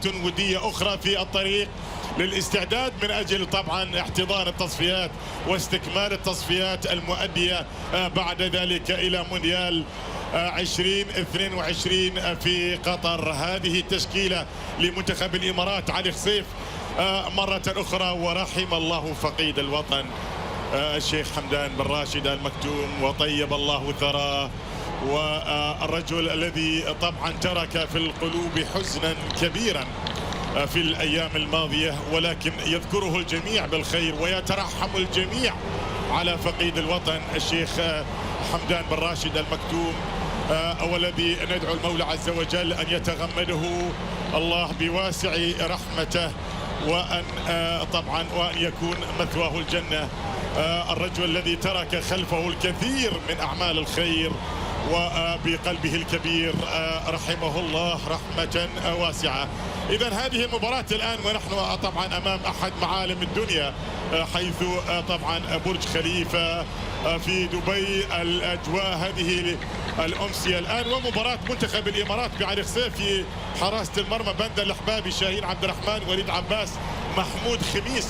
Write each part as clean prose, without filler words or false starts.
ودية أخرى في الطريق للاستعداد من أجل طبعا احتضان التصفيات واستكمال التصفيات المؤدية بعد ذلك إلى مونديال 2022 في قطر. هذه التشكيلة لمنتخب الإمارات علي خصيف مرة أخرى، ورحم الله فقيد الوطن الشيخ حمدان بن راشد المكتوم وطيب الله ثراه، والرجل الذي طبعا ترك في القلوب حزنا كبيرا في الأيام الماضية، ولكن يذكره الجميع بالخير ويترحم الجميع على فقيد الوطن الشيخ حمدان بن راشد المكتوم، والذي ندعو المولى عز وجل أن يتغمده الله بواسع رحمته وأن طبعا وأن يكون مثواه الجنة. الرجل الذي ترك خلفه الكثير من أعمال الخير وبقلبه الكبير رحمه الله رحمة واسعة. إذا هذه المباراة الآن ونحن طبعا أمام أحد معالم الدنيا، حيث طبعا برج خليفة في دبي، الأجواء هذه الأمسية الآن، ومباراة منتخب الإمارات بعلي خصيف في حراسة المرمى بند الأحبابي شاهين عبد الرحمن وليد عباس محمود خميس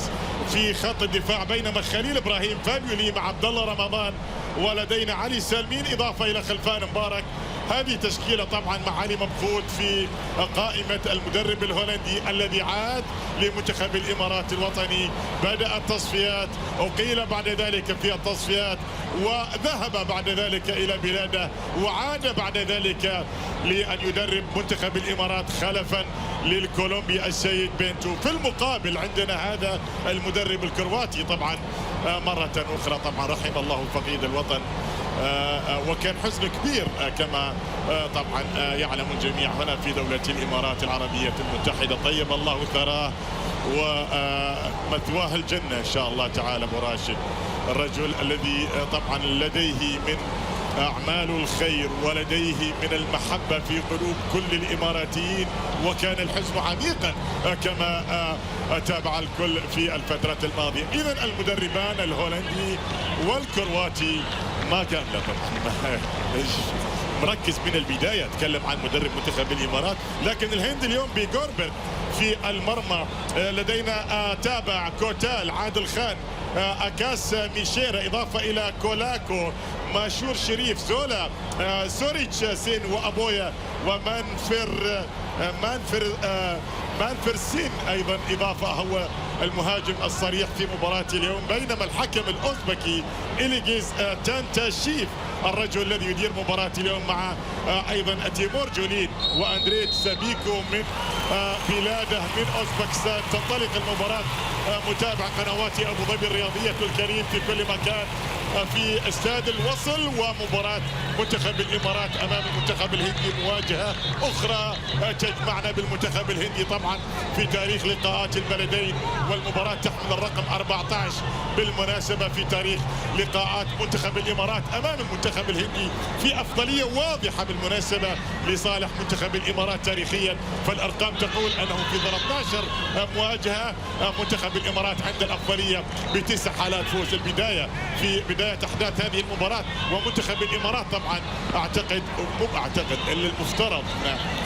في خط الدفاع، بينما خليل إبراهيم فابيو لي مع عبد الله رمضان، ولدينا علي سالمين إضافة إلى خلفان مبارك. هذه تشكيلة طبعا مع علي مبخوت في قائمة المدرب الهولندي الذي عاد لمنتخب الإمارات الوطني. بدأ التصفيات، أقيل بعد ذلك في التصفيات، وذهب بعد ذلك إلى بلاده، وعاد بعد ذلك لأن يدرب منتخب الإمارات خلفا للكولومبي السيد بنتو. في المقابل عندنا هذا المدرب الكرواتي طبعا مرة أخرى طبعا رحم الله فقيد الوطن، وكان حزن كبير كما طبعا يعلم الجميع هنا في دولة الإمارات العربية المتحدة. طيب الله ثراه ومثواه الجنة إن شاء الله تعالى. أبو راشد الرجل الذي طبعا لديه من أعمال الخير ولديه من المحبة في قلوب كل الإماراتيين، وكان الحزن عميقا كما تابع الكل في الفترة الماضية. إذا المدربان الهولندي والكرواتي ما كان لا طبعا مركز من البداية، اتكلم عن مدرب منتخب الإمارات، لكن الهند اليوم بجوربرت في المرمى. لدينا تابع كوتال عادل خان أكاس ميشيرا، إضافة إلى كولاكو ماشور شريف زولا سوريتش سين وأبويا مانفر سين أيضا إضافة، هو المهاجم الصريح في مباراة اليوم. بينما الحكم الأوزبكي إليجيز تانتاشيف الرجل الذي يدير مباراة اليوم مع أيضا تيمور جولين وأندريت سابيكو من بلاده من أوزبكستان. تنطلق المباراة، متابع قنوات أبو ظبي الرياضية الكريم في كل مكان في استاد الوصل، ومباراة منتخب الإمارات أمام المنتخب الهندي، مواجهة أخرى تجمعنا بالمنتخب الهندي طبعا في تاريخ لقاءات البلدين، والمباراة تحمل الرقم 14 بالمناسبة في تاريخ لقاءات منتخب الإمارات أمام المنتخب الهندي، في أفضلية واضحة بالمناسبة لصالح منتخب الإمارات تاريخيا. فالأرقام تقول أنه في 13 مواجهة منتخب الإمارات عند الأفضلية ب9 حالات فوز. البداية في بداية أحداث هذه المباراة ومنتخب الإمارات طبعا أعتقد المفترض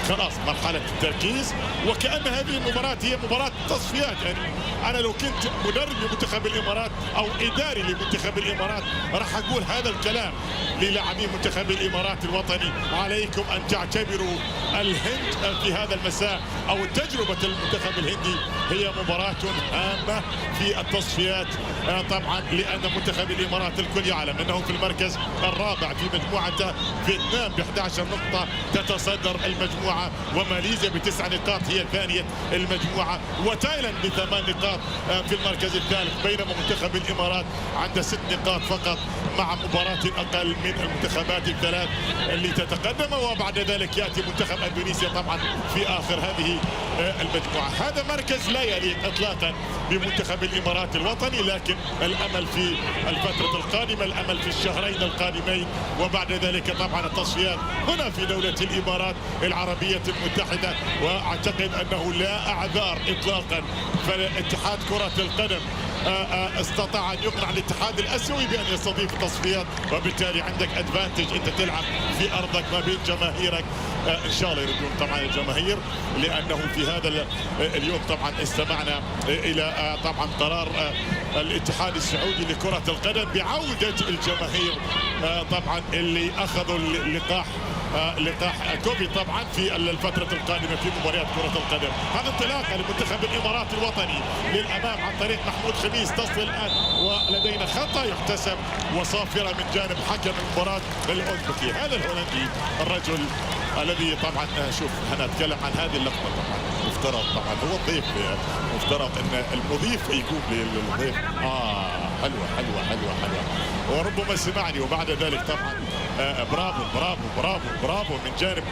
خلاص مرحلة التركيز، وكأن هذه المباراة هي مباراة تصفيات. يعني أنا لو كنت مدرب لمنتخب الإمارات أو إداري لمنتخب الإمارات راح أقول هذا الكلام للاعبي منتخب الإمارات الوطني: عليكم أن تعتبروا الهند في هذا المساء أو تجربة المنتخب الهندي هي مباراة هامة في التصفيات طبعا، لأن منتخب الإمارات الكل يعلم أنه في المركز الرابع في مجموعة فيتنام ب11 نقطة تتصدر المجموعة، وماليزيا ب9 نقاط هي ثانية المجموعة، وتايلاند ب8 نقاط في المركز الثالث، بينما منتخب الإمارات عنده 6 نقاط فقط مع مباراة أقل من المنتخبات الثلاث اللي تتقدم. وبعد ذلك يأتي منتخب أندونيسيا طبعا في آخر هذه المجموعة. هذا مركز لا يليق إطلاقا بمنتخب الإمارات الوطني، لكن الأمل في الفترة القادمة، الأمل في الشهرين القادمين، وبعد ذلك طبعا التصفيات هنا في دولة الإمارات العربية المتحدة. وأعتقد أنه لا أعذار إطلاقا، فاتحاد كرة القدم استطاع ان يقنع الاتحاد الاسيوي بان يستضيف التصفيات، وبالتالي عندك ادفانتج، انت تلعب في ارضك ما بين جماهيرك. ان شاء الله يردون طبعا الجماهير، لانه في هذا اليوم طبعا استمعنا الى طبعا قرار الاتحاد السعودي لكرة القدم بعودة الجماهير طبعا اللي اخذوا لقاح كوفيد طبعا في الفترة القادمة في مباريات كرة القدم. هذا انطلاقة لمنتخب الامارات الوطني للامام عن طريق محمود خميس، تصل الان ولدينا خطأ يحتسب وصافرة من جانب حكم المباراة الاوزبكي. هذا الهولندي الرجل الذي طبعا شوف انا اتكلم عن هذه اللقطة، طبعا مفترض طبعا هو الضيف، مفترض ان المضيف يقوم للضيف. حلوة حلوة حلوة حلوة، وربما سمعني. وبعد ذلك طبعا برافو برافو برافو برافو من جانب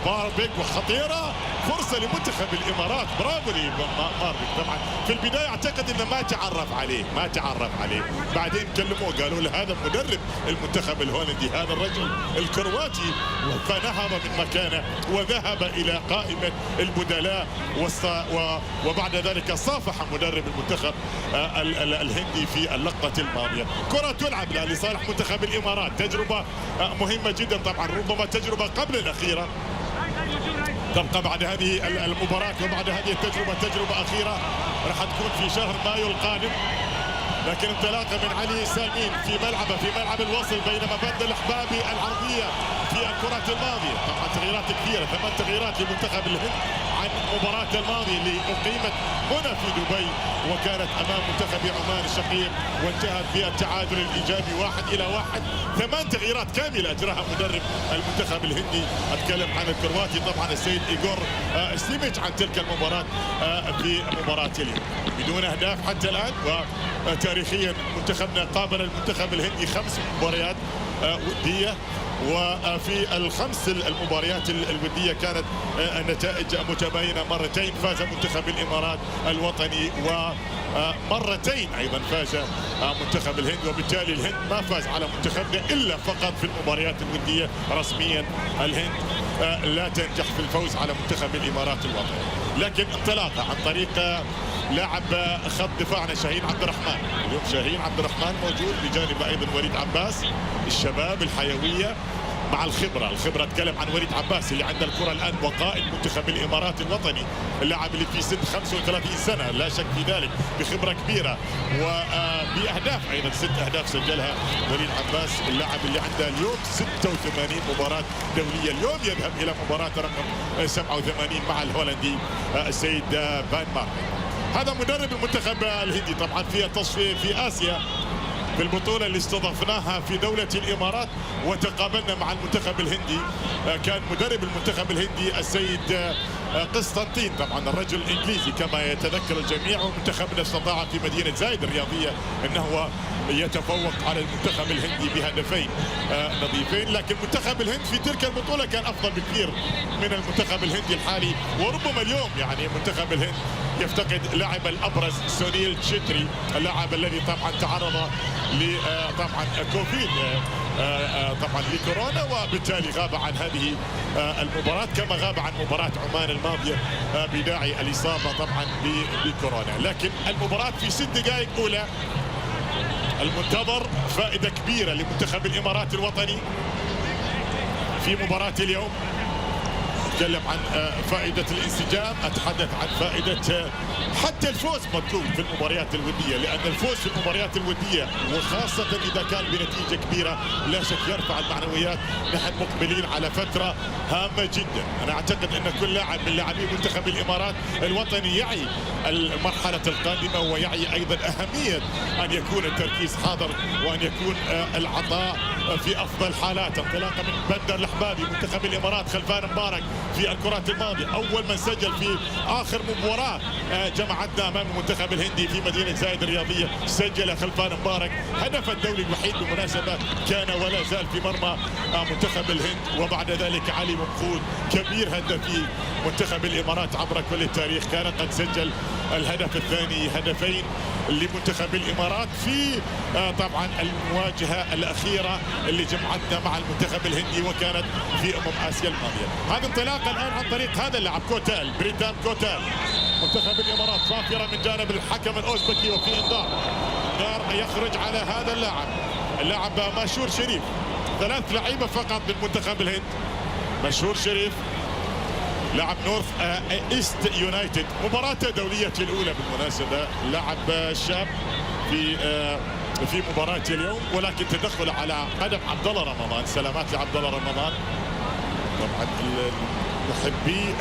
ماربك، وخطيرة فرصة لمنتخب الامارات. برافو لماربك. طبعا في البداية اعتقد انه ما تعرف عليه، بعدين كلموه قالوا له هذا مدرب المنتخب الهولندي، هذا الرجل الكرواتي، فنهض من مكانه وذهب الى قائمة البدلاء، وبعد ذلك صافح مدرب المنتخب الهندي في اللقطة الماضية. كرة تلعب لصالح منتخب الامارات، تجربة مهمة جدا طبعا، ربما تجربة قبل الأخيرة تبقى بعد هذه المباراة، وبعد هذه التجربة تجربة أخيرة راح تكون في شهر مايو القادم. لكن انطلاقة من علي سالمين في ملعب الوصل، بينما بند الأحبابي العرضية في الكرة الماضية. طبعا تغييرات كثيرة، 8 تغييرات لمنتخب الهند عن المباراة الماضية اللي أقيمت هنا في دبي وكانت أمام منتخب عمان الشقيق، وانتهت بالتعادل الإيجابي 1-1. 8 تغييرات كاملة أجراها مدرب المنتخب الهندي. أتكلم عن الكرواتي طبعا السيد إيغور ستيميتش عن تلك المباراة في مباراة اليوم بدون أهداف حتى الآن. وتاريخيا منتخبنا قابل المنتخب الهندي 5 مباريات ودية، وفي الخمس المباريات الودية كانت النتائج متباينة. مرتين فاز منتخب الإمارات الوطني، ومرتين أيضا فاز منتخب الهند، وبالتالي الهند ما فاز على منتخبنا إلا فقط في المباريات الودية. رسميا الهند لا تنجح في الفوز على منتخب الإمارات الوطني. لكن انطلاقة عن طريق لاعب خط دفاعنا شاهين عبد الرحمن. اليوم شاهين عبد الرحمن موجود، بجانب ايضا وليد عباس. الشباب الحيويه مع الخبره اتكلم عن وليد عباس اللي عنده الكره الان وقائد منتخب الامارات الوطني، اللاعب اللي في سن 35 سنه لا شك في ذلك، بخبره كبيره وباهداف ايضا. 6 اهداف سجلها وليد عباس، اللاعب اللي عنده اليوم 86 مباراه دوليه. اليوم يذهب الى مباراه رقم 87 مع الهولندي السيد فان مارك. هذا مدرب المنتخب الهندي طبعا في التصفية في آسيا، في البطولة اللي استضفناها في دولة الإمارات وتقابلنا مع المنتخب الهندي. كان مدرب المنتخب الهندي السيد قسطنطين، طبعا الرجل الإنجليزي كما يتذكر الجميع، ومنتخبنا استطاع في مدينة زايد الرياضية أنه يتفوق على المنتخب الهندي بهدفين نظيفين. لكن منتخب الهند في تلك البطولة كان أفضل بكثير من المنتخب الهندي الحالي. وربما اليوم يعني منتخب الهند يفتقد لاعب الأبرز سونيل تشيتري، اللاعب الذي طبعا تعرض طبعا كوفيد طبعا لكورونا، وبالتالي غاب عن هذه المباراة كما غاب عن مباراة عمان الماضية بداعي الإصابة طبعا بكورونا. لكن المباراة في 6 دقائق أولى المنتظر فائدة كبيرة لمنتخب الإمارات الوطني في مباراة اليوم. أتكلم عن فائدة الانسجام، أتحدث عن فائدة حتى الفوز مطلوب في المباريات الودية، لأن الفوز في المباريات الودية وخاصة إذا كان بنتيجة كبيرة لا شك يرفع المعنويات. نحن مقبلين على فترة هامة جدا. أنا أعتقد أن كل لاعب من لاعبي منتخب الإمارات الوطني يعي المرحلة القادمة، ويعي أيضا أهمية أن يكون التركيز حاضر وأن يكون العطاء في أفضل حالاته. انطلاقة من بندر الأحبابي منتخب الإمارات خلفان مبارك في الكرات الماضية، أول من سجل في آخر مباراة جمعتنا أمام المنتخب الهندي في مدينة زايد الرياضية، سجل خلفان مبارك. هدف الدولي الوحيد بالمناسبة كان ولا زال في مرمى منتخب الهند. وبعد ذلك علي مفقود كبير هدفي منتخب الإمارات عبر كل التاريخ كان قد سجل الهدف الثاني، هدفين لمنتخب الإمارات في طبعا المواجهة الأخيرة اللي جمعتنا مع المنتخب الهندي وكانت في آسيا الماضية. هذه انطلاقة الآن عن طريق هذا اللاعب كوتال، بريتان كوتال. منتخب الامارات صافره من جانب الحكم الاوزبكي، وفي انذار يخرج على هذا اللاعب مشهور شريف. 3 لعيبه فقط من منتخب الهند. مشهور شريف لاعب نورث ايست يونايتد، مباراته دوليته الاولى بالمناسبه، لاعب شاب في مباراة اليوم، ولكن تدخل على قدم عبد الله رمضان. سلامات لعبد الله رمضان. طبعا محبي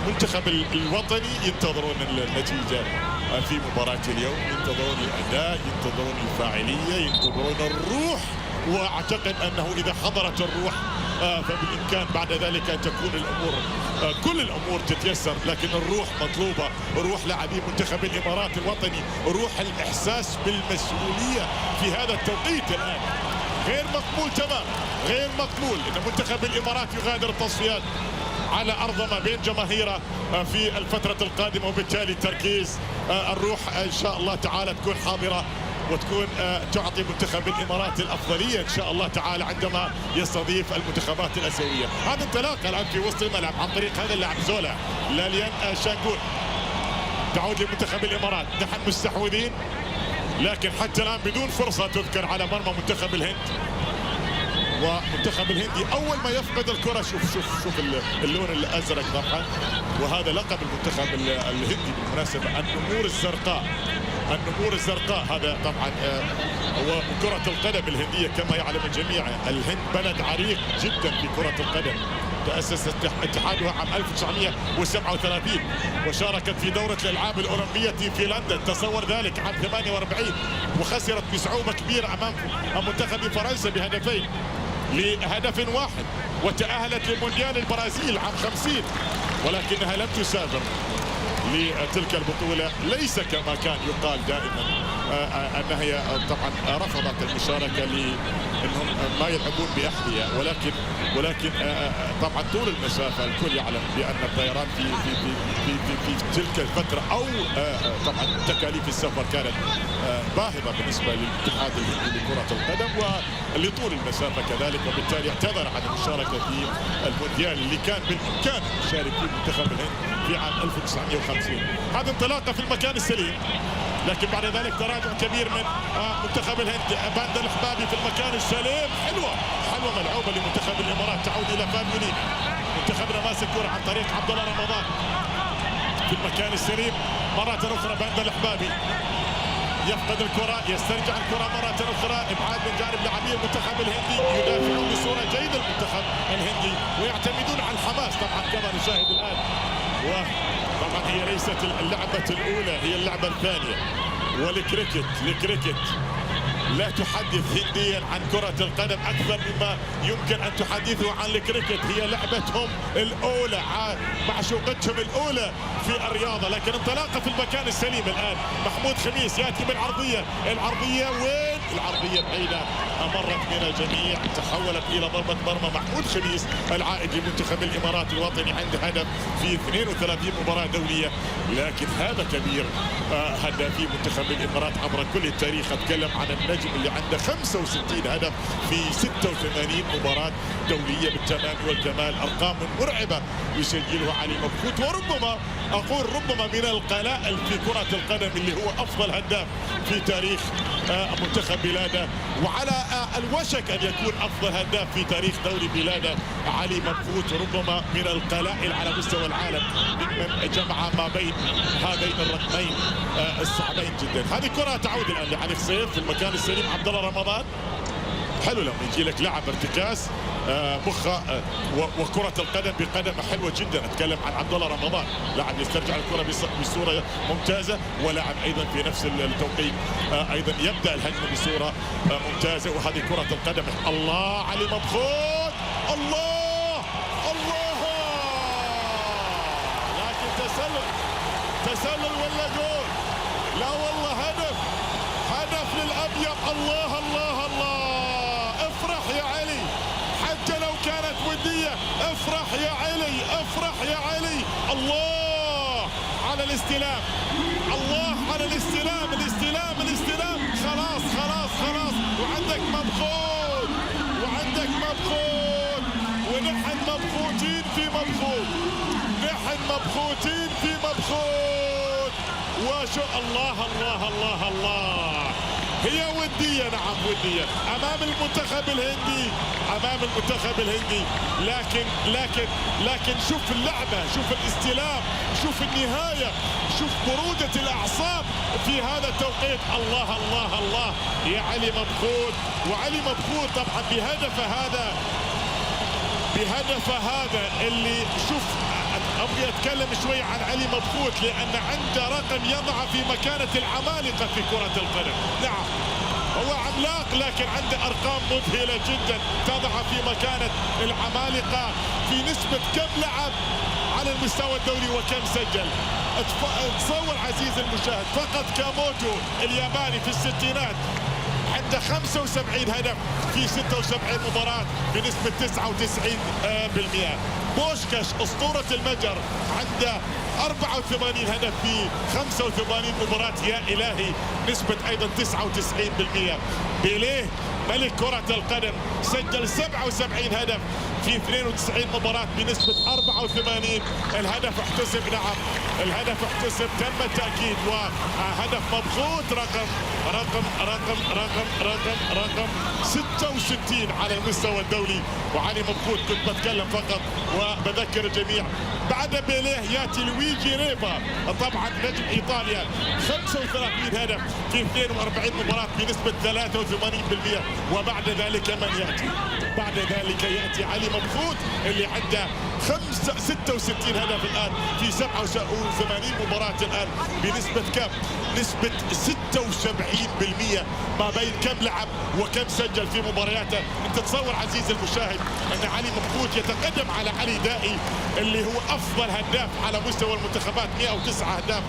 المنتخب الوطني ينتظرون النتيجة في مباراة اليوم، ينتظرون الأداء، ينتظرون الفاعلية، ينتظرون الروح، واعتقد انه اذا حضرت الروح فبالامكان بعد ذلك ان تكون الامور كل الامور تتيسر. لكن الروح مطلوبه، روح لاعبي منتخب الامارات الوطني، روح الاحساس بالمسؤوليه في هذا التوقيت الان. غير مقبول تماما، غير مقبول ان منتخب الامارات يغادر التصفيات على ارض ما بين جماهيره في الفتره القادمه، وبالتالي تركيز الروح ان شاء الله تعالى تكون حاضره، وتكون تعطي منتخب الامارات الافضليه ان شاء الله تعالى عندما يستضيف المنتخبات الاسيويه. هذا انطلاقه الان في وسط الملعب عن طريق هذا اللاعب زولا لاليان شانغون. تعود لمنتخب الامارات، نحن مستحوذين لكن حتى الان بدون فرصه تذكر على مرمى منتخب الهند. ومنتخب الهندي اول ما يفقد الكره، شوف اللون الازرق طبعا، وهذا لقب المنتخب الهندي بالمناسبه، النمور الزرقاء. النمور الزرقاء هذا طبعا هو كرة القدم الهندية كما يعلم الجميع. الهند بلد عريق جدا في كرة القدم، تأسس اتحادها عام 1937 وشاركت في دورة الألعاب الأولمبية في لندن، تصور ذلك عام 48، وخسرت بصعوبة كبيرة أمام منتخب فرنسا بهدفين لهدف واحد، وتأهلت لمونديال البرازيل عام 50، ولكنها لم تسافر لتلك البطولة. ليس كما كان يقال دائما أنها هي طبعا رفضت المشاركة لأنهم ما يلعبون بأحذية، ولكن طبعا طول المسافة الكل يعلم بأن الطيران في تلك الفترة أو طبعا تكاليف السفر كانت باهظة بالنسبة للاتحاد الهندي لكرة القدم ولطول المسافة كذلك، وبالتالي اعتذر عن المشاركة في المونديال اللي كان بالإمكان يشارك فيه منتخب الهند في عام 1950. هذه انطلاقة في المكان السليم، لكن بعد ذلك تراجع كبير من منتخب الهند. باند الحبابي في المكان السليم، حلوة ملعوبة لمنتخب الامارات، تعود الى فابيولين. منتخبنا ماسك كرة عن طريق عبد الله رمضان في المكان السليم مرة اخرى. باند الحبابي يفقد الكرة، يسترجع الكرة مرة اخرى، ابعاد من جانب لاعبي المنتخب الهندي، يدافعون بصورة جيدة المنتخب الهندي ويعتمدون على الحماس طبعا كما نشاهد الان. وطبعا هي ليست اللعبة الأولى، هي اللعبة الثانية. والكريكت لا تحدث هنديا عن كرة القدم أكثر مما يمكن أن تحدثه عن الكريكت. هي لعبتهم الأولى، معشوقتهم الأولى في الرياضة. لكن انطلاقة في المكان السليم الآن. محمود خميس يأتي بالعرضية، العرضية وين؟ العرضية بعيدة، مرت من الجميع، تحولت إلى ضربة مرمى. محمود خميس العائد لمنتخب الإمارات الوطني عنده هدف في 32 مباراة دولية، لكن هذا كبير. هدافي منتخب الإمارات عبر كل التاريخ. أتكلم عن النجم اللي عنده 65 هدف في 86 مباراة دولية بالتمام والكمال. أرقام مرعبة يسجلها علي مبخوت، وربما أقول ربما من القلائل في كرة القدم اللي هو أفضل هداف في تاريخ منتخب بلاده، وعلى الوشك أن يكون أفضل هداف في تاريخ دوري بلاده علي مبخوت، ربما من القلائل على مستوى العالم ممن جمع ما بين هذين الرقمين الصعبين جدا. هذه كرة تعود الآن لعلي خصيف في المكان السليم. عبد الله رمضان حلو لما يجي لك لاعب ارتكاز مخه وكرة القدم بقدمه حلوة جدا. اتكلم عن عبد الله رمضان، لاعب يسترجع الكرة بصورة ممتازة، ولاعب ايضا في نفس التوقيت ايضا يبدا الهجمة بصورة ممتازة. وهذه كرة القدم. الله علي مبخوت، الله لكن تسلل ولا جول؟ لا والله هدف للأبيض. الله افرح يا علي، حتى لو كانت ودية. افرح يا علي. الله على الاستلام، الله على الاستلام. خلاص وعندك مبخوت ونحن مبخوتين في مبخوت. شو الله الله الله الله. هي ودية، نعم ودية امام المنتخب الهندي، امام المنتخب الهندي، لكن شوف اللعبة، شوف الاستلام، شوف النهاية، شوف برودة الاعصاب في هذا التوقيت. الله الله الله يا علي مبخوت. وعلي مبخوت طبعا بهدفه هذا اللي شوف. ابغي اتكلم شوي عن علي مبخوت لان عنده رقم يضع في مكانه العمالقه في كره القدم. نعم هو عملاق لكن عنده ارقام مذهله جدا تضع في مكانه العمالقه في نسبه كم لعب على المستوى الدولي وكم سجل. تصور عزيزي المشاهد فقط كاموتو الياباني في الستينات عنده 75 هدف في 76 مباراة بنسبة 99%. بوشكاش أسطورة المجر عنده 84 هدف في 85 مباراة، يا إلهي نسبة أيضا 99%. بيليه ملك كرة القدم سجل 77 هدف في 92 مباراة بنسبة 84. الهدف احتسب، نعم الهدف احتسب تم التأكيد. وهدف مبخوت رقم 66 على المستوى الدولي. وعلي مبخوت كنت بتكلم فقط وبذكر الجميع بعد بيليه ياتي لويجي ريفا طبعا نجم ايطاليا 35 هدف في 42 مباراة بنسبة 83%. وبعد ذلك من ياتي؟ بعد ذلك ياتي علي مبخوت اللي عنده 66 هدف الان في 87 مباراة الان بنسبة كم؟ نسبة 76% ما بين كم لعب وكم سجل في مبارياته. انت تصور عزيزي المشاهد ان علي مبخوت يتقدم على علي دائي اللي هو افضل هداف على مستوى المنتخبات 109 اهداف،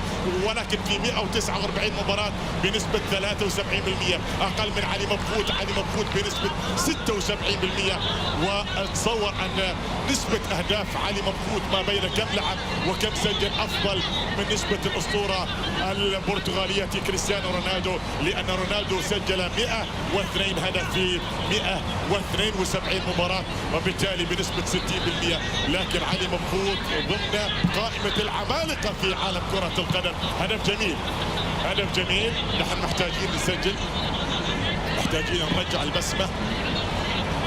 ولكن في 149 مباراة بنسبة 73%. اقل من علي مبخوت، علي مبخوت بنسبة 76%. وتصور ان نسبة اهداف علي مبخوت ما بين كم لعب وكم سجل افضل من نسبة الاسطورة البرتغالية كريستيانو رونالدو، لان رونالدو سجل 102 هدف في 172 مباراة وبالتالي بنسبة 60%. لكن علي مبخوت ضمن قائمة العمالقة في عالم كرة القدم. هدف جميل، هدف جميل. نحن محتاجين نسجل، محتاجين نرجع البسمة،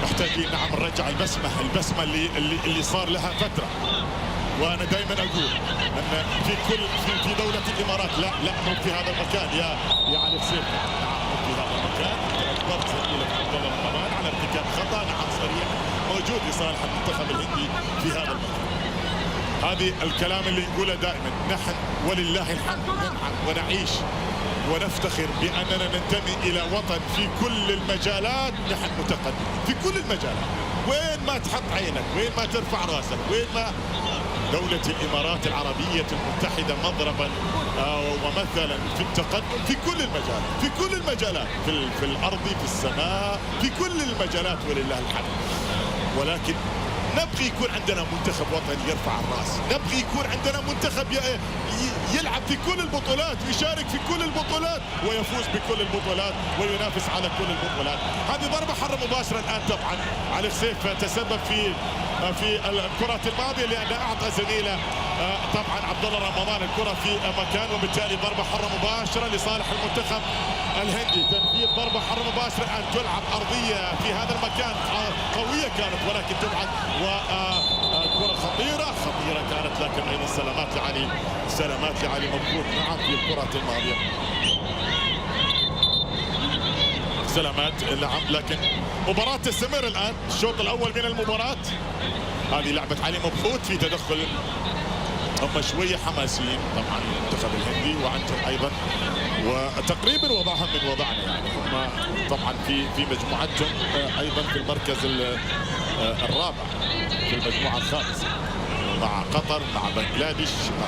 محتاجين نعم نرجع البسمة اللي صار لها فترة. وانا دائما اقول ان في دولة الامارات لا مو في هذا المكان يا علي حسين، نعم مو في هذا المكان. اجبرت زميلك عبد الله رمضان على ارتكاب خطأ نعم صريح موجود لصالح المنتخب الهندي في هذا المكان. هذه الكلام اللي نقوله دائما، نحن ولله الحمد ننعم ونعيش ونفتخر بأننا ننتمي إلى وطن في كل المجالات نحن متقدمين في كل المجالات. وين ما تحط عينك، وين ما ترفع راسك، وين ما دولة الإمارات العربية المتحدة مضربا ومثلا في التقدم في كل المجالات، في كل المجالات، في الأرض، في السماء، في كل المجالات ولله الحمد. ولكن نبغي يكون عندنا منتخب وطني يرفع الراس، نبغي يكون عندنا منتخب يلعب في كل البطولات ويشارك في كل البطولات ويفوز بكل البطولات وينافس على كل البطولات. هذه ضربة حرة مباشرة الآن طبعا علي سيف تسبب في الكرة الماضية لأن أعطى زميله طبعا عبد الله رمضان الكرة في مكان، وبالتالي ضربة حرة مباشرة لصالح المنتخب الهندي. تنفيذ ضربة حرة مباشرة أن تلعب أرضية في هذا المكان قوية كانت ولكن تبعد، وكرة خطيرة كانت لكن أيضا سلامات لعلي مبخوت نعم في الكرة الماضية. سلامات نعم، لكن مباراة تستمر الآن. الشوط الأول من المباراة هذه لعبة علي مبخوت في تدخل، هم شوية حماسيين طبعا المنتخب الهندي وعندهم أيضا وتقريبا وضعهم من وضعنا، يعني هم طبعا في مجموعتهم أيضا في المركز الرابع في المجموعة الخامسة مع قطر مع بنغلاديش مع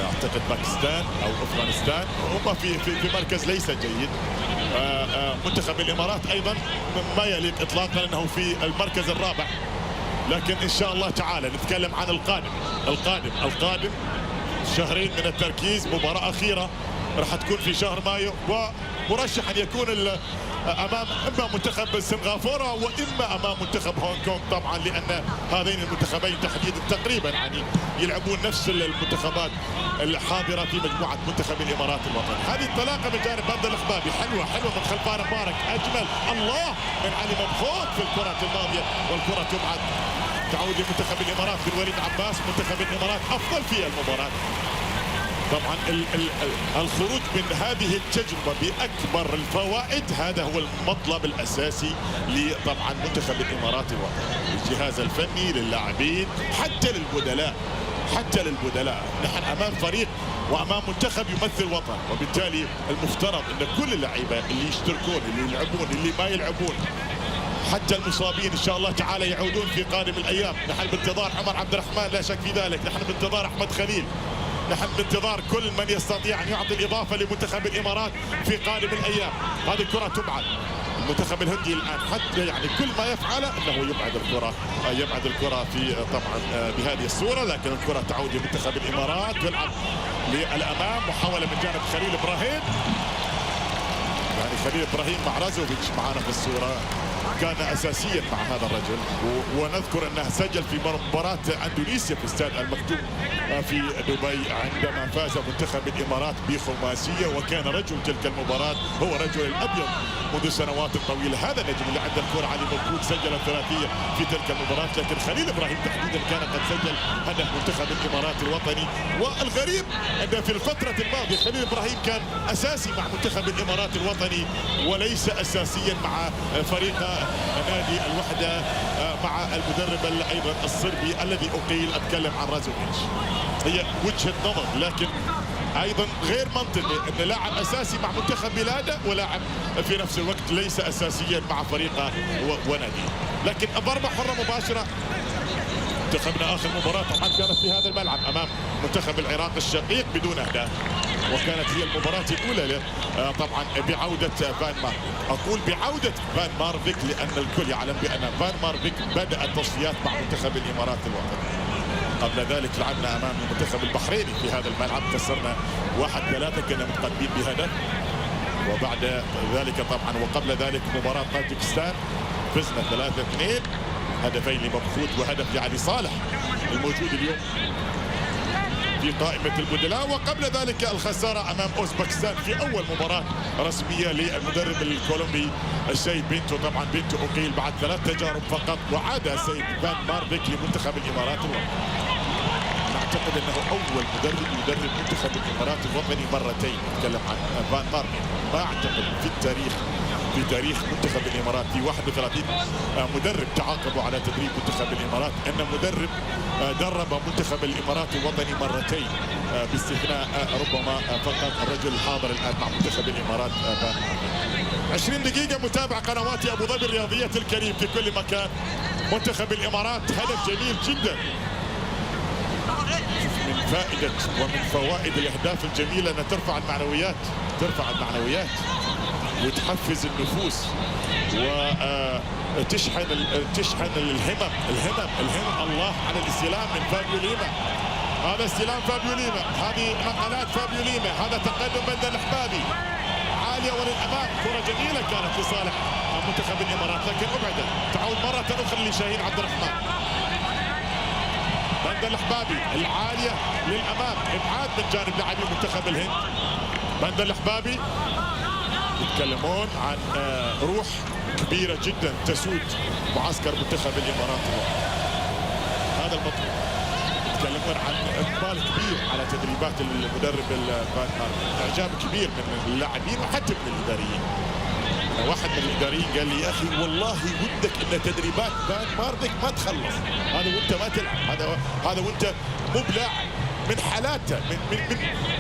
اعتقد باكستان او افغانستان. هم في مركز ليس جيد. منتخب الامارات ايضا ما يليق اطلاقا انه في المركز الرابع، لكن ان شاء الله تعالى نتكلم عن القادم شهرين من التركيز. مباراة اخيرة راح تكون في شهر مايو ومرشح ان يكون امام اما منتخب سنغافوره واما امام منتخب هونغ كونغ، طبعا لان هذين المنتخبين تحديدا تقريبا يعني يلعبون نفس المنتخبات الحاضره في مجموعه منتخب الامارات الوطني. هذه الطلاقه من جانب بندر الخبابي حلوه من خلفان مبارك، اجمل الله من علي مبخوت في الكره الماضيه، والكره تبعد تعود لمنتخب الامارات بالوليد عباس. منتخب الامارات افضل في المباراه. طبعا الخروج من هذه التجربه باكبر الفوائد هذا هو المطلب الاساسي لطبعا منتخب الامارات الوطني، الجهاز الفني، للاعبين، حتى للبدلاء. نحن امام فريق وامام منتخب يمثل وطن، وبالتالي المفترض ان كل اللعيبه اللي يشتركون، اللي يلعبون، اللي ما يلعبون، حتى المصابين ان شاء الله تعالى يعودون في قادم الايام. نحن بانتظار عمر عبد الرحمن لا شك في ذلك، نحن بانتظار احمد خليل، نحن بانتظار كل من يستطيع ان يعطي الاضافه لمنتخب الامارات في قادم الايام. هذه الكره تبعد. المنتخب الهندي الان حتى يعني كل ما يفعله انه يبعد الكره في طبعا بهذه الصوره، لكن الكره تعود لمنتخب الامارات، تلعب للامام، محاوله من جانب خليل ابراهيم. يعني خليل ابراهيم مع رازوفيتش معنا في الصوره، كان اساسيا مع هذا الرجل، ونذكر انه سجل في مباراه اندونيسيا في استاد المكتوم في دبي عندما فاز منتخب الامارات بخماسيه، وكان رجل تلك المباراه هو رجل الابيض منذ سنوات طويله. هذا النجم اللي عنده الكره علي مبروك سجل الثلاثيه في تلك المباراه، لكن خليل ابراهيم تحديدا كان قد سجل هدف منتخب الامارات الوطني. والغريب ان في الفتره الماضيه خليل ابراهيم كان اساسي مع منتخب الامارات الوطني وليس اساسيا مع فريق نادي الوحده مع المدرب ايضا الصربي الذي اقيل. اتكلم عن رازوفيتش. هي وجهه نظر، لكن ايضا غير منطقي ان لاعب اساسي مع منتخب بلاده ولاعب في نفس الوقت ليس اساسيا مع فريقه وناديه. لكن ضربه حره مباشره. منتخبنا اخر مباراه طبعا كانت في هذا الملعب امام منتخب العراق الشقيق بدون اهداف، وكانت هي المباراة الأولى له طبعا بعودة فان مارفيك. أقول بعودة فان مارفيك لأن الكل يعلم بأن فان مارفيك بدأ التصفيات مع منتخب الإمارات الوطني. قبل ذلك لعبنا أمام المنتخب البحريني في هذا الملعب، خسرنا 1-3، كنا متقدمين بهدف. وبعد ذلك طبعا وقبل ذلك مباراة طاجكستان فزنا 3-2، هدفين لمبخوت وهدف لعلي صالح الموجود اليوم في قائمة البدلاء. وقبل ذلك الخسارة أمام أوزبكستان في أول مباراة رسمية للمدرب الكولومبي السيد بنتو. طبعا بنتو أقيل بعد 3 تجارب فقط، وعاد السيد فان مارفيك لمنتخب الإمارات الوطني. نعتقد أنه أول مدرب يدرب منتخب الإمارات الوطني مرتين. نتكلم عن فان مارفيك. ما أعتقد في تاريخ منتخب الامارات في 31 مدرب تعاقبوا على تدريب منتخب الامارات ان مدرب درب منتخب الامارات الوطني مرتين، باستثناء ربما فقط الرجل الحاضر الان مع منتخب الامارات. 20 دقيقة متابعة قنوات ابو ظبي الرياضية الكريم في كل مكان. منتخب الامارات هدف جميل جدا. من فائدة ومن فوائد الاهداف الجميلة انها ترفع المعنويات وتحفز النفوس وتشحن الهمم. الله على الاستلام من فابيو ليما. هذا استلام فابيو ليما، هذه نقلات فابيو ليما، هذا تقدم بندر الحبابي عاليه وللامام. كره جميله كانت لصالح منتخب الامارات لكن ابعدت. تعود مره اخرى لشاهين عبد الرحمن. بندر الحبابي العاليه للامام، ابعاد من جانب لاعبي منتخب الهند. بندر الحبابي يتكلمون عن روح كبيرة جدا تسود معسكر منتخب الإمارات. هذا المطلوب. يتكلمون عن إقبال كبير على تدريبات المدرب فان مارفيك، إعجاب كبير من اللاعبين وحتى من الإداريين. واحد من الإداريين قال لي يا أخي والله ودك إن تدريبات فان مارفيك ما تخلص، هذا وأنت ما تلعب، هذا وأنت مو بلاعب. من حالاته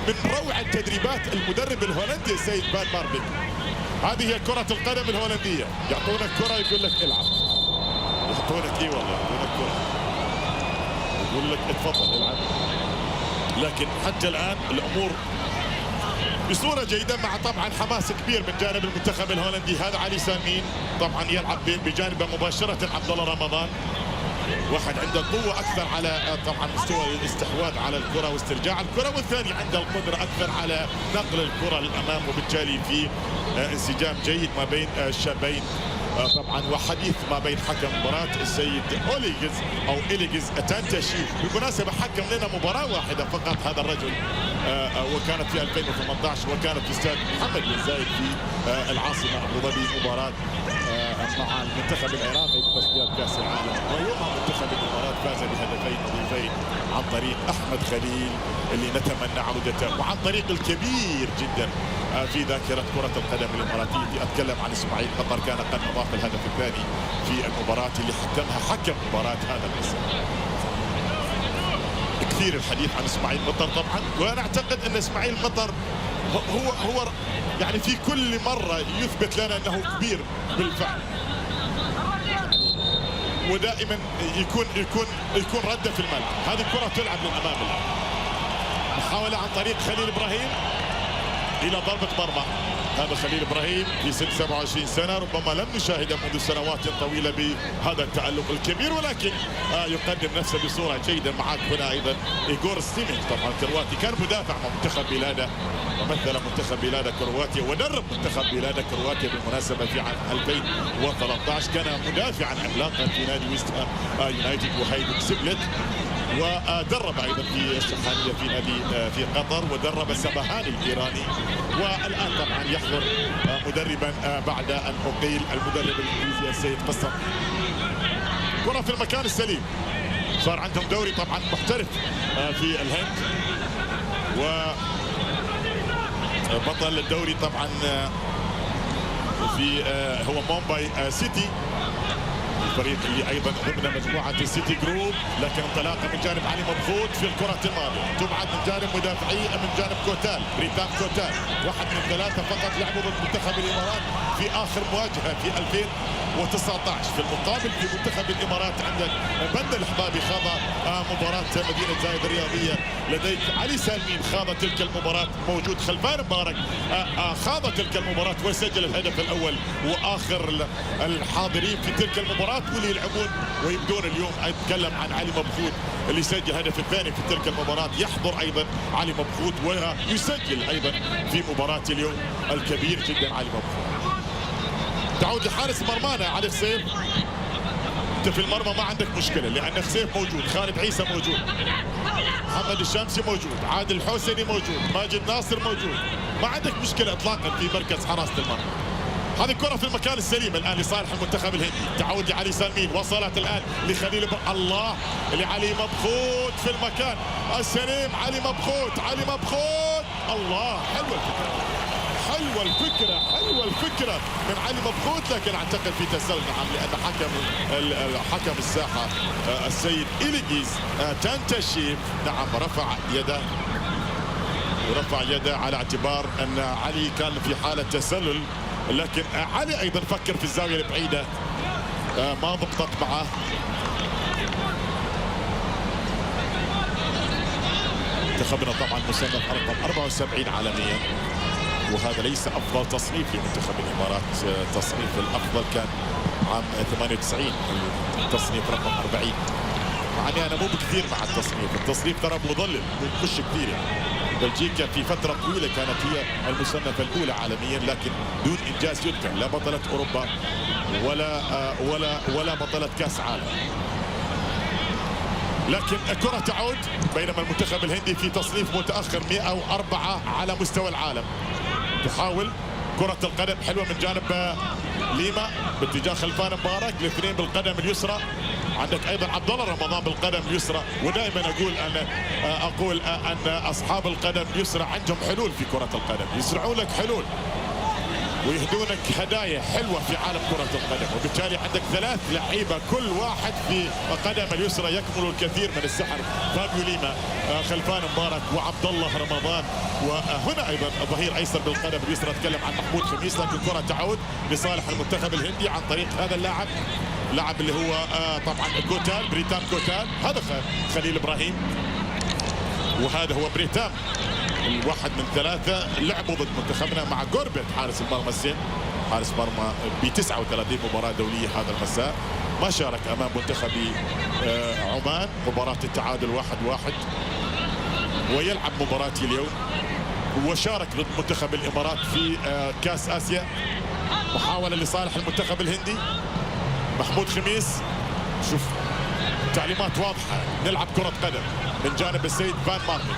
من روعة تدريبات المدرب الهولندي السيد فان مارفيك. هذه هي كرة القدم الهولندية، يعطونك كرة يقول لك العب، يعطونك اي والله يعطونك كرة يقول لك اتفضل العب. لكن حتى الآن الأمور بصورة جيدة مع طبعا حماس كبير من جانب المنتخب الهولندي. هذا علي سامين طبعا يلعب بجانبه مباشرة عبد الله رمضان. واحد عنده قوة أكثر على طبعا مستوى الاستحواذ على الكرة واسترجاع الكرة، والثاني عنده القدرة أكثر على نقل الكرة للأمام، وبالتالي في انسجام جيد ما بين الشابين. طبعا وحديث ما بين حكم مباراة السيد إليغيز تانتاشيف. بالمناسبة حكم لنا مباراة واحدة فقط هذا الرجل، وكانت في 2018 وكانت في استاد محمد بن زايد في العاصمة أبو ظبي، مباراة مع المنتخب العراقي في تصفيات كأس العالم. ويومها منتخب الإمارات فاز بهدفين نظيفين عن طريق أحمد خليل اللي نتمنى عودته، وعن طريق الكبير جدا في ذاكرة كرة القدم الإماراتية. أتكلم عن إسماعيل قطر، كان قد أضاف الهدف الثاني في المباراة اللي حكمها حكم مباراة هذا الموسم. كثير الحديث عن إسماعيل قطر طبعا، وأنا أعتقد أن إسماعيل قطر هو يعني في كل مرة يثبت لنا أنه كبير بالفعل، ودائما يكون رده في الملعب. هذه الكرة تلعب للأمام الآن. محاولة عن طريق خليل إبراهيم إلى ضربة مرمى. هذا خليل إبراهيم في سن 27 سنة، ربما لم نشاهده منذ سنوات طويلة بهذا التألق الكبير، ولكن يقدم نفسه بصورة جيدة. معك هنا أيضا إيغور ستيماك طبعا كرواتي، كان مدافع مع منتخب بلاده ومثل منتخب بلاده كرواتيا ودرب منتخب بلاده كرواتيا بالمناسبة في عام 2013. كان مدافعا عملاقا في نادي ويست هام يونايتد وهيدك سبلت، ودرب ايضا في الشحانيه في نادي في قطر، ودرب سبهاني الايراني، والان طبعا يحضر مدربا بعد ان اقيل المدرب الانجليزي السيد قسم. كره في المكان السليم. صار عندهم دوري طبعا محترف في الهند، وبطل الدوري طبعا في هو مومباي سيتي، الفريق اللي ايضا ضمن مجموعه السيتي جروب. لكن انطلاقه من جانب علي مبخوت في الكره الماضيه، تبعد من جانب مدافعي من جانب كوتال، بريتام كوتال، واحد من ثلاثه فقط لعبوا ضد منتخب الامارات في اخر مواجهه في 2019. في المقابل في منتخب الامارات عندك بند الحبابي خاض مباراه مدينه زايد الرياضيه، لديك علي سالمين خاض تلك المباراه، موجود خلفان مبارك خاض تلك المباراه وسجل الهدف الاول، واخر الحاضرين في تلك المباراه واللي يلعبون ويبدون اليوم. اتكلم عن علي مبخوت اللي سجل الهدف الثاني في تلك المباراه، يحضر ايضا علي مبخوت ويسجل ايضا في مباراه اليوم الكبير جدا علي مبخوت. تعود لحارس مرمانا علي خسيف. انت في المرمى ما عندك مشكله لان خسيف موجود، خالد عيسى موجود، محمد الشامسي موجود، عادل الحوسني موجود، ماجد ناصر موجود، ما عندك مشكله اطلاقا في مركز حراسه المرمى. هذه الكرة في المكان السليم الآن لصالح المنتخب الهندي. تعود لعلي سالمين، وصلت الآن لخليل الله لعلي مبخوت في المكان السليم. علي مبخوت، علي مبخوت، الله، حلوة الفكرة، حلوة الفكرة، حلوة الفكرة من علي مبخوت، لكن أعتقد في تسلل نعم، لأن حكم الساحة السيد إليغيز تانتاشيف نعم رفع يده على اعتبار أن علي كان في حالة تسلل، لكن علي ايضا فكر في الزاويه البعيده ما ضبطت معه. منتخبنا طبعا مصنف رقم 74 عالميا، وهذا ليس افضل تصنيف لمنتخب الامارات. التصنيف الافضل كان عام 98، التصنيف رقم 40. يعني انا مو بكثير مع التصنيف ترى مضلل بخش كثير. يعني بلجيكا في فترة طويلة كانت هي المصنفة الأولى عالميا، لكن دون إنجاز يذكر، لا بطلة أوروبا ولا بطلة كأس عالم. لكن الكرة تعود، بينما المنتخب الهندي في تصنيف متأخر 104 على مستوى العالم. تحاول كرة القدم حلوة من جانب ليما باتجاه خلفان مبارك، الاثنين بالقدم اليسرى. عندك ايضا عبد الله رمضان بالقدم اليسرى، ودائما اقول ان اصحاب القدم اليسرى عندهم حلول في كرة القدم، يزرعون لك حلول ويهدونك هدايا حلوة في عالم كرة القدم، وبالتالي عندك 3 لعيبة كل واحد في قدم اليسرى يكمل الكثير من السحر. فابيو ليما، خلفان مبارك، وعبد الله رمضان، وهنا ايضا ظهير ايسر بالقدم اليسرى. اتكلم عن محمود خميس، لكن الكرة تعود لصالح المنتخب الهندي عن طريق هذا اللاعب اللي هو طبعا كوتال، بريتام كوتال. هذا خليل ابراهيم، وهذا هو بريتام، الواحد من 3 لعبوا ضد منتخبنا مع جوربيت حارس المرمى السن، حارس مرمى ب 39 مباراة دولية هذا المساء. ما شارك امام منتخب عمان مباراة التعادل 1-1، ويلعب مباراة اليوم، وشارك ضد منتخب الامارات في كاس اسيا. محاولة لصالح المنتخب الهندي. محمود خميس، شوف تعليمات واضحة، نلعب كرة قدم من جانب السيد فان مارتن.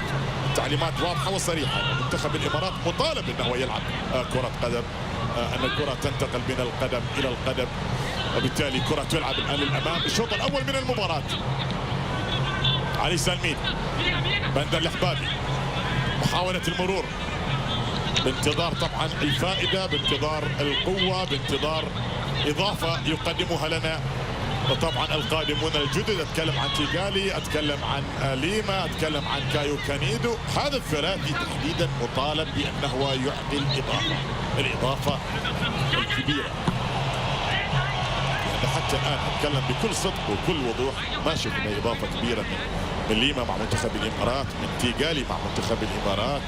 تعليمات واضحة وصريحة، منتخب الامارات مطالب انه يلعب كرة قدم، ان الكرة تنتقل من القدم الى القدم، وبالتالي كرة تلعب الان للامام. الشوط الاول من المباراة، علي سالمين، بندر الحبابي، محاولة المرور بانتظار طبعا الفائدة، بانتظار القوة، بانتظار إضافة يقدمها لنا طبعا القادمون الجدد. أتكلم عن تيغالي، أتكلم عن ليما، أتكلم عن كايو كانيدو. هذا الثلاثي تحديدا مطالب بأنه يعطي الإضافة الكبيرة. يعني حتى الآن أتكلم بكل صدق وكل وضوح، ما شفنا إضافة كبيرة من ليما مع منتخب الامارات، من تيغالي مع منتخب الامارات،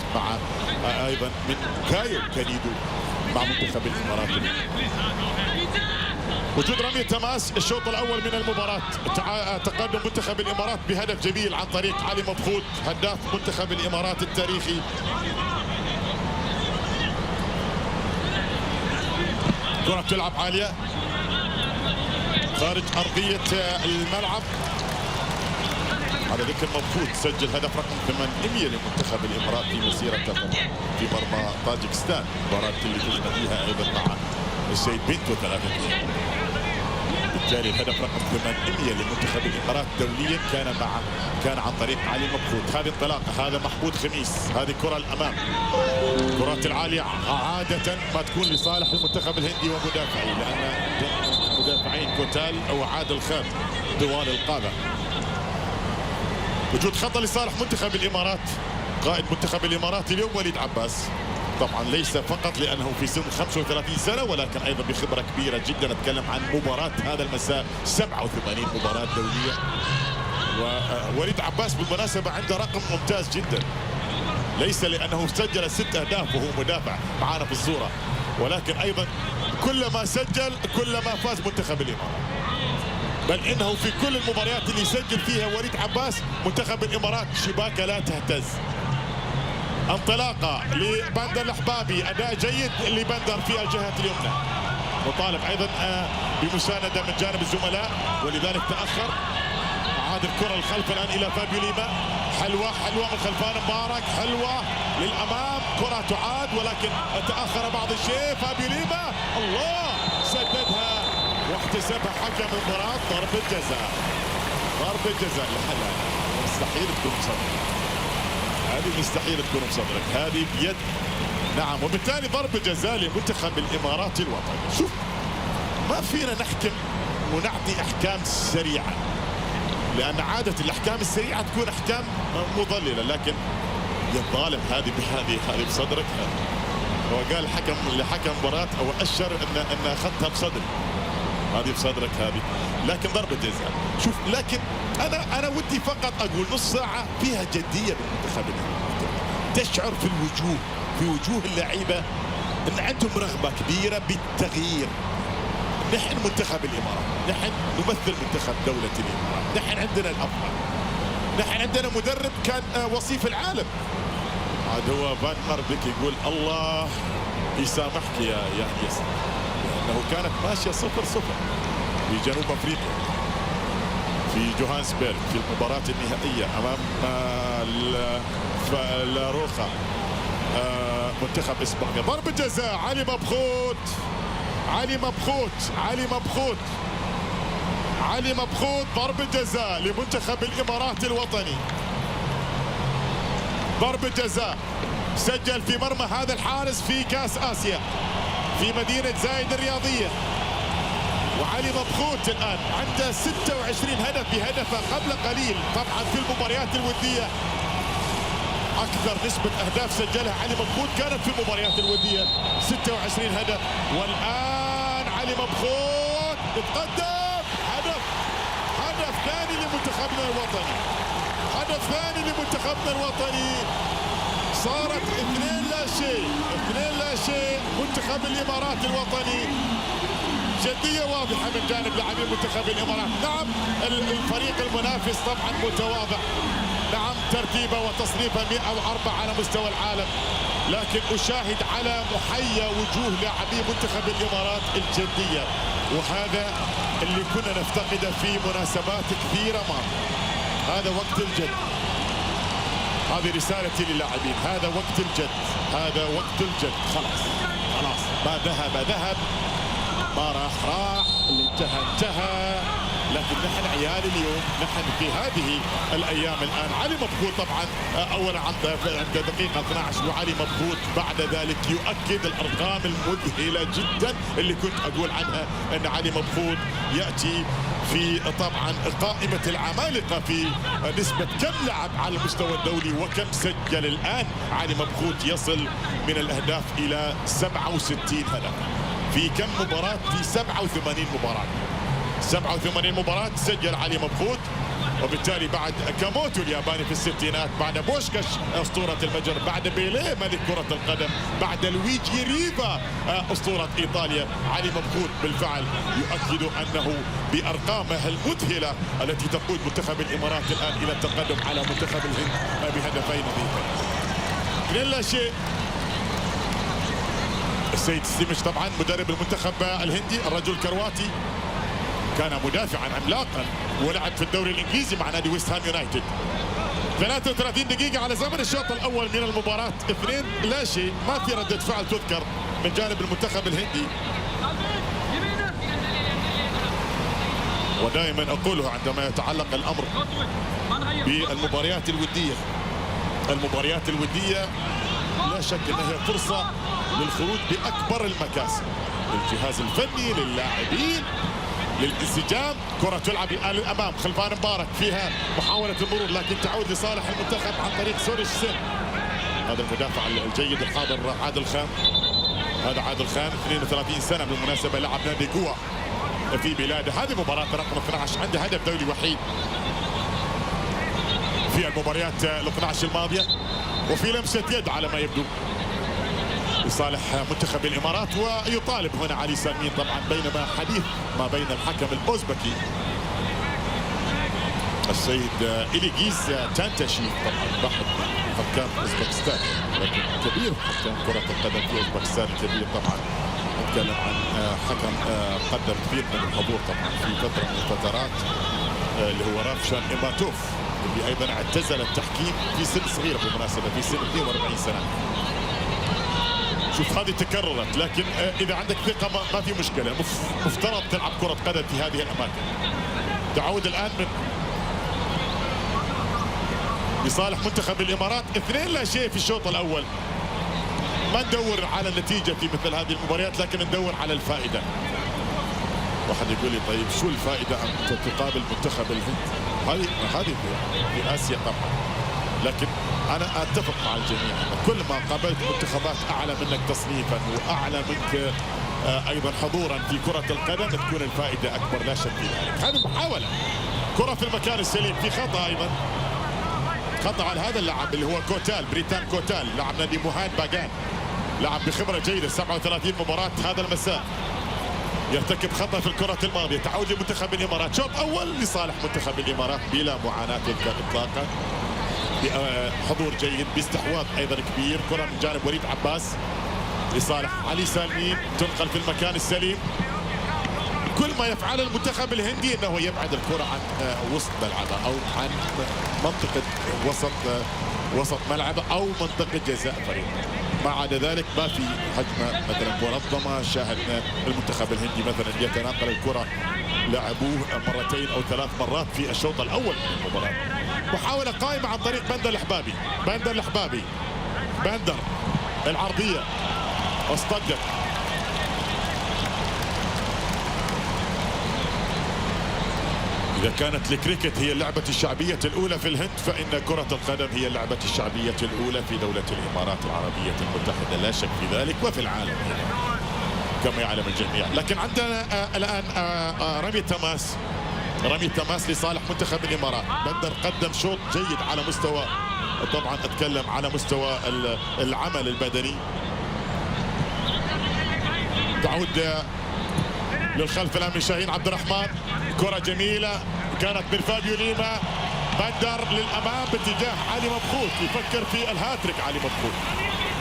مع ايضا من كايو كانيدو مع منتخب الامارات. وجود رمية تماس الشوط الاول من المباراة. تقدم منتخب الامارات بهدف جميل عن طريق علي مبخوت هداف منتخب الامارات التاريخي. كرة تلعب عالية خارج ارضية الملعب. على ذكر مبخوت سجل هدف رقم 800 لمنتخب الامارات في مسيرته في مرمى طاجكستان، المباراة اللي فزنا فيها ايضا مع السيد بنتو 3-2. بالتالي الهدف رقم 800 لمنتخب الامارات دوليا كان عن طريق علي مبخوت. هذه انطلاقه، هذا محمود خميس، هذه كرة الامام. الكرات العالية عادة ما تكون لصالح المنتخب الهندي ومدافعيه، لان مدافعين كوتال او عادل خان طوال القادة. وجود خطأ لصالح منتخب الامارات. قائد منتخب الامارات اليوم وليد عباس، طبعا ليس فقط لانه في سن 35 سنه ولكن ايضا بخبره كبيره جدا. اتكلم عن مباراه هذا المساء 87 مباراه دوليه. ووليد عباس بالمناسبه عنده رقم ممتاز جدا، ليس لانه سجل 6 اهداف وهو مدافع معنا في الصوره، ولكن ايضا كلما سجل كلما فاز منتخب الامارات. بل انه في كل المباريات اللي يسجل فيها وليد عباس منتخب الامارات شباكه لا تهتز. انطلاقه لبندر الحبابي، اداء جيد لبندر في الجهه اليمنى، مطالب ايضا بمسانده من جانب الزملاء ولذلك تاخر. عاد الكره الخلف الان الى فابيو ليما، حلوه من خلفان مبارك، حلوه للامام، كره تعاد ولكن تاخر بعض الشيء. فابيو ليما الله سددها واحتسبها حكم المباراه ضربه جزاء. ضربه جزاء لحالها مستحيل تكون بصدرك، هذه مستحيل تكون بصدرك، هذه بيد. نعم، وبالتالي ضربه جزاء لمنتخب الامارات الوطني. شوف ما فينا نحكم ونعطي احكام سريعه، لان عاده الاحكام السريعه تكون احكام مضلله، لكن يا الظالم هذه بصدرك. هو قال لحكم مباراه او اشر ان اخذتها بصدري، هذه بصدرك هذه، لكن ضربه جزاء. شوف لكن انا ودي فقط اقول نص ساعه فيها جديه بالمنتخب الاماراتي، تشعر في وجوه اللعيبه ان عندهم رغبه كبيره بالتغيير. نحن منتخب الامارات، نحن نمثل منتخب دوله الامارات، نحن عندنا الافضل، نحن عندنا مدرب كان وصيف العالم. عاد هو فان ماربيك يقول الله يسامحك يا ياسر، لانه كانت ماشيه 0-0 في جنوب افريقيا في جوهانسبرغ في المباراه النهائيه امام لاروخا منتخب اسبانيا. ضربه جزاء علي مبخوت، ضربه جزاء لمنتخب الامارات الوطني. ضربه جزاء سجل في مرمى هذا الحارس في كاس اسيا في مدينه زايد الرياضيه. وعلي مبخوت الان عنده 26 هدف بهدفه قبل قليل. طبعا في المباريات الوديه اكثر نسبه اهداف سجلها علي مبخوت كانت في المباريات الوديه 26 هدف. والان علي مبخوت يتقدم، هدف ثاني لمنتخبنا الوطني، هدف ثاني لمنتخبنا الوطني. صارت 2-0 منتخب الامارات الوطني جدية واضحة من جانب لاعبي منتخب الإمارات. نعم الفريق المنافس طبعا متواضع، نعم ترتيبه وتصنيفه 104 على مستوى العالم، لكن أشاهد على محيا وجوه لاعبي منتخب الإمارات الجدية، وهذا اللي كنا نفتقده في مناسبات كثيرة ماضية. هذا وقت الجد، هذه رسالتي للاعبين، هذا وقت الجد، هذا وقت الجد. خلاص ما ذهب ما راح، اللي انتهى. لكن نحن عيال اليوم، نحن في هذه الايام الان. علي مبخوت طبعا اولا عند دقيقه 12 وعلي مبخوت بعد ذلك يؤكد الارقام المذهله جدا اللي كنت اقول عنها، ان علي مبخوت ياتي في طبعا قائمه العمالقه في نسبه كم لعب على المستوى الدولي وكم سجل. الان علي مبخوت يصل من الاهداف الى 67 هدف في كم مباراه؟ في 87 مباراه. 87 مباراة سجل علي مبخوت، وبالتالي بعد كاموتو الياباني في الستينات، بعد بوشكاش أسطورة المجر، بعد بيليه ملك كرة القدم، بعد لويجي ريفا أسطورة إيطاليا، علي مبخوت بالفعل يؤكد أنه بأرقامه المذهلة التي تقود منتخب الإمارات الآن إلى التقدم على منتخب الهند بهدفين نظيفين. لا شيء. السيد ستيمش طبعا مدرب المنتخب الهندي، الرجل الكرواتي، كان مدافعا عملاقا ولعب في الدوري الانجليزي مع نادي ويست هام يونايتد. 33 دقيقة على زمن الشوط الأول من المباراة، 2-0. ما في ردة فعل تذكر من جانب المنتخب الهندي، ودائما أقولها عندما يتعلق الأمر بالمباريات الودية. المباريات الودية لا شك أنها فرصة للخروج بأكبر المكاسب للجهاز الفني، للاعبين، للانسجام. كرة تلعب للأمام، خلفان مبارك فيها محاولة المرور لكن تعود لصالح المنتخب عن طريق سوريش سين. هذا المدافع الجيد الحاضر عادل خان، هذا عادل خان 32 سنة بالمناسبة، لعب نادي قوة في بلاده. هذه مباراة رقم 12، عنده هدف دولي وحيد في المباريات ال 12 الماضية، وفي لمسة يد على ما يبدو لصالح منتخب الامارات. ويطالب هنا علي سالمين طبعا، بينما حديث ما بين الحكم الاوزبكي السيد إليغيز تانتاشيف، طبعا واحد من حكام اوزبكستان، لكن كبير حكام كرة القدم في اوزبكستان، كبير طبعا. نتكلم عن حكم قدر كثير من الحضور طبعا في فترة من الفترات، اللي هو رافشان إيماتوف، اللي ايضا اعتزل التحكيم في سن صغير بالمناسبة، في سن 42 سنة. شوف هذه تكررت، لكن اذا عندك ثقه ما في مشكله، مفترض تلعب كره قدم في هذه الاماكن. تعود الان من لصالح منتخب الامارات، 2-0 في الشوط الاول. ما ندور على النتيجه في مثل هذه المباريات، لكن ندور على الفائده. واحد يقول لي طيب شو الفائده ان تقابل منتخب الهند؟ هذه في اسيا طبعا، لكن أنا أتفق مع الجميع، كل ما قابلت منتخبات أعلى منك تصنيفا وأعلى منك أيضا حضورا في كرة القدم تكون الفائدة أكبر، لا شك في ذلك. هذه محاولة كرة في المكان السليم، في خطأ أيضا، خطأ على هذا اللاعب اللي هو كوتال، بريتان كوتال، لاعب نادي موهان باغان، لاعب بخبرة جيدة، 37 مباراة هذا المساء، يرتكب خطأ في الكرة الماضية. تعود لمنتخب الإمارات، شوط أول لصالح منتخب الإمارات بلا معاناة إطلاقا، بحضور جيد، باستحواذ ايضا كبير. كره من جانب وليد عباس لصالح علي سالمين، تنقل في المكان السليم. كل ما يفعله المنتخب الهندي انه يبعد الكره عن وسط ملعبه او عن منطقه وسط ملعبه او منطقه جزاء فريق. ما عدا ذلك ما في هجمه مثلا منظمه. شاهدنا المنتخب الهندي مثلا يتناقل الكره، لعبوه مرتين او 3 مرات في الشوط الاول من المباراه. محاولة قائمة عن طريق بندر الحبابي، بندر العرضية اصطدت. إذا كانت الكريكت هي اللعبة الشعبية الأولى في الهند، فإن كرة القدم هي اللعبة الشعبية الأولى في دولة الإمارات العربية المتحدة، لا شك في ذلك، وفي العالم كما يعلم الجميع. لكن عندنا الآن رمي تماس لصالح منتخب الامارات. بندر قدم شوط جيد على مستوى، طبعا اتكلم على مستوى العمل البدني. تعود للخلف الان من شاهين عبد الرحمن. كرة جميلة كانت من فابيو ليما. بندر للامام باتجاه علي مبخوت، يفكر في الهاتريك. علي مبخوت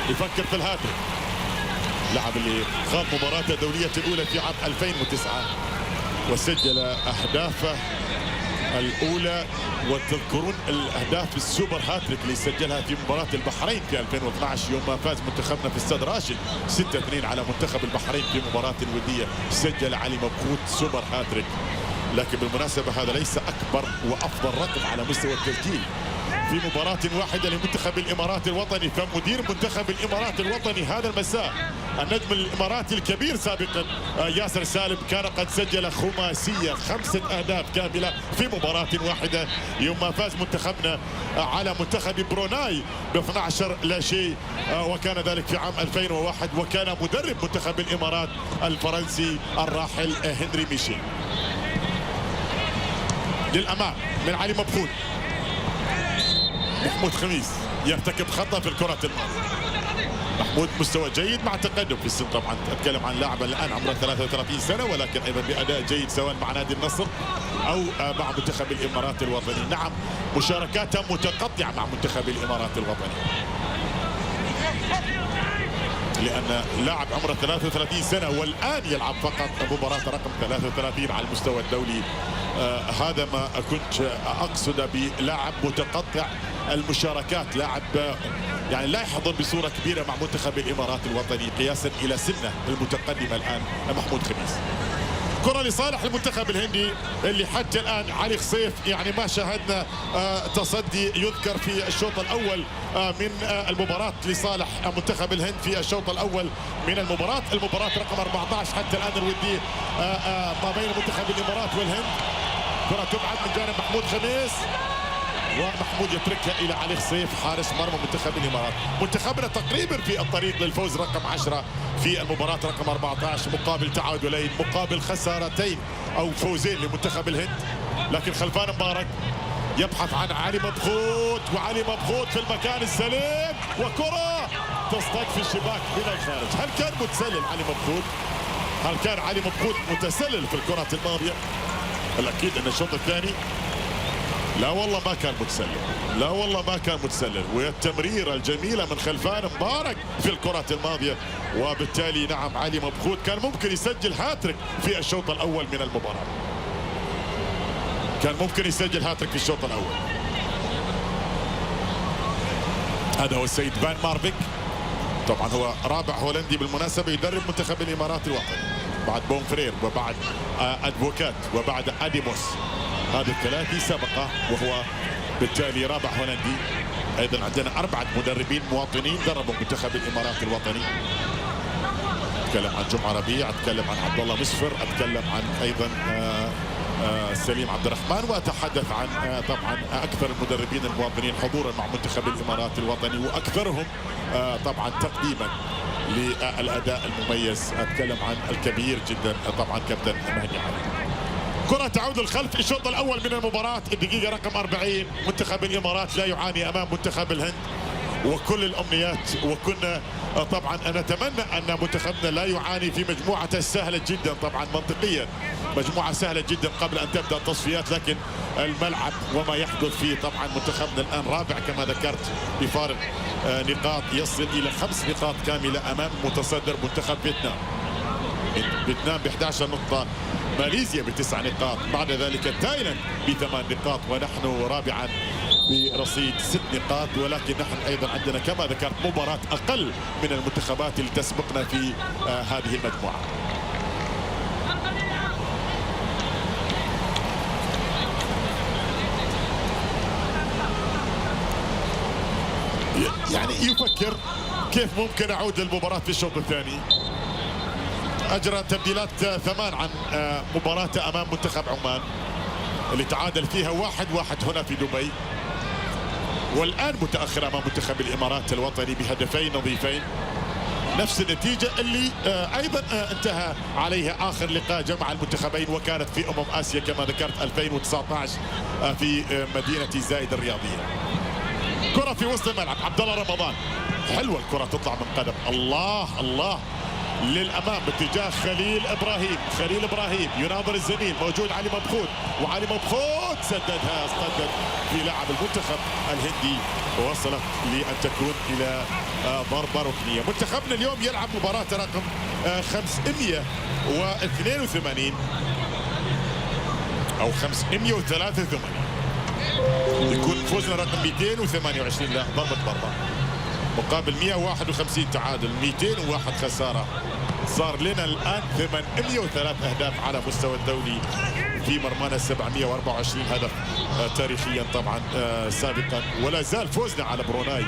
يفكر في الهاتريك، لاعب اللي خاض مباراته الدولية الأولى في عام 2009 وسجل أهدافه الأولى. وتذكرون الأهداف السوبر هاتريك اللي سجلها في مباراة البحرين في 2012 يوم ما فاز منتخبنا في استاد راشد 6-2 على منتخب البحرين في مباراة ودية. سجل علي مبخوت سوبر هاتريك. لكن بالمناسبة هذا ليس أكبر وأفضل رقم على مستوى التسجيل في مباراة واحدة لمنتخب الإمارات الوطني. فمدير منتخب الإمارات الوطني هذا المساء النجم الإماراتي الكبير سابقا ياسر سالم كان قد سجل خماسية 5 أهداف كاملة في مباراة واحدة يوم ما فاز منتخبنا على منتخب بروناي ب 12-0. وكان ذلك في عام 2001. وكان مدرب منتخب الإمارات الفرنسي الراحل هنري ميشيل. للأمام من علي مبخوت. محمود خميس يرتكب خطأ في الكرة الماضية. محمود مستوى جيد مع تقدم في السن، طبعا اتكلم عن لاعب الان عمره 33 سنه ولكن ايضا باداء جيد سواء مع نادي النصر او مع منتخب الامارات الوطني. نعم مشاركاته متقطعه مع منتخب الامارات الوطني لان لاعب عمره 33 سنه والان يلعب فقط مباراه رقم 33 على المستوى الدولي. هذا ما كنت اقصد بلاعب متقطع المشاركات، لاعب يعني لا يحضر بصوره كبيره مع منتخب الامارات الوطني قياسا الى سنه المتقدمه الان. محمود خميس. كرة لصالح المنتخب الهندي اللي حتى الان علي خصيف يعني ما شاهدنا تصدي يذكر في الشوط الاول من المباراة لصالح منتخب الهند في الشوط الاول من المباراة رقم 14 حتى الان الودي ما بين منتخب الامارات والهند. كرة تبعد من جانب محمود خميس ومحمود يتركها الى علي خصيف حارس مرمى منتخب الامارات. منتخبنا تقريبا في الطريق للفوز رقم 10 في المباراة رقم 14 مقابل تعادلين مقابل خسارتين او فوزين لمنتخب الهند. لكن خلفان مبارك يبحث عن علي مبخوت وعلي مبخوت في المكان السليم وكرة تصطاد في الشباك من الخارج. هل كان متسلل علي مبخوت؟ هل كان علي مبخوت متسلل في الكرة الماضية؟ الأكيد أن الشوط الثاني لا والله ما كان متسلل، لا والله ما كان متسلل. والتمريرة الجميلة من خلفان مبارك في الكرة الماضية. وبالتالي نعم علي مبخوت كان ممكن يسجل هاتريك في الشوط الأول من المباراة. كان ممكن يسجل هاتريك في الشوط الأول. هذا هو السيد فان مارفيك، طبعا هو رابع هولندي بالمناسبة يدرب منتخب الإمارات الوطني بعد بونفرير وبعد أدفوكات وبعد أديموس. هذا الثلاثي سبقه وهو بالتالي رابع هولندي. ايضا عندنا 4 مدربين مواطنين دربوا منتخب الامارات الوطني. اتكلم عن جمعه ربيع، اتكلم عن عبد الله مسفر، اتكلم عن ايضا سليم عبد الرحمن، واتحدث عن طبعا اكثر المدربين المواطنين حضورا مع منتخب الامارات الوطني واكثرهم طبعا تقديما للاداء المميز. اتكلم عن الكبير جدا طبعا كابتن مهدي علي. كرة تعود للخلف الشوط الأول من المباراة الدقيقة رقم 40. منتخب الإمارات لا يعاني أمام منتخب الهند وكل الأمنيات، وكنا طبعا نتمنى أن منتخبنا لا يعاني في مجموعة سهلة جدا. طبعا منطقيا مجموعة سهلة جدا قبل أن تبدأ التصفيات، لكن الملعب وما يحدث فيه طبعا منتخبنا الآن رابع كما ذكرت بفارق نقاط يصل إلى 5 نقاط كاملة أمام متصدر منتخب فيتنام. فيتنام ب 11 نقطة، ماليزيا ب9 نقاط، بعد ذلك تايلاند ب8 نقاط، ونحن رابعا برصيد 6 نقاط. ولكن نحن ايضا عندنا كما ذكرت مباراة اقل من المنتخبات اللي تسبقنا في هذه المجموعة. يعني يفكر كيف ممكن اعود للمباراة في الشوط الثاني. أجرى تبديلات 8 عن مباراته أمام منتخب عمان اللي تعادل فيها 1-1 هنا في دبي، والآن متأخر أمام منتخب الإمارات الوطني بهدفين نظيفين. نفس النتيجة اللي أيضا انتهى عليها آخر لقاء جمع المنتخبين وكانت في آسيا كما ذكرت 2019 في مدينة زايد الرياضية. كرة في وسط الملعب عبد الله رمضان، حلوة الكرة تطلع من قدم. الله الله للامام باتجاه خليل ابراهيم يناظر الزميل، موجود علي مبخوت، وعلي مبخوت سدد في لاعب المنتخب الهندي، ووصلت لان تكون الى ضربه ركنيه. منتخبنا اليوم يلعب مباراه رقم 582 او 583، يكون فوزنا رقم 228 لا ضربه مرمى مقابل 151 تعادل، 201 خساره. صار لنا الان 803 اهداف على مستوى الدولي، في مرمانا 724 هدف تاريخيا طبعا سابقا. ولا زال فوزنا على بروناي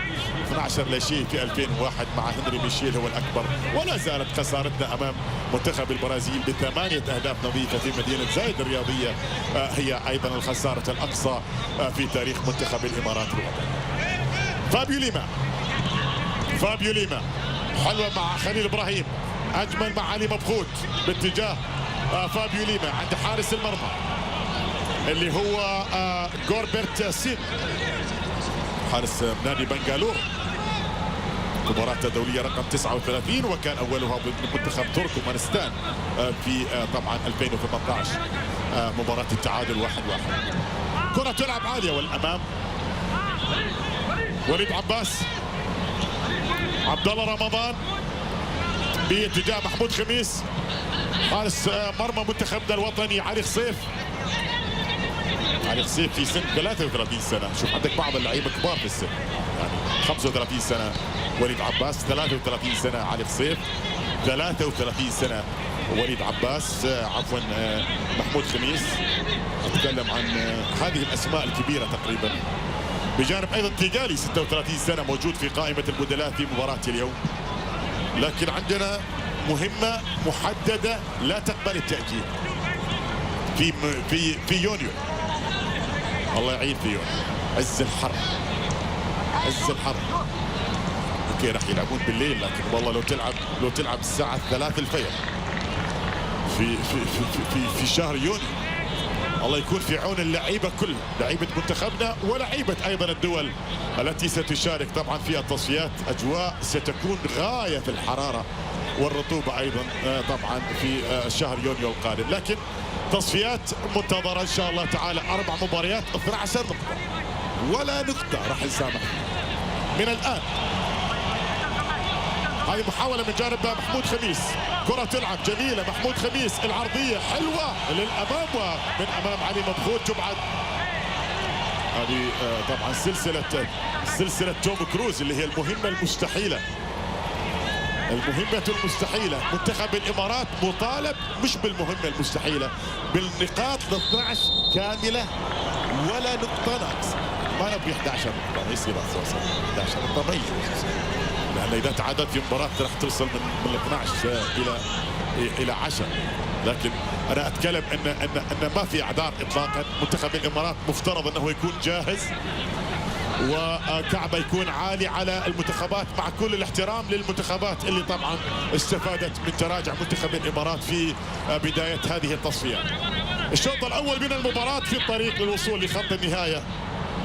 12 لا شيء في 2001 مع هنري ميشيل هو الاكبر. ولا زالت خسارتنا امام منتخب البرازيل ب8 اهداف نظيفه في مدينه زايد الرياضيه هي ايضا الخساره الاقصى في تاريخ منتخب الامارات الوطني. فابيو ليما حلوه مع خليل ابراهيم، اجمل مع علي مبخوت باتجاه فابيو ليما عند حارس المرمى اللي هو غوربرت سين حارس نادي بنغالور. مباراة دولية رقم 39 وكان اولها ضد منتخب تركمانستان في طبعا 2018 مباراة التعادل 1-1. كرة تلعب عالية والامام وليد عباس، عبد الله رمضان باتجاه محمود خميس، حارس مرمى منتخبنا الوطني علي خصيف في سن 33 سنه. شوف عندك بعض اللعيبه كبار في السن، يعني 35 سنه وليد عباس، 33 سنه علي خصيف، 33 سنه وليد عباس، عفوا محمود خميس. اتكلم عن هذه الاسماء الكبيره تقريبا، بجانب ايضا تيغالي 36 سنه موجود في قائمه البدلاء في مباراه اليوم. لكن عندنا مهمه محدده لا تقبل التاجيل في يونيو، الله يعين في يونيو، عز الحر. اوكي راح يلعبون بالليل، لكن والله لو تلعب الساعه 3 الفجر في شهر يونيو، الله يكون في عون اللعيبه كلها، لعيبه منتخبنا ولعيبه ايضا الدول التي ستشارك طبعا في التصفيات. اجواء ستكون غايه في الحراره والرطوبه ايضا طبعا في شهر يونيو القادم. لكن تصفيات منتظره ان شاء الله تعالى، 4 مباريات 12 نقطه، ولا نقطه راح نسامح من الان. هذه محاولة من جانب محمود خميس، كرة تلعب جميلة، محمود خميس العرضية حلوة للأمام ومن أمام علي مبخوت تبعد. هذه طبعا سلسلة توم كروز اللي هي المهمة المستحيلة. منتخب الإمارات مطالب مش بالمهمة المستحيلة، بالنقاط 12 كاملة ولا نقطة ناقصة. ما نبي 11 نقطة، ما يصير 11 نقطة ما يجوز، لأن إذا تعادلت في مباراة راح توصل من 12 إلى 10. لكن أنا أتكلم أن ما في أعذار إطلاقا. منتخب الإمارات مفترض أنه يكون جاهز وكعبه يكون عالي على المنتخبات، مع كل الاحترام للمنتخبات اللي طبعا استفادت من تراجع منتخب الإمارات في بداية هذه التصفيات. الشوط الأول من المباراة في الطريق للوصول لخط النهاية.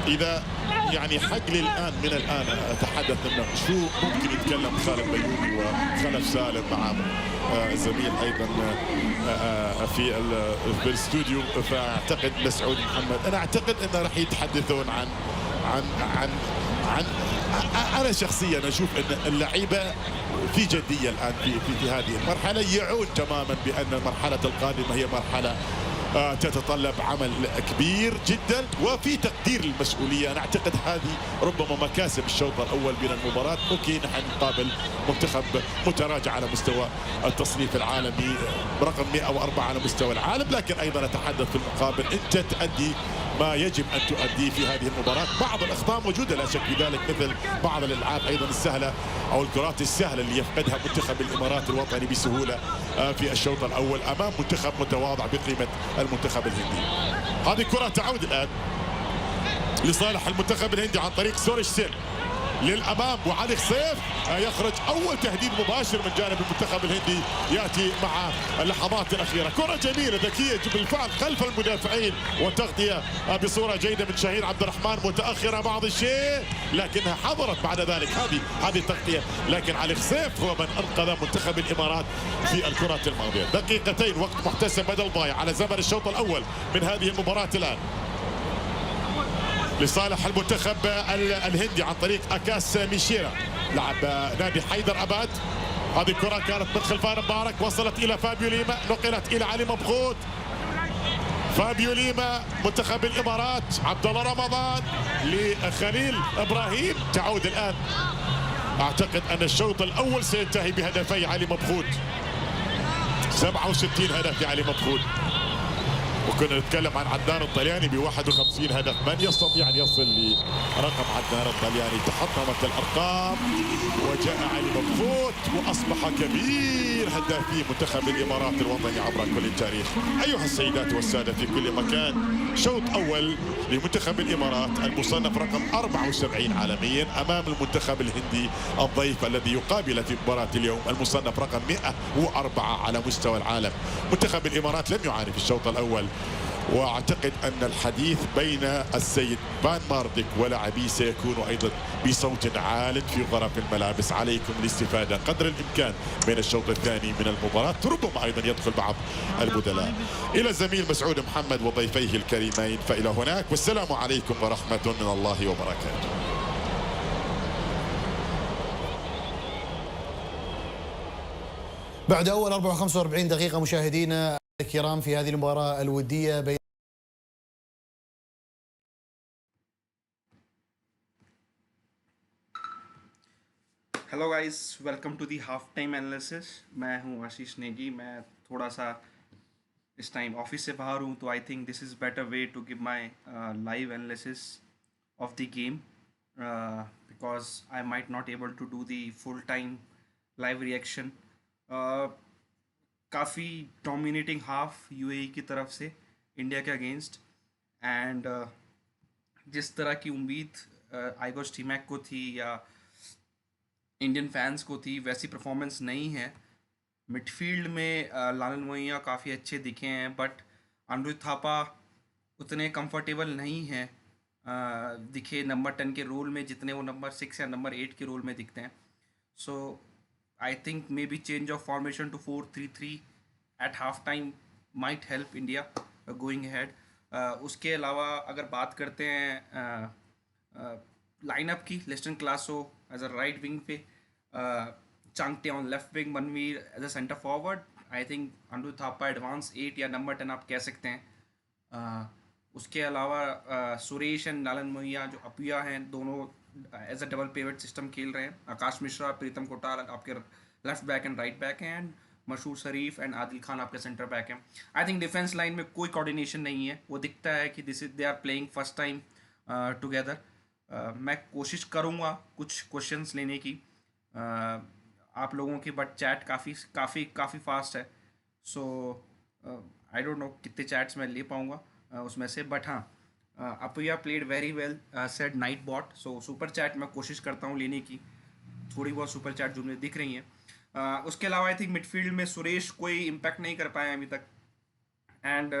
إذا يعني حق لي الآن من الآن أتحدث أنه شو ممكن يتكلم خالد بيومي وخلف سالم مع زميل أيضا في الاستوديو، فأعتقد مسعود محمد، أنا أعتقد أنه راح يتحدثون عن أنا شخصيا أشوف أن اللعيبة في جدية الآن في هذه المرحلة، يعود تماما بأن المرحلة القادمة هي مرحلة تتطلب عمل كبير جدا وفي تقدير المسؤوليه. انا اعتقد هذه ربما مكاسب الشوط الاول من المباراه. اوكي نحن نقابل منتخب متراجع على مستوى التصنيف العالمي رقم 104 على مستوى العالم، لكن ايضا نتحدث في المقابل انت تؤدي ما يجب ان تؤديه في هذه المباراه. بعض الاخطاء موجوده لا شك في ذلك، مثل بعض الالعاب ايضا السهله او الكرات السهله اللي يفقدها منتخب الامارات الوطني بسهوله في الشوط الاول امام منتخب متواضع بقيمه المنتخب الهندي. هذه كره تعود الان لصالح المنتخب الهندي عن طريق سوريش سين. للامام وعلي خصيف يخرج اول تهديد مباشر من جانب المنتخب الهندي ياتي مع اللحظات الاخيره. كره جميله ذكيه بالفعل خلف المدافعين وتغطيه بصوره جيده من شهير عبد الرحمن، متاخره بعض الشيء لكنها حضرت بعد ذلك هذه التغطيه، لكن علي خصيف هو من انقذ منتخب الامارات في الكره الماضيه. دقيقتين وقت محتسب بدل ضايع على زمن الشوط الاول من هذه المباراه الان لصالح المنتخب الهندي عن طريق اكاس ميشيرا لاعب نادي حيدر اباد. هذه الكره كانت من خلفان مبارك، وصلت الى فابيو ليما، نقلت الى علي مبخوت. فابيو ليما منتخب الامارات، عبد الله رمضان لخليل ابراهيم. تعود الان، اعتقد ان الشوط الاول سينتهي بهدفي علي مبخوت. 67 هدف لعلي مبخوت، وكنا نتكلم عن عدنان الطلياني ب 51 هدف. من يستطيع ان يصل لرقم عدنان الطلياني؟ تحطمت الارقام وجاء علي مبخوت واصبح كبير هدافي منتخب الامارات الوطني عبر كل التاريخ. ايها السيدات والساده في كل مكان، شوط اول لمنتخب الامارات المصنف رقم 74 عالميا امام المنتخب الهندي الضيف الذي يقابل في مباراه اليوم المصنف رقم 104 على مستوى العالم. منتخب الامارات لم يعاني في الشوط الاول، واعتقد ان الحديث بين السيد فان مارديك ولاعبيه سيكون ايضا بصوت عال في غرف الملابس. عليكم الاستفاده قدر الامكان من الشوط الثاني من المباراه، ربما ايضا يدخل بعض البدلاء. الى الزميل مسعود محمد وضيفيه الكريمين فالى هناك، والسلام عليكم ورحمه من الله وبركاته. بعد اول 45 دقيقه مشاهدينا الكرام في هذه المباراه الوديه بين hello guys, welcome to the half time analysis. मैं हूं आशीष नेगी। मैं थोड़ा सा इस टाइम ऑफिस से बाहर हूं, तो I think this is better way to give my live analysis of the game, because I might not able to do the full time live reaction. काफ़ी डोमिनेटिंग हाफ यूएई की तरफ से India के against, and जिस तरह की उम्मीद आइगोर Stimac को थी या इंडियन फैंस को थी, वैसी परफॉर्मेंस नहीं है। मिडफील्ड में लालन मोइया काफ़ी अच्छे दिखे हैं, बट अनुरुद्ध थापा उतने कंफर्टेबल नहीं हैं दिखे नंबर 10 के रोल में जितने वो नंबर 6 या नंबर 8 के रोल में दिखते हैं। So I think maybe change of formation to 4-3-3 at half time might help India going ahead. उसके अलावा अगर बात करते हैं लाइनअप की, Liston Colaco as a right wing पे, Chhangte on left wing, Manvir as a centre forward. I think Anirudh Thapa advance 8 या number 10 आप कह सकते हैं। उसके अलावा सुरेश एंड लालन मोइया जो अपिया हैं, दोनों as a double pivot system खेल रहे हैं। आकाश मिश्रा, प्रीतम कोटाल आपके left back and right back हैं, एंड मशहूर शरीफ एंड आदिल खान आपके सेंटर बैक हैं। आई थिंक डिफेंस लाइन में कोई कोऑर्डिनेशन नहीं है। वो दिखता है कि this is they are playing first time together. मैं कोशिश करूँगा कुछ क्वेश्चंस लेने की आप लोगों की, बट चैट काफ़ी फास्ट है। सो आई डोंट नो कितने चैट्स मैं ले पाऊँगा उसमें से, बट हाँ, Apuia played very well said Nightbot. So super chat मैं कोशिश करता हूँ लेने की, थोड़ी बहुत सुपर चैट जो मुझे दिख रही हैं। उसके अलावा आई थिंक मिडफील्ड में सुरेश कोई इम्पैक्ट नहीं कर पाए अभी तक, and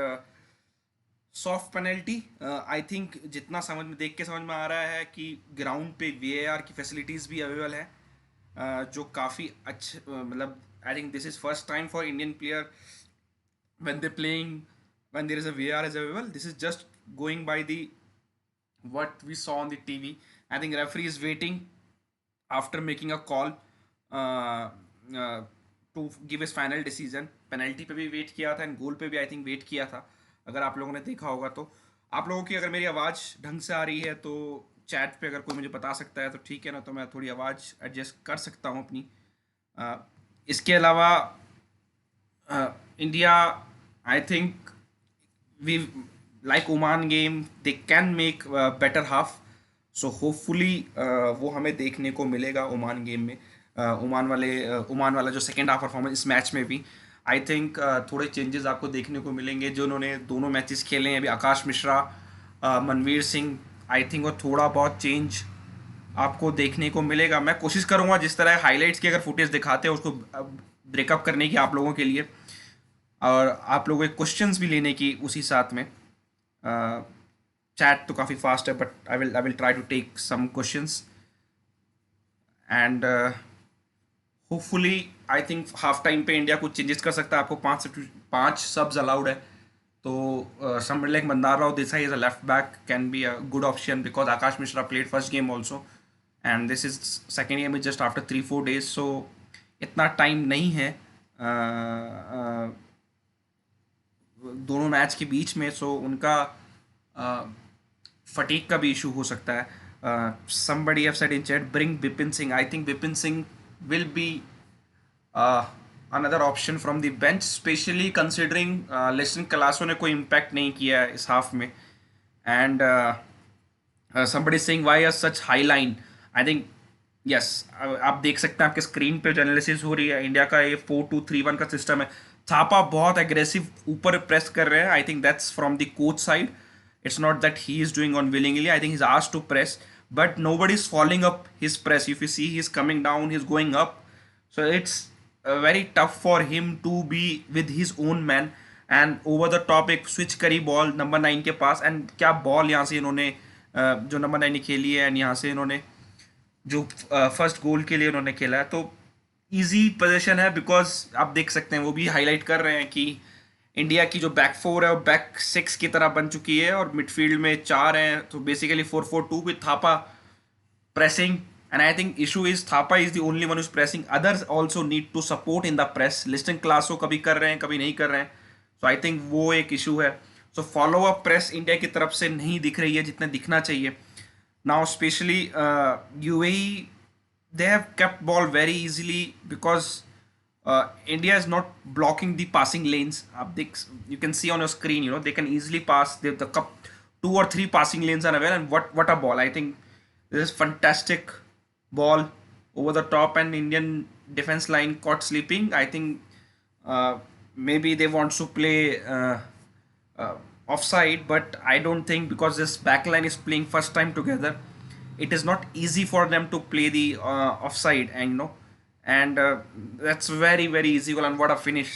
soft penalty I think जितना देख के समझ में आ रहा है कि ग्राउंड पे VAR की फैसिलिटीज़ भी अवेलेबल है, जो काफ़ी अच्छे, मतलब I think this is first time for Indian player when they playing when there is a VAR is available. This is just going by the what we saw on the TV. I think referee is waiting after making a call to give his final decision. Penalty पे भी wait किया था and गोल पे भी I think wait किया था, अगर आप लोगों ने देखा होगा तो। आप लोगों की अगर मेरी आवाज़ ढंग से आ रही है तो चैट पे अगर कोई मुझे बता सकता है तो ठीक है ना, तो मैं थोड़ी आवाज़ एडजस्ट कर सकता हूँ अपनी। इसके अलावा India, I think we like Oman game, they can make better half, so hopefully वो हमें देखने को मिलेगा ओमान गेम में। ओमान वाला जो सेकेंड हाफ परफॉर्मेंस इस मैच में भी आई थिंक थोड़े चेंजेस आपको देखने को मिलेंगे। जो उन्होंने दोनों मैचेस खेले हैं अभी, आकाश मिश्रा, मनवीर सिंह, आई थिंक वो थोड़ा बहुत चेंज आपको देखने को मिलेगा। मैं कोशिश करूंगा जिस तरह हाइलाइट्स की अगर फुटेज दिखाते हैं उसको ब्रेकअप करने की आप लोगों के लिए, और आप लोगों के क्वेश्चंस भी लेने की उसी साथ में। चैट तो काफ़ी फास्ट है, but I will try to take some questions and hopefully I think half time पे इंडिया कुछ चेंजेस कर सकता है। आपको 5 सब्स अलाउड है, तो somebody like Mandar Rao Desai is a left back can be a good option because Akash Mishra played first game also, and this is second game is just after 3-4 days, so इतना time नहीं है दोनों match के बीच में, सो उनका fatigue का भी issue हो सकता है। somebody have said in chat bring Bipin Singh. I think Bipin Singh will be another option from the bench, especially considering लेस्टन क्लासो ने कोई इम्पैक्ट नहीं किया है इस हाफ में। And somebody saying why is such high line. I think yes, आप देख सकते हैं आपके स्क्रीन पे जो एनालिसिस हो रही है, इंडिया का ये 4-2-3-1 का सिस्टम है। थापा बहुत एग्रेसिव ऊपर प्रेस कर रहे हैं। I think that's from the coach side, it's not that he is doing on willingly. I think he's asked to press, but nobody is following up his press. If you see, he's coming down, he's going up, so it's very tough for him to be with his own man and over the top एक switch करी ball number 9 के पास, and क्या ball यहाँ से इन्होंने जो number 9 ने खेली है, एंड यहाँ से इन्होंने जो फर्स्ट गोल के लिए उन्होंने खेला है, तो इजी पोजीशन है। बिकॉज आप देख सकते हैं वो भी हाईलाइट कर रहे हैं कि इंडिया की जो बैक 4 है वो बैक 6 की तरह बन चुकी है, और मिडफील्ड में 4 हैं, तो basically 4-4-2 with Thapa pressing. And I think issue is Thapa is the only one who's pressing. Others also need to support in the press. Liston Classo कभी कर रहे हैं कभी नहीं कर रहे हैं, so I think वो एक issue है। So follow up press India की तरफ से नहीं दिख रही है जितने दिखना चाहिए। Now especially UAE, they have kept ball very easily because India is not blocking the passing lanes. You can see on your screen, you know, they can easily pass. The 2 or 3 passing lanes are available, and what a ball! I think this is fantastic ball over the top, and Indian defense line caught sleeping. I think maybe they want to play offside, but I don't think, because this back line is playing first time together, it is not easy for them to play the offside, and you know, and that's very very easy goal. And what a finish!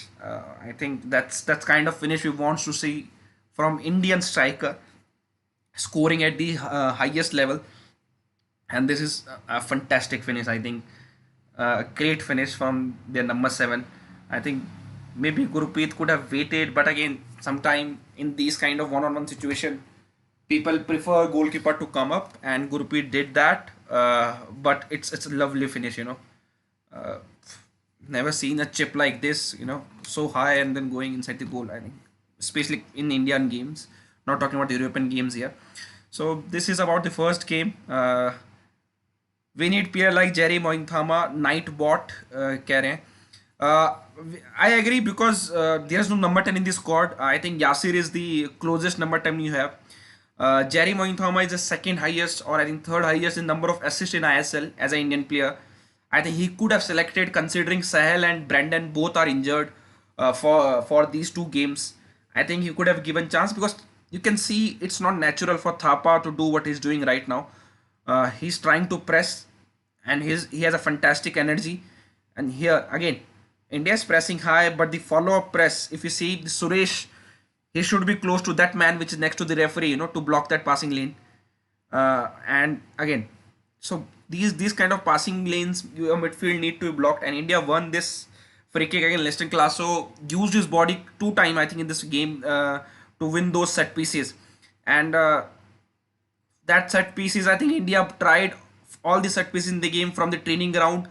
I think that's kind of finish we want to see from Indian striker, scoring at the highest level. And this is a fantastic finish. I think great finish from their number 7. I think maybe Gurpreet could have waited, but again, sometime in these kind of one-on-one situation, people prefer goalkeeper to come up, and Gurpreet did that. But it's a lovely finish, you know. Never seen a chip like this, you know, so high and then going inside the goal. I think, especially in Indian games, not talking about European games here. So this is about the first game. We need player like Jerry Mointhama, Knight bot, कह रहे हैं. I agree because there's no number 10 in the squad. I think Yasir is the closest number 10 you have. Jerry Mointhama is the second highest, or I think third highest in number of assists in ISL as an Indian player. I think he could have selected, considering Sahel and Brandon both are injured for these 2 games. I think he could have given chance, because you can see it's not natural for Thapa to do what he's doing right now. He's trying to press, and he has a fantastic energy. And here again, India is pressing high, but the follow-up press, if you see the Suresh, he should be close to that man which is next to the referee, you know, to block that passing lane. And again, so these kind of passing lanes, your midfield need to be blocked. And India won this free kick again. Leston Classo used his body 2 times, I think, in this game to win those set pieces. And that set pieces, I think India tried all the set pieces in the game from the training ground.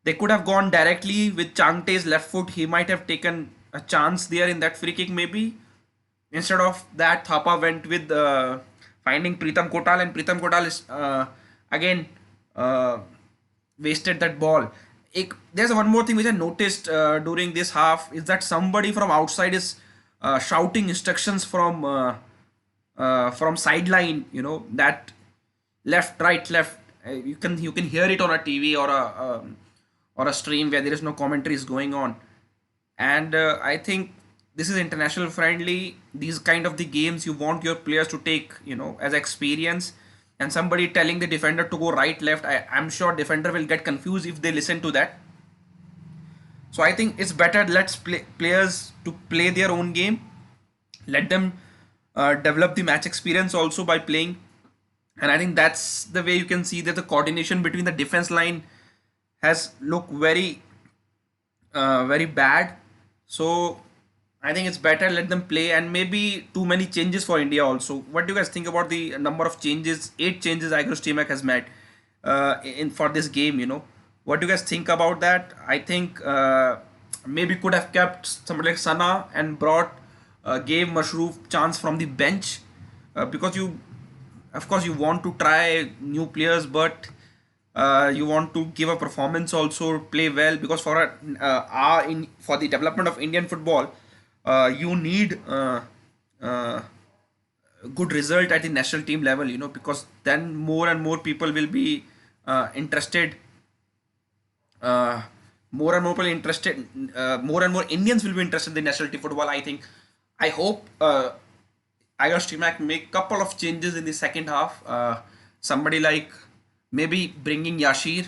They could have gone directly with Changte's left foot. He might have taken a chance there in that free kick maybe. Instead of that, Thapa went with finding Pritam Kotal, and Pritam Kotal is again wasted that ball. There's one more thing which I noticed during this half, is that somebody from outside is shouting instructions from sideline, you know, that left, right, left. You can hear it on a TV or a stream where there is no commentaries going on. And I think this is international friendly. These kind of the games you want your players to take, you know, as experience. and somebody telling the defender to go right, left, I'm sure defender will get confused if they listen to that. So I think it's better, let's players to play their own game, let them develop the match experience also by playing. And I think that's the way you can see that the coordination between the defense line has looked very bad. So I think it's better let them play, and maybe too many changes for India also. What do you guys think about the number of changes? 8 changes Igor Stimac has made in for this game. What do you guys think about that? I think maybe could have kept somebody like Sana and gave Mashroof chance from the bench, because of course you want to try new players, but you want to give a performance also, play well, because for the development of Indian football, you need good result at the national team level, because then more and more people will be interested. More and more people interested. More and more Indians will be interested in the national team football. I hope Igor Stimac make couple of changes in the second half. Somebody like maybe bringing Yashir,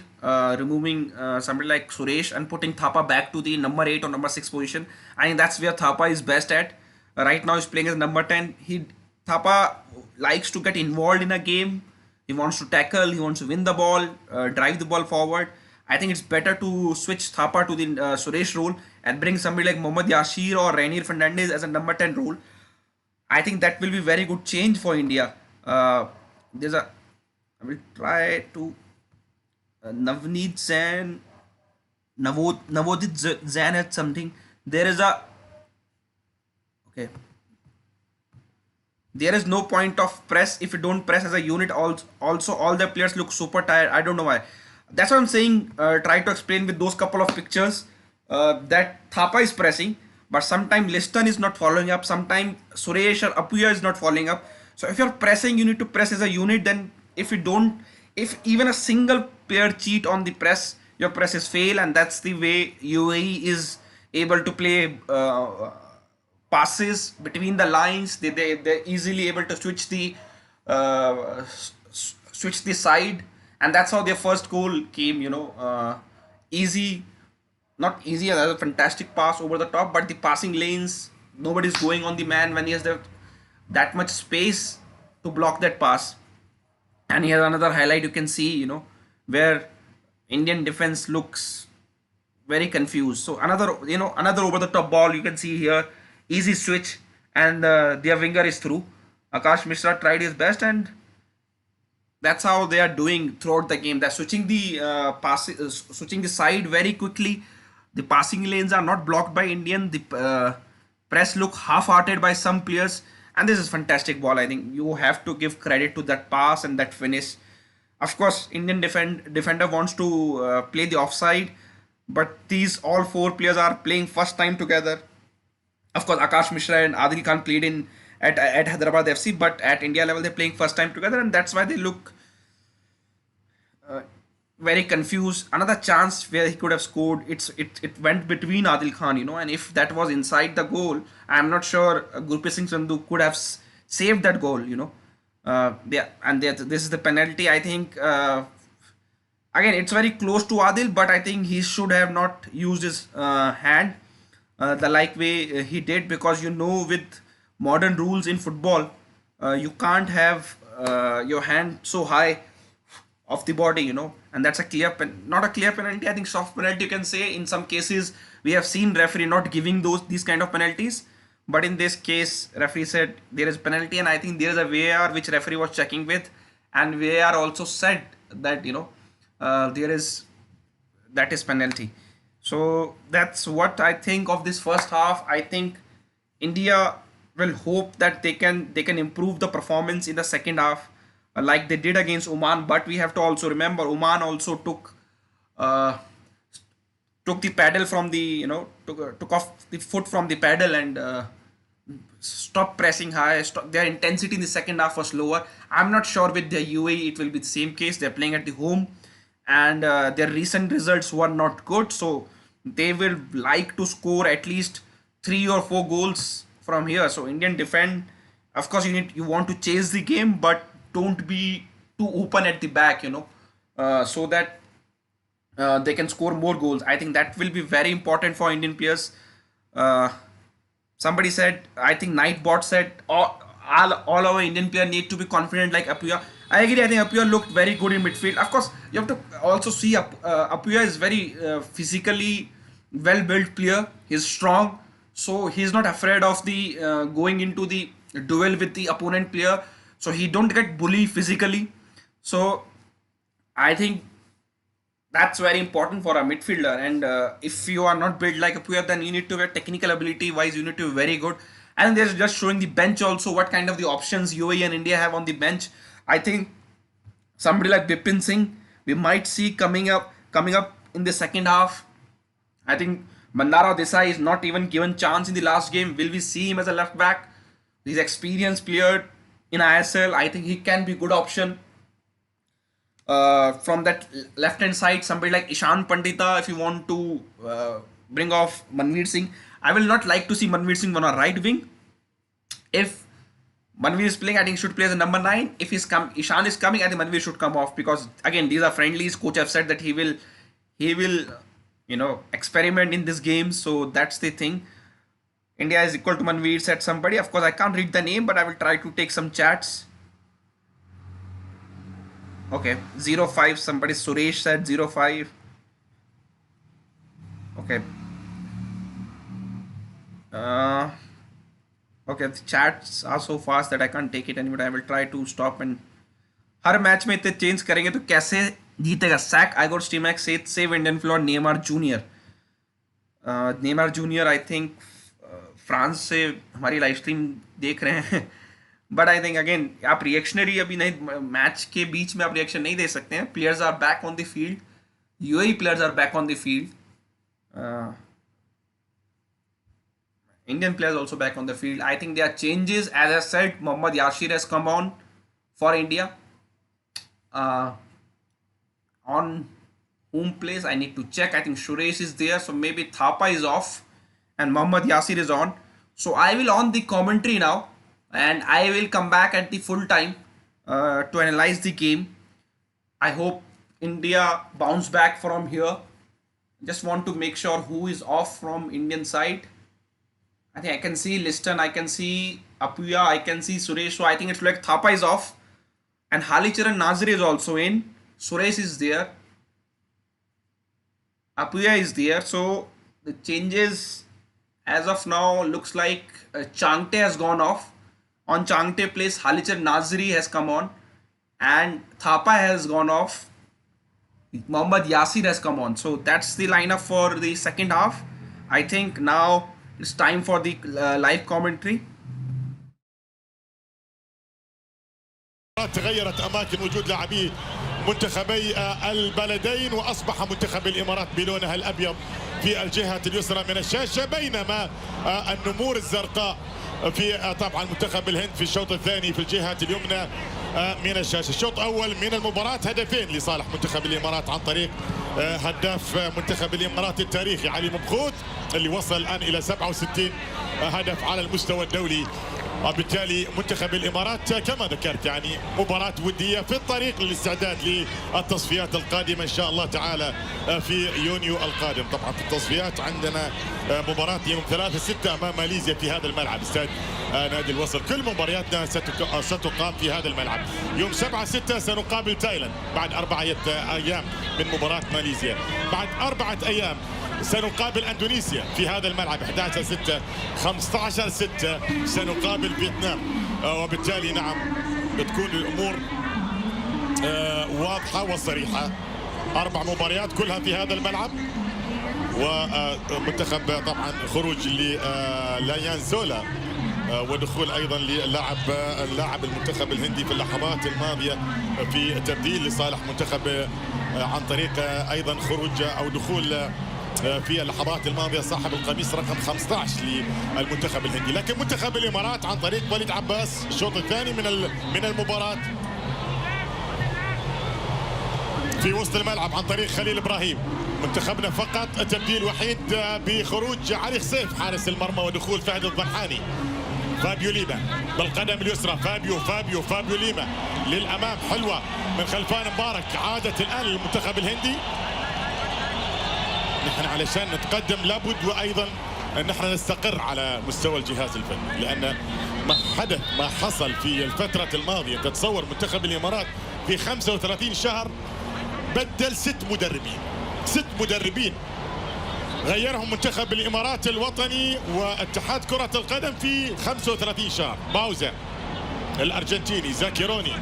removing somebody like Suresh, and putting Thapa back to the number 8 or number 6 position. I think that's where Thapa is best at. Right now he's playing as number 10. Thapa likes to get involved in a game. He wants to tackle, he wants to win the ball, drive the ball forward. I think it's better to switch Thapa to the Suresh role and bring somebody like Mohammad Yashir or Rainier Fernandez as a number 10 role. I think that will be very good change for India. I will try to Navneet Zain, Navodit Zain at something. There is no point of press if you don't press as a unit. Also, all the players look super tired. I don't know why. That's what I'm saying. Try to explain with those couple of pictures that Thapa is pressing, but sometimes Liston is not following up. Sometimes Suresh or Apuya is not following up. So if you're pressing, you need to press as a unit. Then if even a single player cheat on the press, your presses fail, and that's the way UAE is able to play passes between the lines. They're easily able to switch the side, and that's how their first goal came. Easy, not easy. A fantastic pass over the top, but the passing lanes, nobody's going on the man when he has that much space to block that pass. And here's another highlight you can see, where Indian defense looks very confused. So another over the top ball you can see here, easy switch, and their winger is through. Akash Mishra tried his best, and that's how they are doing throughout the game. They're switching switching the side very quickly. The passing lanes are not blocked by Indian. The press look half-hearted by some players, and this is fantastic ball. I think you have to give credit to that pass and that finish. Of course, Indian defender wants to play the offside, but these all 4 players are playing first time together. Of course, Akash Mishra and Adil Khan played at Hyderabad FC, but at India level they're playing first time together, and that's why they look very confused. Another chance where he could have scored, it went between Adil Khan, and if that was inside the goal, I'm not sure Gurpreet Singh Sandhu could have saved that goal. This is the penalty. I think again it's very close to Adil, but I think he should have not used his hand the like way he did, because with modern rules in football, you can't have your hand so high of the body, and that's not a clear penalty. I think soft penalty you can say. In some cases we have seen referee not giving these kind of penalties, but in this case referee said there is penalty, and I think there is a VAR which referee was checking with, and VAR also said that that is penalty. So that's what I think of this first half. I think India will hope that they can improve the performance in the second half, like they did against Oman. But we have to also remember Oman also took the paddle from the took off the foot from the paddle and stopped pressing high. Their intensity in the second half was lower. I'm not sure with the UAE it will be the same case. They're playing at the home, and their recent results were not good, so they will like to score at least 3 or 4 goals from here. So Indian defend, of course you want to chase the game, but don't be too open at the back, so that they can score more goals. I think that will be very important for Indian players. Uh, Somebody said, I think Nightbot said, all our Indian players need to be confident like Apuya. I agree. I think Apuya looked very good in midfield. Of course, you have to also see Apuya is very physically well-built player. He's strong, so he's not afraid of the going into the duel with the opponent player. So he don't get bullied physically. So I think that's very important for a midfielder. And if you are not built like a Apuya, then you need to be technical ability wise, you need to be very good. And they're just showing the bench also, what kind of the options UAE and India have on the bench. I think somebody like Bipin Singh we might see coming up in the second half. I think Mandara Desai is not even given chance in the last game. Will we see him as a left back? He's experienced player in ISL. I think he can be good option. From that left hand side, somebody like Ishan Pandita, if you want to bring off Manvir Singh. I will not like to see Manvir Singh on a right wing. If Manvir is playing, I think he should play as a number 9. If Ishan is coming, I think Manvir should come off, because again these are friendlies. Coach have said that he will experiment in this game. So that's the thing. India is equal to Manvir, said somebody. Of course I can't read the name, but I will try to take some chats. Okay, 05. Somebody, Suresh said 05. Okay. Okay, the chats are so fast that I can't take it anymore. I will try to stop. And हर match में इतने change करेंगे तो कैसे जीतेगा? Sack Igor Stimac save Indian floor Neymar junior. Neymar junior I think France से हमारी live stream देख रहे हैं. बट आई थिंक अगेन आप रिएक्शनरी अभी नहीं, मैच के बीच में आप रिएक्शन नहीं दे सकते हैं. Players are back on the field. UAE players are back on the field. Indian players also back on the field. I think there are changes. As I said, Mohammad Yashir has come on for India. On whom plays, I need to check. I think Suresh is there. So maybe Thapa is off and Mohammad Yashir is on. So I will on the commentary now. And I will come back at the full time to analyze the game. I hope India bounce back from here. Just want to make sure who is off from Indian side. I think I can see Liston, I can see Apuya, I can see Suresh. So I think it's like Thapa is off. And Halicharan Nazir is also in. Suresh is there. Apuya is there. So the changes as of now looks like Changte has gone off. On Changte place, Halicharan Naziri has come on. And Thapa has gone off. Mohammad Yasir has come on. So that's the lineup for the second half. I think now it's time for the live commentary. تغيرت أماكن وجود لاعبي منتخبي البلدين، وأصبح منتخب الإمارات بلونها الأبيض في الجهة اليسرى من الشاشة، بينما النمور الزرقاء في طبعا منتخب الهند في الشوط الثاني في الجهة اليمنى من الشاشة. الشوط الأول من المباراة هدفين لصالح منتخب الإمارات عن طريق هداف منتخب الإمارات التاريخي علي مبخوت اللي وصل الآن إلى 67 هدف على المستوى الدولي. وبالتالي منتخب الإمارات كما ذكرت يعني مباراة ودية في الطريق للاستعداد للتصفيات القادمة إن شاء الله تعالى في يونيو القادم. طبعا في التصفيات عندنا مباراة يوم 3/6 أمام ماليزيا في هذا الملعب استاد نادي الوصل. كل مبارياتنا ستقام في هذا الملعب. يوم 7/6 سنقابل تايلاند بعد 4 أيام من مباراة ماليزيا. بعد 4 أيام سنقابل اندونيسيا في هذا الملعب 11/6. 15/6 سنقابل فيتنام. وبالتالي نعم بتكون الامور واضحه وصريحه. 4 مباريات كلها في هذا الملعب. ومنتخب طبعا خروج للايان زولا ودخول ايضا اللاعب المنتخب الهندي في اللحظات الماضيه في تبديل لصالح منتخب عن طريق ايضا خروج او دخول في اللحظات الماضيه صاحب القميص رقم 15 للمنتخب الهندي. لكن منتخب الامارات عن طريق وليد عباس الشوط الثاني من المباراه في وسط الملعب عن طريق خليل ابراهيم. منتخبنا فقط تبديل وحيد بخروج علي خسيف حارس المرمى ودخول فهد الضحاني فابيو ليما بالقدم اليسرى، فابيو ليما للامام، حلوه من خلفان مبارك، عادت الان للمنتخب الهندي. نحن علشان نتقدم لابد وايضا ان نحن نستقر على مستوى الجهاز الفني، لان ما حصل في الفتره الماضيه، تتصور منتخب الامارات في 35 شهر بدل 6 مدربين غيرهم منتخب الامارات الوطني واتحاد كره القدم في 35 شهر. باوزا الارجنتيني، زاكيروني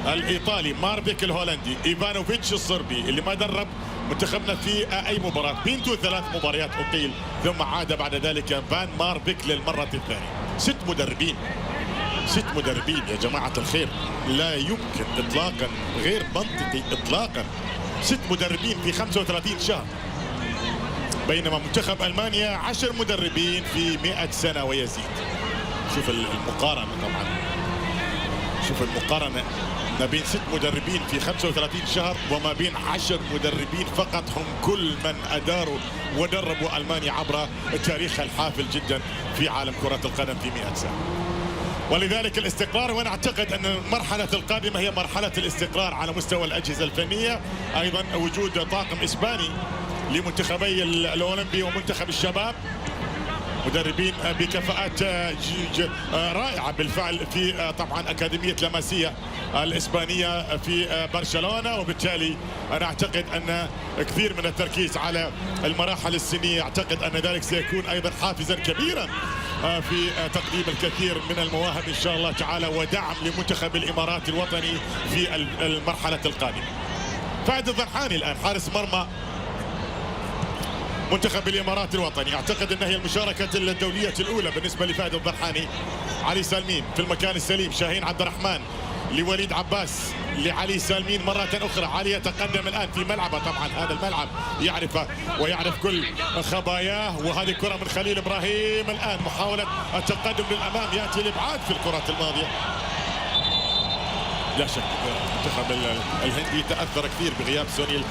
الايطالي، ماربيك الهولندي، ايفانوفيتش الصربي اللي ما درب منتخبنا في اي مباراه، بينتو 3 مباريات اقيل ثم عاد بعد ذلك فان ماربيك للمره الثانيه. 6 مدربين يا جماعه الخير، لا يمكن اطلاقا، غير منطقي اطلاقا. 6 مدربين في 35 شهر، بينما منتخب المانيا 10 مدربين في 100 سنه ويزيد. شوف المقارنه، طبعا شوف المقارنه ما بين 6 مدربين في 35 شهر وما بين 10 مدربين فقط، هم كل من اداروا ودربوا المانيا عبر تاريخها الحافل جدا في عالم كره القدم في 100 سنه. ولذلك الاستقرار، وانا اعتقد ان المرحله القادمه هي مرحله الاستقرار على مستوى الاجهزه الفنيه، ايضا وجود طاقم اسباني لمنتخبي الاولمبي ومنتخب الشباب، مدربين بكفاءات رائعه بالفعل في طبعا اكاديميه لاماسيا الاسبانيه في برشلونه، وبالتالي انا اعتقد ان كثير من التركيز على المراحل السنيه، اعتقد ان ذلك سيكون ايضا حافزا كبيرا في تقديم الكثير من المواهب ان شاء الله تعالى، ودعم لمنتخب الامارات الوطني في المرحله القادمه. فهد الضرحاني الان حارس مرمى منتخب الامارات الوطني، اعتقد ان هي المشاركه الدوليه الاولى بالنسبه لفهد الضرحاني. علي سالمين في المكان السليم، شاهين عبد الرحمن لوليد عباس لعلي سالمين مره اخرى. علي يتقدم الان في ملعبه، طبعا هذا الملعب يعرفه ويعرف كل خباياه، وهذه كره من خليل ابراهيم. الان محاوله التقدم للامام، ياتي الابعاد في الكرات الماضيه. لا شك المنتخب الهندي تاثر كثير بغياب سونيل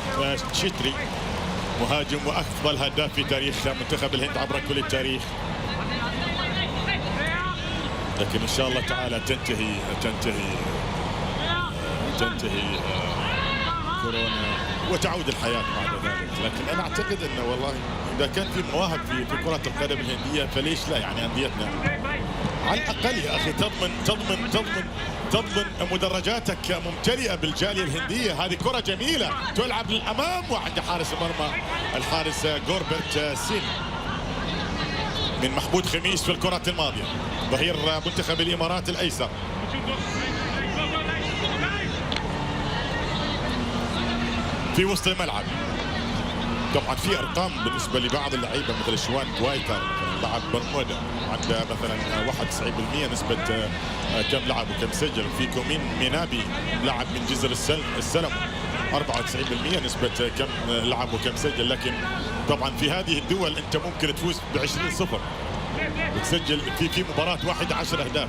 تشيتري، مهاجم وافضل هداف في تاريخ منتخب الهند عبر كل التاريخ. لكن ان شاء الله تعالى تنتهي كورونا وتعود الحياه بعد ذلك. لكن انا اعتقد انه والله اذا كان في مواهب في كره القدم الهنديه فليش لا؟ يعني انديتنا على الاقل يا اخي تضمن مدرجاتك ممتلئه بالجاليه الهنديه. هذه كره جميله تلعب للامام، وعند حارس المرمى الحارس غوربرت سين من محمود خميس في الكره الماضيه، ظهير منتخب الامارات الايسر. في وسط الملعب طبعا في ارقام بالنسبه لبعض اللعيبه مثل شوان كوايتر لاعب برمودا، عنده مثلا 91% نسبه كم لعب وكم سجل. في كومين مينابي لاعب من جزر السلم 94% نسبه كم لعب وكم سجل. لكن طبعا في هذه الدول انت ممكن تفوز ب20-0 وتسجل في مباراه واحده 10 اهداف.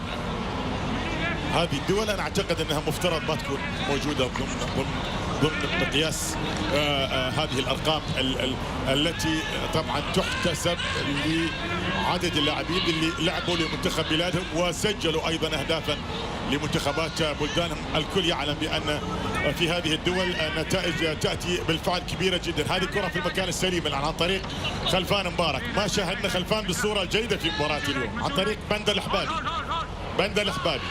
هذه الدول انا اعتقد انها مفترض ما تكون موجوده ضمن مقياس هذه الارقام التي طبعا تحتسب لعدد اللاعبين اللي لعبوا لمنتخب بلادهم وسجلوا ايضا اهدافا لمنتخبات بلدانهم. الكل يعلم بان في هذه الدول نتائج تاتي بالفعل كبيره جدا. هذه كره في المكان السليم الان عن طريق خلفان مبارك، ما شاهدنا خلفان بالصوره الجيده في مباراه اليوم، عن طريق بندر الحبابي.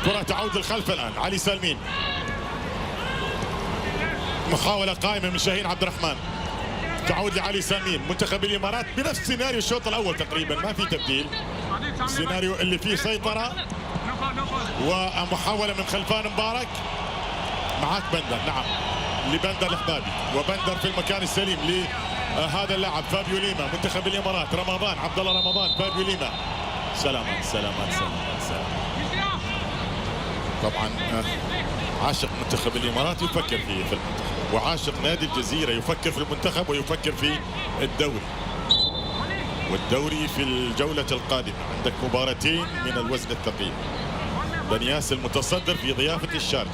كره تعود للخلف الان، علي سالمين، محاولة قائمة من شاهين عبد الرحمن، تعود لعلي سالمين. منتخب الامارات بنفس سيناريو الشوط الاول تقريبا، ما في تبديل، السيناريو اللي فيه سيطرة ومحاولة من خلفان مبارك. معاك بندر، نعم، لبندر الحبابي، وبندر في المكان السليم لهذا اللاعب فابيو ليما منتخب الامارات. رمضان، عبد الله رمضان، فابيو ليما. سلامات. طبعا عاشق منتخب الامارات يفكر في المنتخب، وعاشق نادي الجزيره يفكر في المنتخب ويفكر في الدوري. والدوري في الجوله القادمه عندك مباراتين من الوزن الثقيل. بنياس المتصدر في ضيافه الشارجه،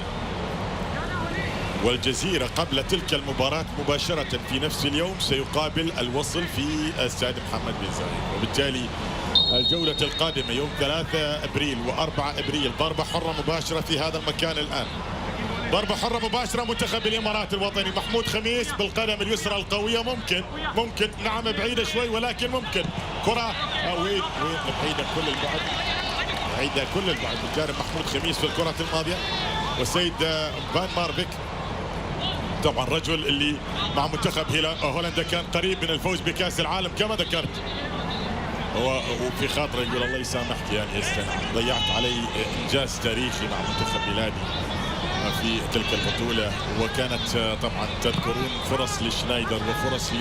والجزيره قبل تلك المباراه مباشره في نفس اليوم سيقابل الوصل في استاد محمد بن زايد. وبالتالي الجولة القادمة يوم 3 ابريل و4 ابريل. ضربة حرة مباشرة في هذا المكان الان. ضربة حرة مباشرة منتخب الامارات الوطني. محمود خميس بالقدم اليسرى القوية. ممكن نعم بعيدة شوي ولكن ممكن. كرة وين بعيدة كل البعد. بعيدة كل البعد من جانب محمود خميس في الكرة الماضية. والسيد فان مارفيك طبعا رجل اللي مع منتخب هولندا كان قريب من الفوز بكأس العالم كما ذكرت. وفي خاطره يقول الله يسامحك يا انيستا، ضيعت علي انجاز تاريخي مع منتخب بلادي في تلك البطولة. وكانت طبعا تذكرون فرص لشنايدر وفرص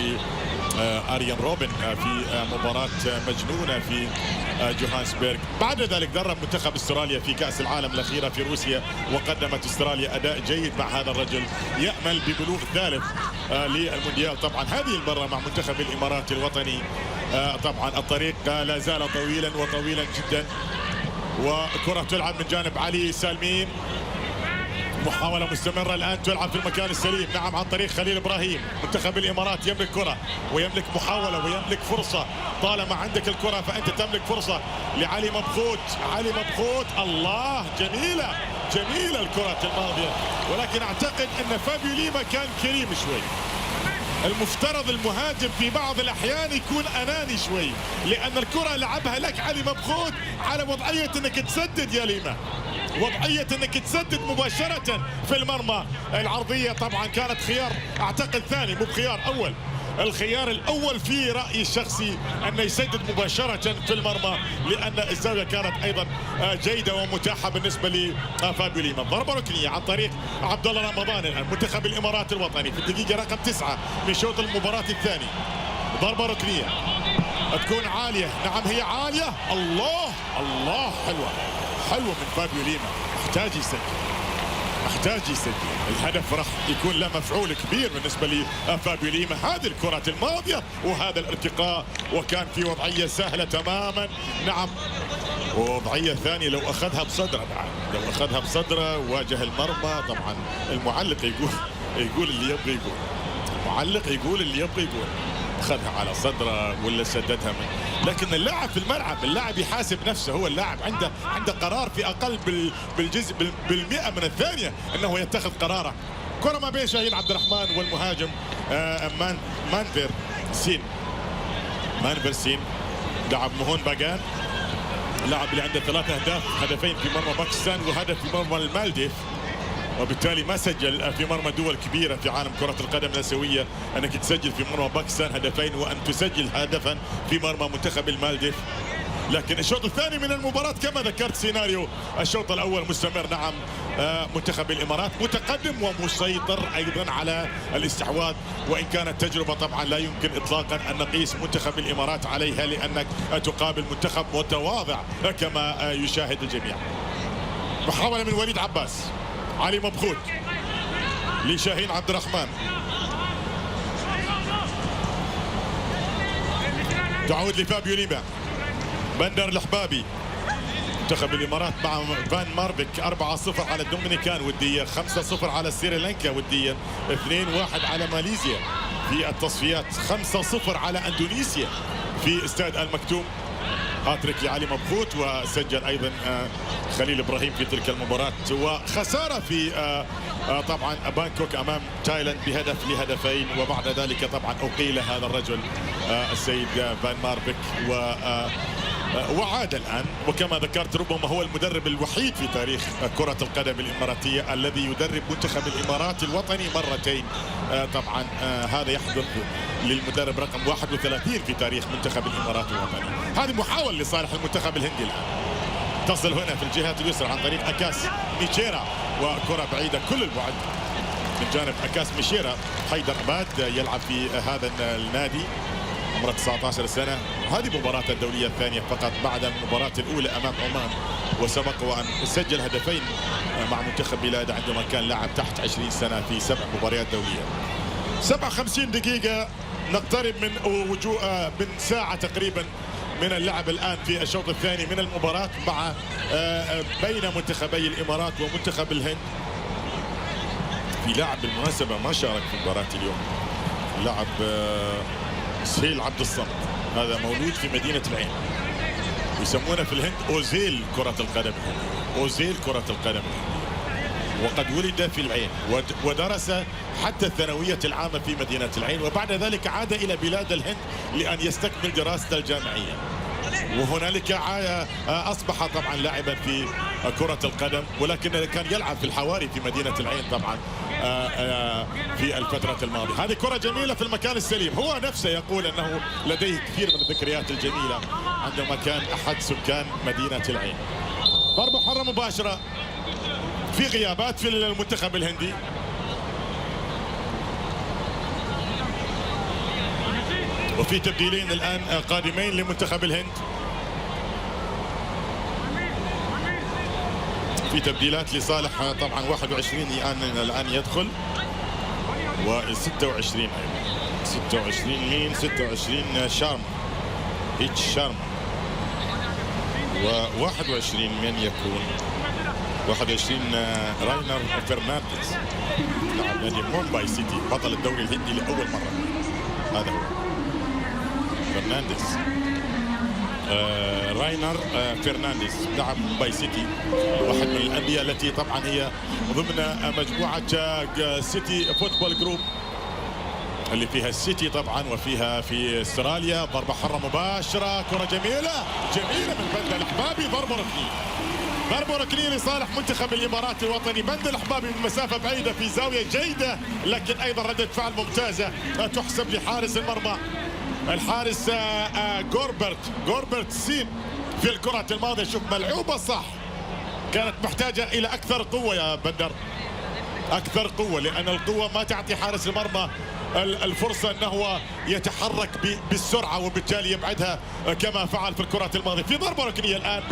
لاريان روبن في مباراة مجنونة في جوهانسبرغ. بعد ذلك درب منتخب استراليا في كأس العالم الأخيرة في روسيا، وقدمت استراليا أداء جيد مع هذا الرجل. يأمل ببلوغ ثالث للمونديال. طبعا هذه المرة مع منتخب الإمارات الوطني طبعا الطريق لا زال طويلا جدا. وكرة تلعب من جانب علي سالمين. محاولة مستمرة الآن تلعب في المكان السليم. نعم عن طريق خليل إبراهيم. منتخب الإمارات يملك كرة ويملك محاولة ويملك فرصة. طالما عندك الكرة فأنت تملك فرصة لعلي مبخوت. علي مبخوت الله جميلة الكرة الماضية. ولكن أعتقد أن فابيو ليما كان كريم شوي. المفترض المهاجم في بعض الأحيان يكون أناني شوي، لأن الكرة لعبها لك علي مبخوت على وضعية أنك تسدد يا ليما، وضعية أنك تسدد مباشرة في المرمى. العرضية طبعا كانت خيار أعتقد ثاني مو بخيار أول. الخيار الأول في رأيي الشخصي أنه يسدد مباشرة في المرمى، لأن الزاوية كانت أيضا جيدة ومتاحة بالنسبة لفابيو ليما. ضربة ركنية عن طريق عبد الله رمضان الآن منتخب الإمارات الوطني في الدقيقة رقم 9 من شوط المباراة الثاني. ضربة ركنية تكون عالية. نعم هي عالية. الله حلوة من فابيو ليما. محتاج يسجل الهدف، راح يكون له مفعول كبير بالنسبة لفابيو ليما. هذه الكرة الماضية وهذا الارتقاء، وكان في وضعية سهلة تماما. نعم ووضعية ثانية لو أخذها بصدره بعد، لو أخذها بصدره واجه المرمى. طبعا المعلق يقول اللي يبغى يقول. المعلق يقول اللي يبغى يقول. أخذها على صدره ولا سددها لكن اللاعب في الملعب، اللاعب يحاسب نفسه. هو اللاعب عنده قرار في أقل بالجزء بالمئة من الثانية أنه يتخذ قراره. كرة ما بين شاهين عبد الرحمن والمهاجم مانفير سين. لاعب مهون باغان، لاعب اللي عنده 3 أهداف، هدفين في مرمى باكستان وهدف في مرمى المالديف، وبالتالي ما سجل في مرمى دول كبيرة في عالم كرة القدم الآسيوية أنك تسجل في مرمى باكستان هدفين وأن تسجل هدفا في مرمى منتخب المالديف. لكن الشوط الثاني من المباراة كما ذكرت سيناريو الشوط الأول مستمر. نعم منتخب الإمارات متقدم ومسيطر أيضا على الاستحواذ، وإن كانت تجربة طبعا لا يمكن إطلاقا أن نقيس منتخب الإمارات عليها، لأنك تقابل منتخب متواضع كما يشاهد الجميع. محاولة من وليد عباس. علي مبخوت لشاهين عبد الرحمن. تعود لفابيو ليما. بندر الحبابي. منتخب الامارات مع فان مارفيك 4-0 على الدومينيكان وديا، 5-0 على سريلانكا وديا، 2-1 على ماليزيا في التصفيات، 5-0 على اندونيسيا في استاد المكتوم. هاتريك لعلي مبخوت، وسجل ايضا خليل ابراهيم في تلك المباراه. وخساره في طبعا بانكوك امام تايلاند بهدف لهدفين، وبعد ذلك طبعا اقيل هذا الرجل السيد فان مارفيك وعاد الآن. وكما ذكرت ربما هو المدرب الوحيد في تاريخ كرة القدم الإماراتية الذي يدرب منتخب الإمارات الوطني مرتين. طبعا هذا يحدث للمدرب رقم 31 في تاريخ منتخب الإمارات الوطني. هذه محاولة لصالح المنتخب الهندي الآن. تصل هنا في الجهة اليسرى عن طريق أكاس ميشيرا، وكرة بعيدة كل البعد من جانب أكاس ميشيرا. حيدر أباد يلعب في هذا النادي، عمره 19 سنة. هذه مباراة الدولية الثانية فقط بعد المباراة الأولى أمام عمان، وسبق وأن سجل هدفين مع منتخب بلاده عندما كان لاعب تحت 20 سنة في 7 مباريات دولية. 57 دقيقة نقترب من ساعة تقريبا من اللعب الآن في الشوط الثاني من المباراة مع بين منتخبي الإمارات ومنتخب الهند. في لاعب بالمناسبة ما شارك في مباراة اليوم، لاعب سهيل عبد الصمد، هذا مولود في مدينة العين، يسمونه في الهند أوزيل كرة القدم، أوزيل كرة القدم. وقد ولد في العين ودرس حتى الثانوية العامة في مدينة العين، وبعد ذلك عاد إلى بلاد الهند لأن يستكمل دراسته الجامعية. وهنالك أصبح طبعا لاعبا في كرة القدم، ولكن كان يلعب في الحواري في مدينة العين طبعا في الفترة الماضية. هذه كرة جميلة في المكان السليم. هو نفسه يقول أنه لديه كثير من الذكريات الجميلة عندما كان أحد سكان مدينة العين. ضربة حرة مباشرة، في غيابات في المنتخب الهندي. وفي تبديلين الآن قادمين لمنتخب الهند. في تبديلات لصالح طبعا 21 الآن يدخل، و26 أيضا 26 مين؟ 26 شارما، هيتش شارما. و21 من يكون 21 راينر فرنانديز، لاعب نادي مومباي سيتي بطل الدوري الهندي لأول مرة. هذا هو فرنانديز، راينر فرنانديز لاعب مومباي سيتي، واحد من الأندية التي طبعا هي ضمن مجموعة سيتي فوتبول جروب اللي فيها السيتي طبعا وفيها في استراليا. ضربة حرة مباشرة، كرة جميلة جميلة من بند الأحبابي، ضربة ركنية، ضربة ركنية لصالح منتخب الإمارات الوطني. بند الأحبابي من مسافة بعيدة في زاوية جيدة، لكن أيضا ردة فعل ممتازة تحسب لحارس المرمى الحارس غوربرت سين في الكرة الماضية. شوف ملعوبة صح، كانت محتاجة إلى أكثر قوة يا بندر، أكثر قوة، لأن القوة ما تعطي حارس المرمى الفرصة أنه يتحرك بالسرعة وبالتالي يبعدها كما فعل في الكرات الماضية. في ضربة ركنية الآن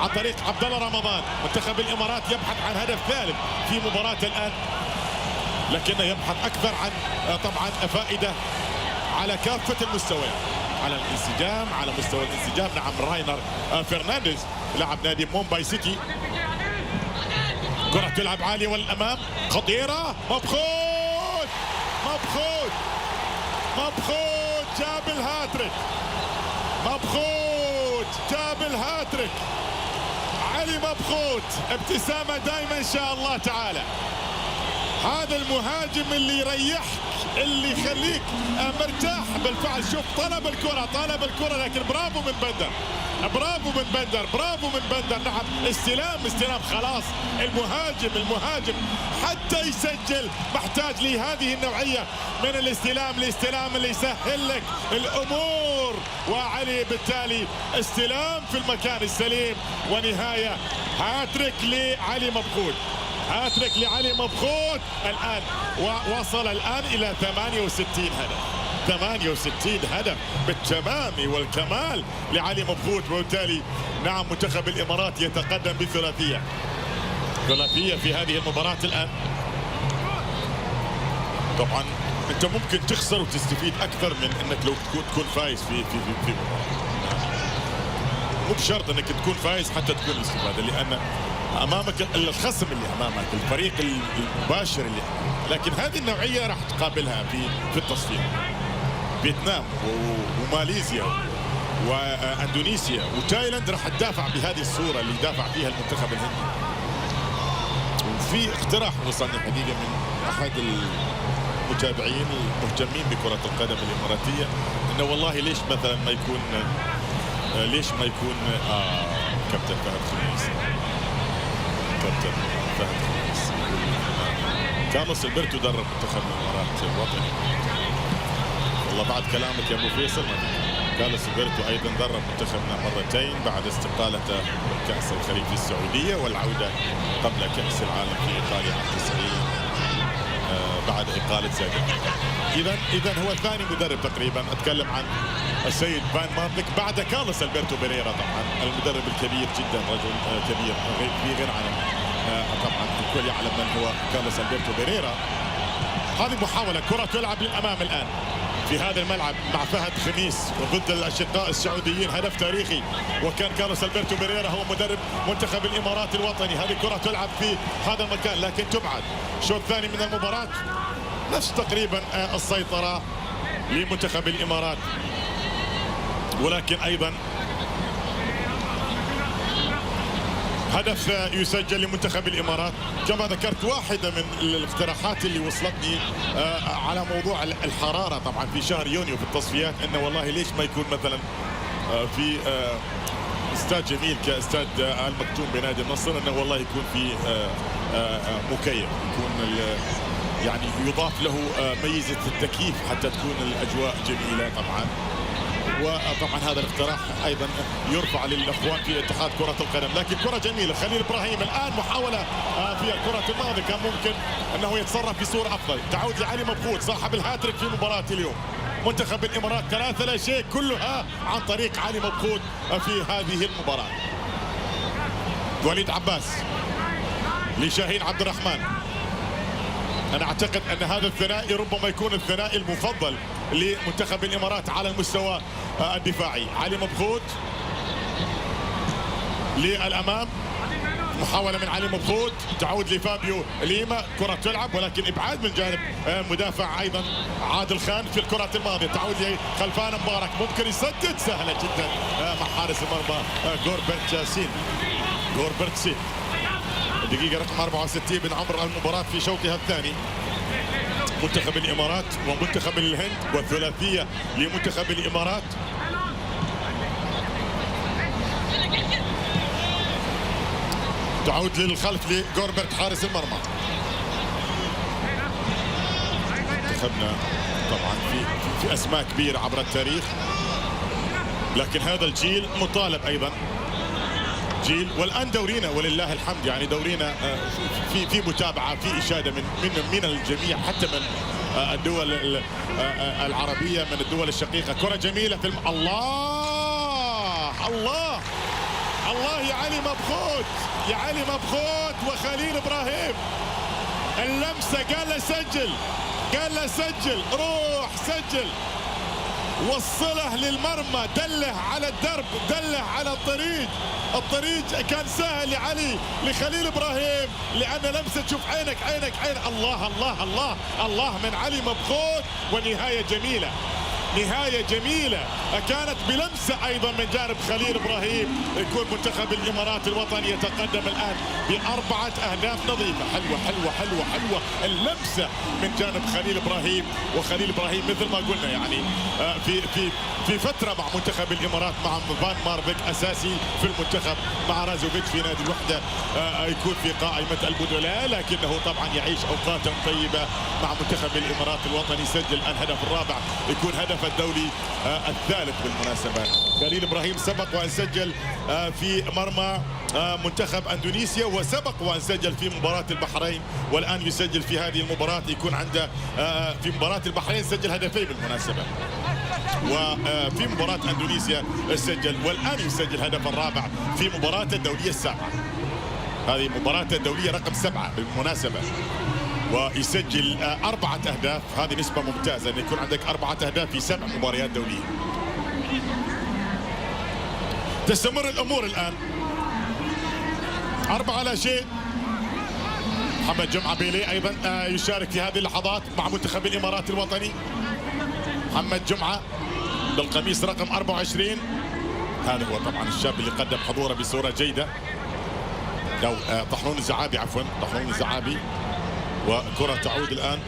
عن طريق عبد الله رمضان. منتخب الإمارات يبحث عن هدف ثالث في مباراة الآن، لكنه يبحث أكثر عن طبعا فائدة على كافة المستويات، على الانسجام، على مستوى الانسجام. نعم، راينر فرنانديز لاعب نادي مومباي سيتي. كرة تلعب عالية والأمام، خطيرة، مبخوت مبخوت مبخوت، جاب الهاتريك، مبخوت جاب الهاتريك. علي مبخوت، ابتسامة دائما إن شاء الله تعالى. هذا المهاجم اللي يريحك، اللي يخليك مرتاح بالفعل. شوف طلب الكرة لكن برافو من بندر، برافو من بندر، برافو من بندر. نعم، استلام خلاص. المهاجم حتى يسجل محتاج لهذه النوعية من الاستلام اللي يسهل لك الأمور. وعلي بالتالي استلام في المكان السليم، ونهاية هاتريك لعلي مبخوت، هاتريك لعلي مبخوت. الآن وصل الآن إلى 68 هدف، 68 هدف بالتمام والكمال لعلي مبخوت. وبالتالي نعم، منتخب الإمارات يتقدم بثلاثية في هذه المباراة الآن. طبعا أنت ممكن تخسر وتستفيد أكثر من أنك لو تكون فايز في مباراة. مو بشرط أنك تكون فايز حتى تكون الاستفادة، لأن امامك الخصم اللي امامك، الفريق المباشر اللي امامك. لكن هذه النوعيه راح تقابلها في التصفيات. فيتنام وماليزيا واندونيسيا وتايلاند راح تدافع بهذه الصوره اللي دافع فيها المنتخب الهندي. وفي اقتراح وصلني حقيقه من احد المتابعين المهتمين بكره القدم الاماراتيه، انه والله ليش مثلا ما يكون كابتن فهد خميس، كابتن فهد خميس كارلوس البرتو درب منتخب الامارات الوطني. والله بعد كلامك يا ابو فيصل، كارلوس البرتو ايضا درب منتخبنا مرتين بعد استقالته من كاس الخليج في السعوديه والعوده قبل كاس العالم في ايطاليا عام 90 بعد اقاله زابيل. اذا هو ثاني مدرب تقريبا. اتكلم عن السيد فان مارنيك بعد كارلوس البرتو بيريرا، طبعا المدرب الكبير جدا، رجل كبير في غير عن طبعا الكل يعلم من هو كارلوس البرتو بيريرا. هذه محاولة، كرة تلعب للأمام الآن في هذا الملعب مع فهد خميس ضد الأشقاء السعوديين، هدف تاريخي. وكان كارلوس البرتو بيريرا هو مدرب منتخب الإمارات الوطني. هذه كرة تلعب في هذا المكان لكن تبعد. الشوط الثاني من المباراة نفس تقريبا السيطرة لمنتخب الإمارات، ولكن أيضا هدف يسجل لمنتخب الامارات. كما ذكرت واحده من الاقتراحات اللي وصلتني على موضوع الحراره طبعا في شهر يونيو في التصفيات، انه والله ليش ما يكون مثلا في استاد جميل كاستاد المكتوم بنادي النصر، انه والله يكون في مكيف، يكون يعني يضاف له ميزه التكييف حتى تكون الاجواء جميله طبعا. وطبعا هذا الاقتراح ايضا يرفع للاخوان في اتحاد كره القدم. لكن كره جميله خليل ابراهيم الان محاوله في الكره الماضيه، كان ممكن انه يتصرف بصوره افضل. تعود لعلي مبخوت صاحب الهاتريك في مباراه اليوم. منتخب الامارات 3-0 كلها عن طريق علي مبخوت في هذه المباراه. وليد عباس لشاهين عبد الرحمن. انا اعتقد ان هذا الثنائي ربما يكون الثنائي المفضل لمنتخب الامارات على المستوى الدفاعي. علي مبخوت للامام، محاوله من علي مبخوت، تعود لفابيو ليما، كره تلعب ولكن ابعاد من جانب مدافع ايضا عادل خان في الكره الماضيه. تعود لخلفان مبارك، ممكن يسدد، سهله جدا مع حارس المرمى غوربرت سين. الدقيقه رقم 64 من عمر المباراه في شوطها الثاني. منتخب الامارات ومنتخب الهند، والثلاثيه لمنتخب الامارات. تعود للخلف لغوربرت حارس المرمى. منتخبنا طبعا في اسماء كبيره عبر التاريخ، لكن هذا الجيل مطالب ايضا جيل. والان دورينا ولله الحمد يعني دورينا في متابعه، في اشاده من الجميع، حتى من الدول العربيه، من الدول الشقيقه. كره جميله في الله الله الله يا علي مبخوت، يا علي مبخوت وخليل ابراهيم. اللمسه قال له سجل، قال له سجل، روح سجل، وصله للمرمى، دله على الدرب، دله على الطريق. الطريق كان سهل لعلي لخليل ابراهيم، لان لمسه تشوف عينك عينك عين. الله الله الله الله من علي مبخوت. ونهايه جميله، نهايه جميله كانت بلمسه ايضا من جانب خليل ابراهيم. يكون منتخب الامارات الوطني يتقدم الان ب4 اهداف نظيفه. حلوه حلوه حلوه حلوه اللمسه من جانب خليل ابراهيم. وخليل ابراهيم مثل ما قلنا يعني في فتره مع منتخب الامارات مع فان مارفيك اساسي في المنتخب، مع رازوفيتش في نادي الوحده يكون في قائمه البدلاء، لكنه طبعا يعيش اوقاتا طيبه مع منتخب الامارات الوطني. سجل الان هدف الرابع، يكون هدف الدولي الثالث بالمناسبه. خليل ابراهيم سبق وان سجل في مرمى منتخب اندونيسيا، وسبق وان سجل في مباراه البحرين، والان يسجل في هذه المباراه. يكون عنده في مباراه البحرين سجل هدفين بالمناسبه، وفي مباراه اندونيسيا سجل، والان يسجل هدف الرابع في مباراه الدوليه السابعه. هذه مباراه الدوليه رقم 7 بالمناسبه، ويسجل 4 أهداف. هذه نسبة ممتازة أن يكون عندك 4 أهداف في 7 مباريات دولية. تستمر الأمور الآن 4-0. محمد جمعة بيلي أيضا يشارك في هذه اللحظات مع منتخب الإمارات الوطني. محمد جمعة بالقميص رقم 24، هذا هو طبعا الشاب اللي قدم حضوره بصورة جيدة. أو طحنون الزعابي، عفوا طحنون الزعابي. وكرة تعود الآن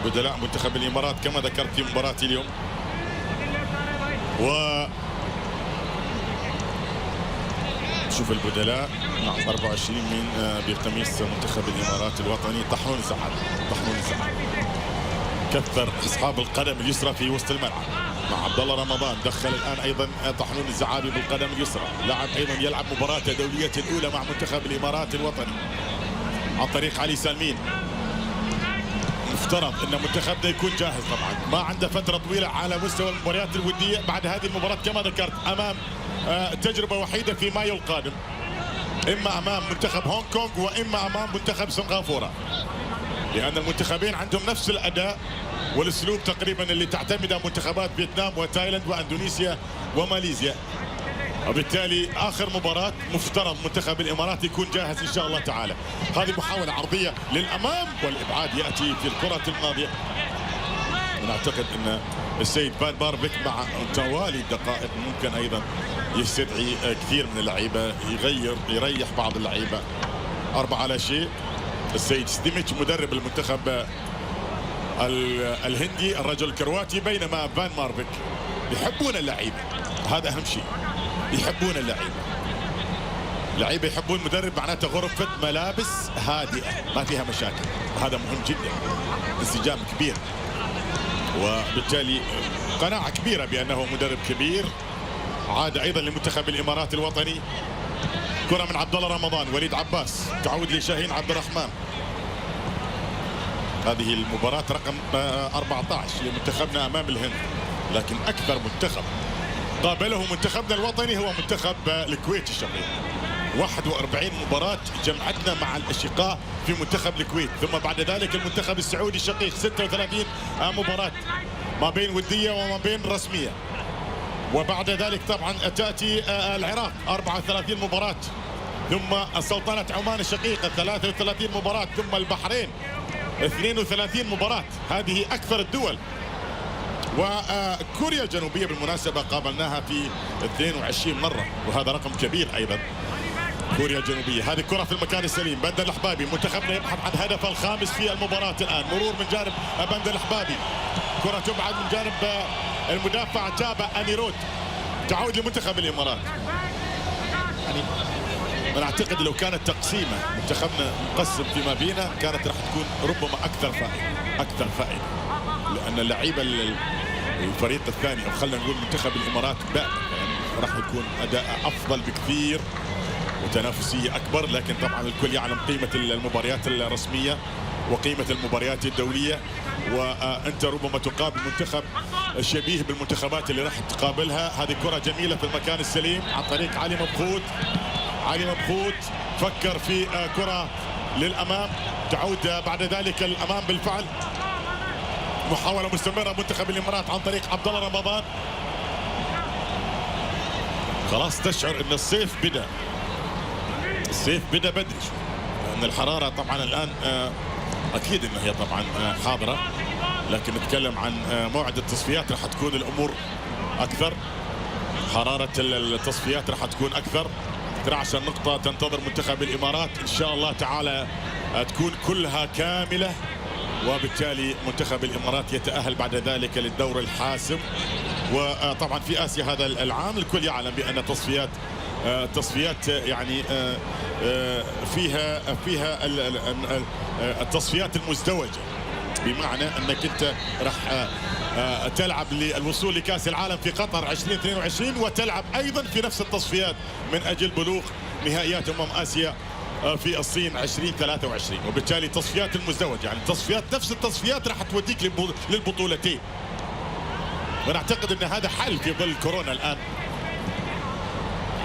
بدلاء منتخب الإمارات كما ذكرت في مباراة اليوم. شوف البدلاء مع 24 من بقميص منتخب الإمارات الوطني. طحنون الزعابي، طحنون الزعابي كثر أصحاب القدم اليسرى في وسط الملعب مع عبد الله رمضان. دخل الآن أيضا طحنون الزعابي بالقدم اليسرى، لاعب أيضا يلعب مباراة دولية الأولى مع منتخب الإمارات الوطني عن طريق علي سالمين. مفترض ان منتخبنا يكون جاهز، طبعا ما عنده فتره طويله على مستوى المباريات الوديه بعد هذه المباراه كما ذكرت، امام تجربه وحيده في مايو القادم، اما امام منتخب هونغ كونغ واما امام منتخب سنغافوره، لان المنتخبين عندهم نفس الاداء والاسلوب تقريبا اللي تعتمده منتخبات فيتنام وتايلاند واندونيسيا وماليزيا. وبالتالي اخر مباراه مفترض منتخب الامارات يكون جاهز ان شاء الله تعالى. هذه محاوله عرضيه للامام والابعاد ياتي في الكره الماضيه انا اعتقد ان السيد فان بارفيك مع توالي الدقائق ممكن ايضا يستدعي كثير من اللعيبه، يريح بعض اللعيبه. 4-0. السيد ستيميتش مدرب المنتخب الهندي الرجل الكرواتي، بينما فان مارفيك يحبون اللعيبه، هذا اهم شيء، يحبون اللعيبه يحبون مدرب معناته غرفه ملابس هادئه ما فيها مشاكل، هذا مهم جدا، انسجام كبير، وبالتالي قناعه كبيره بانه مدرب كبير. عاد ايضا لمنتخب الامارات الوطني، كره من عبد الله رمضان، وليد عباس تعود لشاهين عبد الرحمن. هذه المباراة رقم 14 لمنتخبنا أمام الهند، لكن أكثر منتخب قابله منتخبنا الوطني هو منتخب الكويت الشقيق. 41 مباراة جمعتنا مع الأشقاء في منتخب الكويت، ثم بعد ذلك المنتخب السعودي الشقيق 36 مباراة ما بين ودية وما بين رسمية، وبعد ذلك طبعا تأتي العراق 34 مباراة، ثم سلطنة عمان الشقيقة 33 مباراة، ثم البحرين 32 مباراة. هذه أكثر الدول. وكوريا الجنوبية بالمناسبة قابلناها في 22 مرة، وهذا رقم كبير أيضا. كوريا الجنوبية. هذه كرة في المكان السليم، بندر الحبابي، منتخبنا يبحث عن هدفه الخامس في المباراة الآن. مرور من جانب بندر الحبابي، كرة تبعد من جانب المدافع جابا أنيرود، تعود لمنتخب الإمارات. يعني أنا أعتقد لو كانت تقسيمة منتخبنا مقسم فيما بينا كانت راح تكون ربما أكثر فائدة، لأن اللعيبة الفريق الثاني أو خلينا نقول منتخب الإمارات دائما يعني راح يكون أداء أفضل بكثير وتنافسية أكبر، لكن طبعا الكل يعلم قيمة المباريات الرسمية وقيمة المباريات الدولية، وأنت ربما تقابل منتخب شبيه بالمنتخبات اللي راح تقابلها. هذه كرة جميلة في المكان السليم عن طريق علي مبخوت. علي مبخوت فكر في كرة للأمام، تعود بعد ذلك الأمام بالفعل. محاولة مستمرة منتخب الإمارات عن طريق عبد الله رمضان. خلاص تشعر أن الصيف بدأ بدري، لأن الحرارة طبعا الآن أكيد أنها هي طبعا حاضرة، لكن نتكلم عن موعد التصفيات راح تكون الأمور أكثر، حرارة التصفيات راح تكون أكثر. 12 نقطة تنتظر منتخب الإمارات، إن شاء الله تعالى تكون كلها كاملة، وبالتالي منتخب الإمارات يتأهل بعد ذلك للدور الحاسم. وطبعا في آسيا هذا العام الكل يعلم بأن تصفيات يعني فيها التصفيات المزدوجة، بمعنى أنك أنت راح تلعب للوصول لكأس العالم في قطر 2022، وتلعب أيضا في نفس التصفيات من أجل بلوغ نهائيات آسيا في الصين 2023، وبالتالي تصفيات المزدوجة يعني نفس التصفيات راح توديك للبطولتين. وانا اعتقد ان هذا حل في ظل كورونا الان،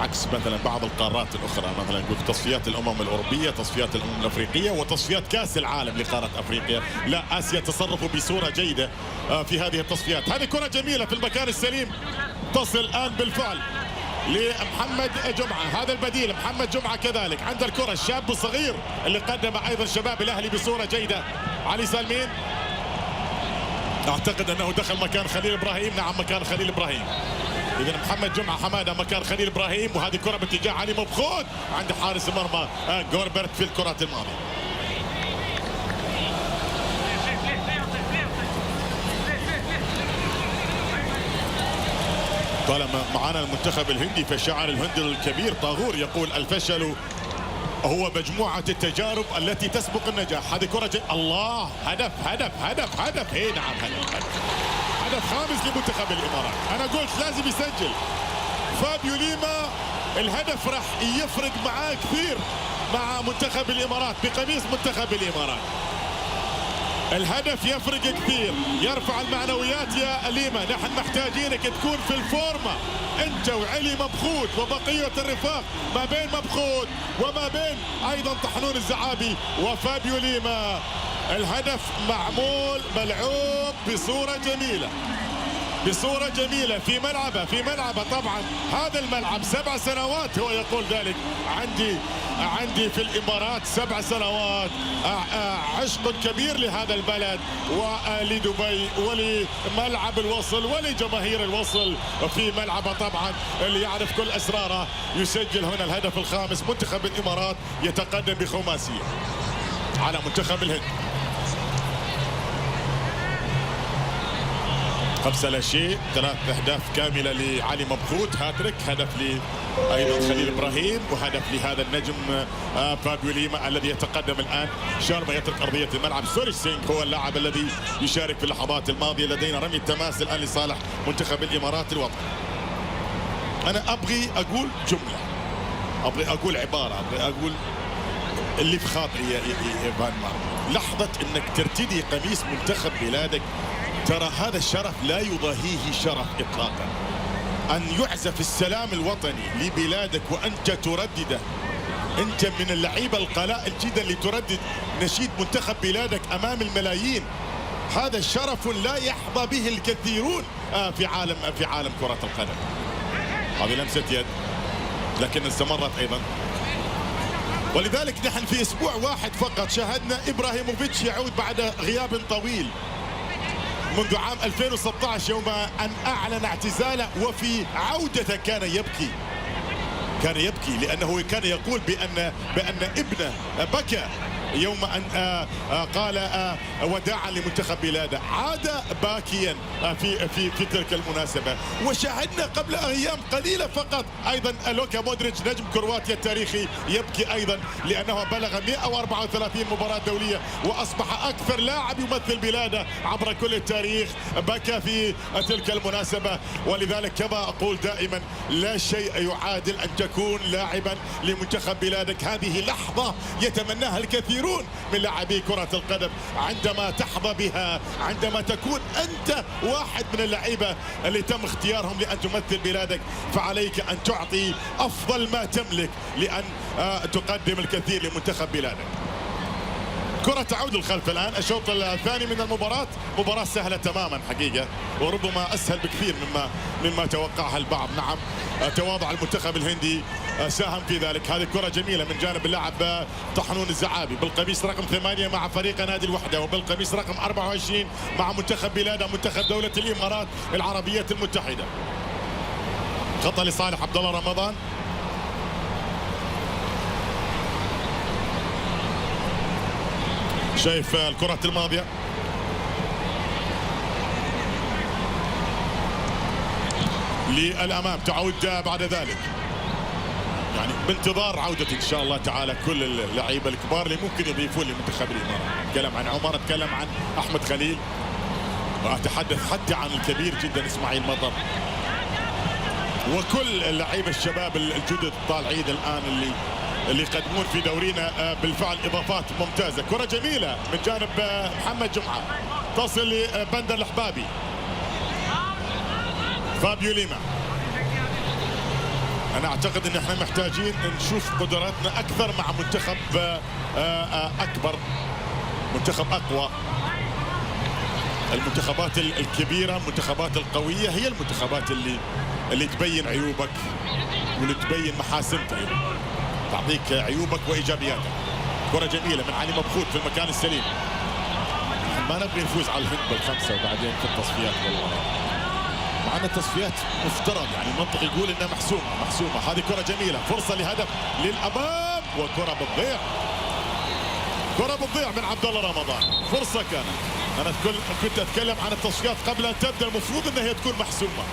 عكس مثلا بعض القارات الاخرى، مثلا نقول تصفيات الامم الاوروبيه، تصفيات الامم الافريقيه، وتصفيات كاس العالم لقاره افريقيا. لا، اسيا تصرفوا بصوره جيده في هذه التصفيات. هذه كره جميله في المكان السليم، تصل الان بالفعل لمحمد جمعه، هذا البديل محمد جمعه كذلك عند الكره، الشاب الصغير اللي قدم ايضا شباب الاهلي بصوره جيده. علي سالمين اعتقد انه دخل مكان خليل ابراهيم، نعم مكان خليل ابراهيم. اذا محمد جمعه حماده مكان خليل ابراهيم، وهذه كره باتجاه علي مبخوت عند حارس المرمى جوربرت في الكرات الماضيه. طالما معنا المنتخب الهندي، فشاعر الهند الكبير طاغور يقول الفشل هو مجموعة التجارب التي تسبق النجاح. هذه كرة الله، هدف هدف هدف هدف، اي نعم هدف خامس لمنتخب الامارات. انا قلت لازم يسجل فابيو ليما، الهدف راح يفرق معاه كثير مع منتخب الامارات بقميص منتخب الامارات. الهدف يفرق كثير، يرفع المعنويات يا ليما. نحن محتاجينك تكون في الفورمة انت وعلي مبخوت وبقية الرفاق، ما بين مبخوت وما بين ايضا طحنون الزعابي وفابيو ليما. الهدف معمول ملعوب بصورة جميلة. بصورة جميلة في ملعبه طبعا. هذا الملعب 7 سنوات هو يقول ذلك. عندي في الإمارات 7 سنوات، عشق كبير لهذا البلد ولدبي ولملعب الوصل ولجماهير الوصل في ملعبه طبعا اللي يعرف كل أسراره. يسجل هنا الهدف الخامس. منتخب الإمارات يتقدم بخماسية على منتخب الهند. 5-0، 3 أهداف كاملة لعلي مبخوت، هاتريك، هدف أيضا خليل إبراهيم، وهدف لهذا النجم فابيو ليما الذي يتقدم الآن. شارما يترك أرضية الملعب. سوري سينغ هو اللاعب الذي يشارك في اللحظات الماضية. لدينا رمي التماس الآن لصالح منتخب الإمارات الوطني. أنا أبغي أقول جملة، أبغي أقول عبارة، أبغي أقول اللي في خاطري يا إيفان مار. لحظة أنك ترتدي قميص منتخب بلادك، ترى هذا الشرف لا يضاهيه شرف إطلاقا. أن يعزف السلام الوطني لبلادك وأنت تردده، أنت من اللعيبة القلائل جدا اللي تردد نشيد منتخب بلادك أمام الملايين. هذا شرف لا يحظى به الكثيرون في عالم كرة القدم. هذه لمسة يد لكن استمرت أيضا. ولذلك نحن في أسبوع واحد فقط شاهدنا إبراهيموفيتش يعود بعد غياب طويل منذ عام 2016 يوم أن أعلن اعتزاله، وفي عودته كان يبكي لأنه كان يقول بأن ابنه بكى يوم أن قال وداعا لمنتخب بلاده. عاد باكيا في تلك المناسبة. وشاهدنا قبل أيام قليلة فقط أيضا لوكا مودريتش نجم كرواتيا التاريخي يبكي أيضا لأنه بلغ 134 مباراة دولية وأصبح أكثر لاعب يمثل بلاده عبر كل التاريخ. بكى في تلك المناسبة. ولذلك كما أقول دائما لا شيء يعادل أن تكون لاعبا لمنتخب بلادك. هذه لحظة يتمناها الكثير من لاعبي كرة القدم عندما تحظى بها، عندما تكون أنت واحد من اللعيبة اللي تم اختيارهم لأن تمثل بلادك. فعليك أن تعطي أفضل ما تملك لأن تقدم الكثير لمنتخب بلادك. كرة تعود للخلف الآن. الشوط الثاني من المباراة مباراة سهلة تماما حقيقة، وربما أسهل بكثير مما توقعها البعض. نعم تواضع المنتخب الهندي ساهم في ذلك. هذه كرة جميلة من جانب اللاعب طحنون الزعابي بالقميص رقم 8 مع فريق نادي الوحدة، وبالقميص رقم 24 مع منتخب بلاده منتخب دولة الإمارات العربية المتحدة. خطأ لصالح عبد الله رمضان. شايف الكرة الماضية للأمام تعود بعد ذلك، يعني بانتظار عودة إن شاء الله تعالى كل اللعيبة الكبار اللي ممكن يضيفون لمنتخب الإمارات. أتكلم عن عمر، أتكلم عن أحمد خليل، وأتحدث حتى عن الكبير جدا إسماعيل مطر، وكل اللعيبة الشباب الجدد الطالعين الآن اللي يقدمون في دورينا بالفعل إضافات ممتازة. كرة جميلة من جانب محمد جمعة تصل لبندر الحبابي. فابيو ليما. أنا أعتقد أن احنا محتاجين نشوف قدراتنا أكثر مع منتخب أكبر، منتخب أقوى. المنتخبات الكبيرة، المنتخبات القوية هي المنتخبات اللي تبين عيوبك واللي تبين محاسنك أيضا، تعطيك عيوبك وإيجابياتك. كرة جميلة من علي مبخوت في المكان السليم. ما نبغي نفوز على الهند بالخمسة وبعدين في التصفيات، والله مع ان التصفيات مفترض يعني المنطق يقول انها محسومة. هذه كرة جميلة، فرصة لهدف للأمام، وكرة بتضيع، كرة بتضيع من عبد الله رمضان. فرصة كانت، انا كنت اتكلم عن التصفيات قبل ان تبدا، المفروض انها هي تكون محسومة،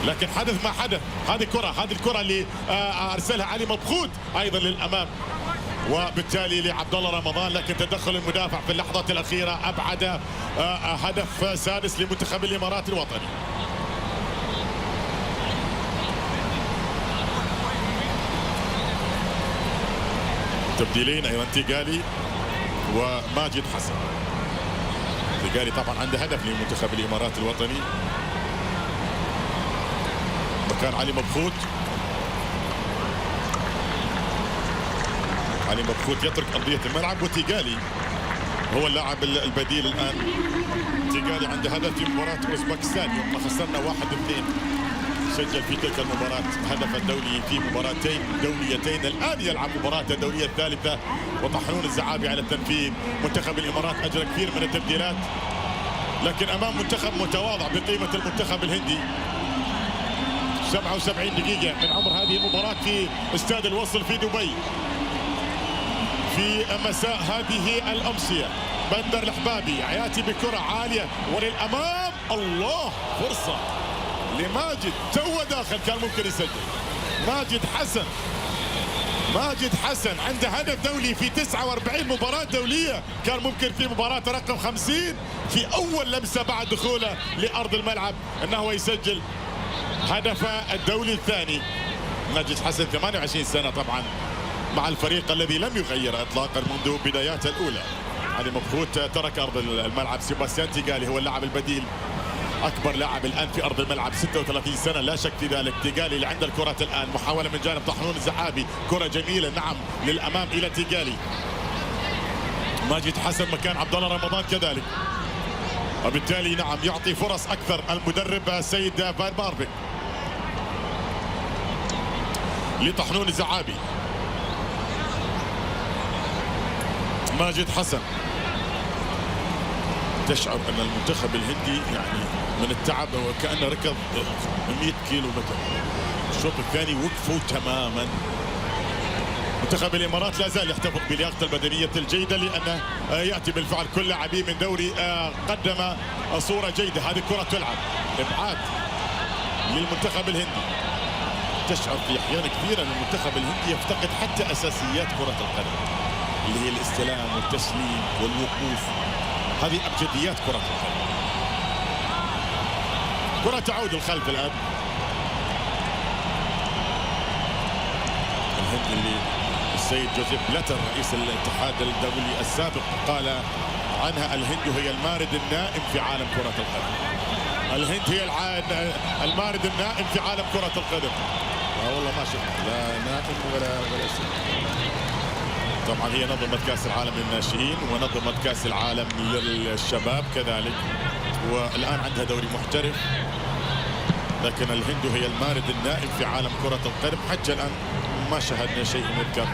لكن حدث ما حدث. هذه الكرة اللي ارسلها علي مبخوت ايضا للأمام، وبالتالي لعبد الله رمضان، لكن تدخل المدافع في اللحظات الأخيرة أبعد هدف سادس لمنتخب الإمارات الوطني. تبديلين أيضا، تيغالي وماجد حسن. تيغالي طبعا عنده هدف لمنتخب الإمارات الوطني مكان علي مبخوت. علي مبخوت يترك أرضية الملعب، وتيغالي هو اللاعب البديل الان. تيغالي عنده هدف في مباراه اوزبكستان يوم ما خسرنا 1-2. سجل في تلك المباراه هدف الدولي في مباراتين دوليتين. الان يلعب مباراته الدوليه الثالثه وطحنون الزعابي على التنفيذ. منتخب الامارات اجرى كثير من التبديلات لكن امام منتخب متواضع بقيمه المنتخب الهندي. 77 دقيقه من عمر هذه المباراه في استاد الوصل في دبي في مساء هذه الامسيه. بندر الحبابي ياتي بكره عاليه وللامام. الله، فرصه لماجد تو داخل، كان ممكن يسجل. ماجد حسن عنده هدف دولي في 49 مباراة دولية، كان ممكن في مباراة رقم 50 في أول لمسة بعد دخوله لأرض الملعب أنه يسجل هدفه الدولي الثاني. ماجد حسن 28 سنة طبعا مع الفريق الذي لم يغير إطلاقا منذ بداياته الأولى. علي مبخوت ترك أرض الملعب. سيباستيان تيغالي هو اللاعب البديل، اكبر لاعب الان في ارض الملعب، 36 سنه لا شك في ذلك. تيغالي اللي عنده الكره الان، محاوله من جانب طحنون الزعابي، كره جميله نعم للامام الى تيغالي. ماجد حسن مكان عبد الله رمضان كذلك، وبالتالي نعم يعطي فرص اكثر المدرب السيد فان مارفين لطحنون الزعابي. ماجد حسن، تشعر ان المنتخب الهندي يعني من التعب وكانه ركض 100 كيلو متر. الشوط الثاني وقفوا تماما. منتخب الامارات لا زال يحتفظ بلياقته البدنيه الجيده لانه ياتي بالفعل كل لاعبيه من دوري قدم صوره جيده. هذه الكره تلعب ابعاد للمنتخب الهندي. تشعر في احيان كثيره ان المنتخب الهندي يفتقد حتى اساسيات كره القدم اللي هي الاستلام والتسليم والوقوف. هذه ابجديات كره القدم. كره تعود الخلف الان. الهند اللي السيد جوزيف بلاتر رئيس الاتحاد الدولي السابق قال عنها الهند هي المارد النائم في عالم كره القدم. الهند هي المارد النائم في عالم كره القدم. لا والله ما شفنا لا نائم ولا شيء. طبعا هي نظمت كاس العالم للناشئين ونظمت كاس العالم للشباب كذلك، والان عندها دوري محترف، لكن الهند هي المارد النائم في عالم كره القدم. حتى الان ما شاهدنا شيء يذكر.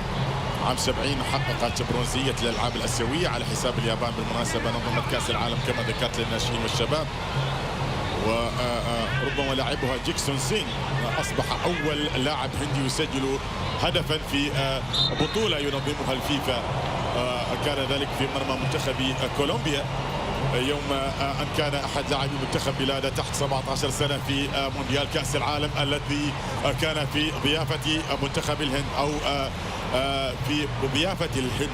عام 70 حققت برونزيه الالعاب الاسيويه على حساب اليابان. بالمناسبه نظمت كاس العالم كما ذكرت للناشئين والشباب، وربما لاعبها جيكسون سينغ اصبح اول لاعب هندي يسجل هدفا في بطوله ينظمها الفيفا. كان ذلك في مرمى منتخب كولومبيا يوم ان كان احد لاعبي منتخب بلاده تحت 17 سنه في مونديال كاس العالم الذي كان في ضيافه منتخب الهند او في ضيافه الهند.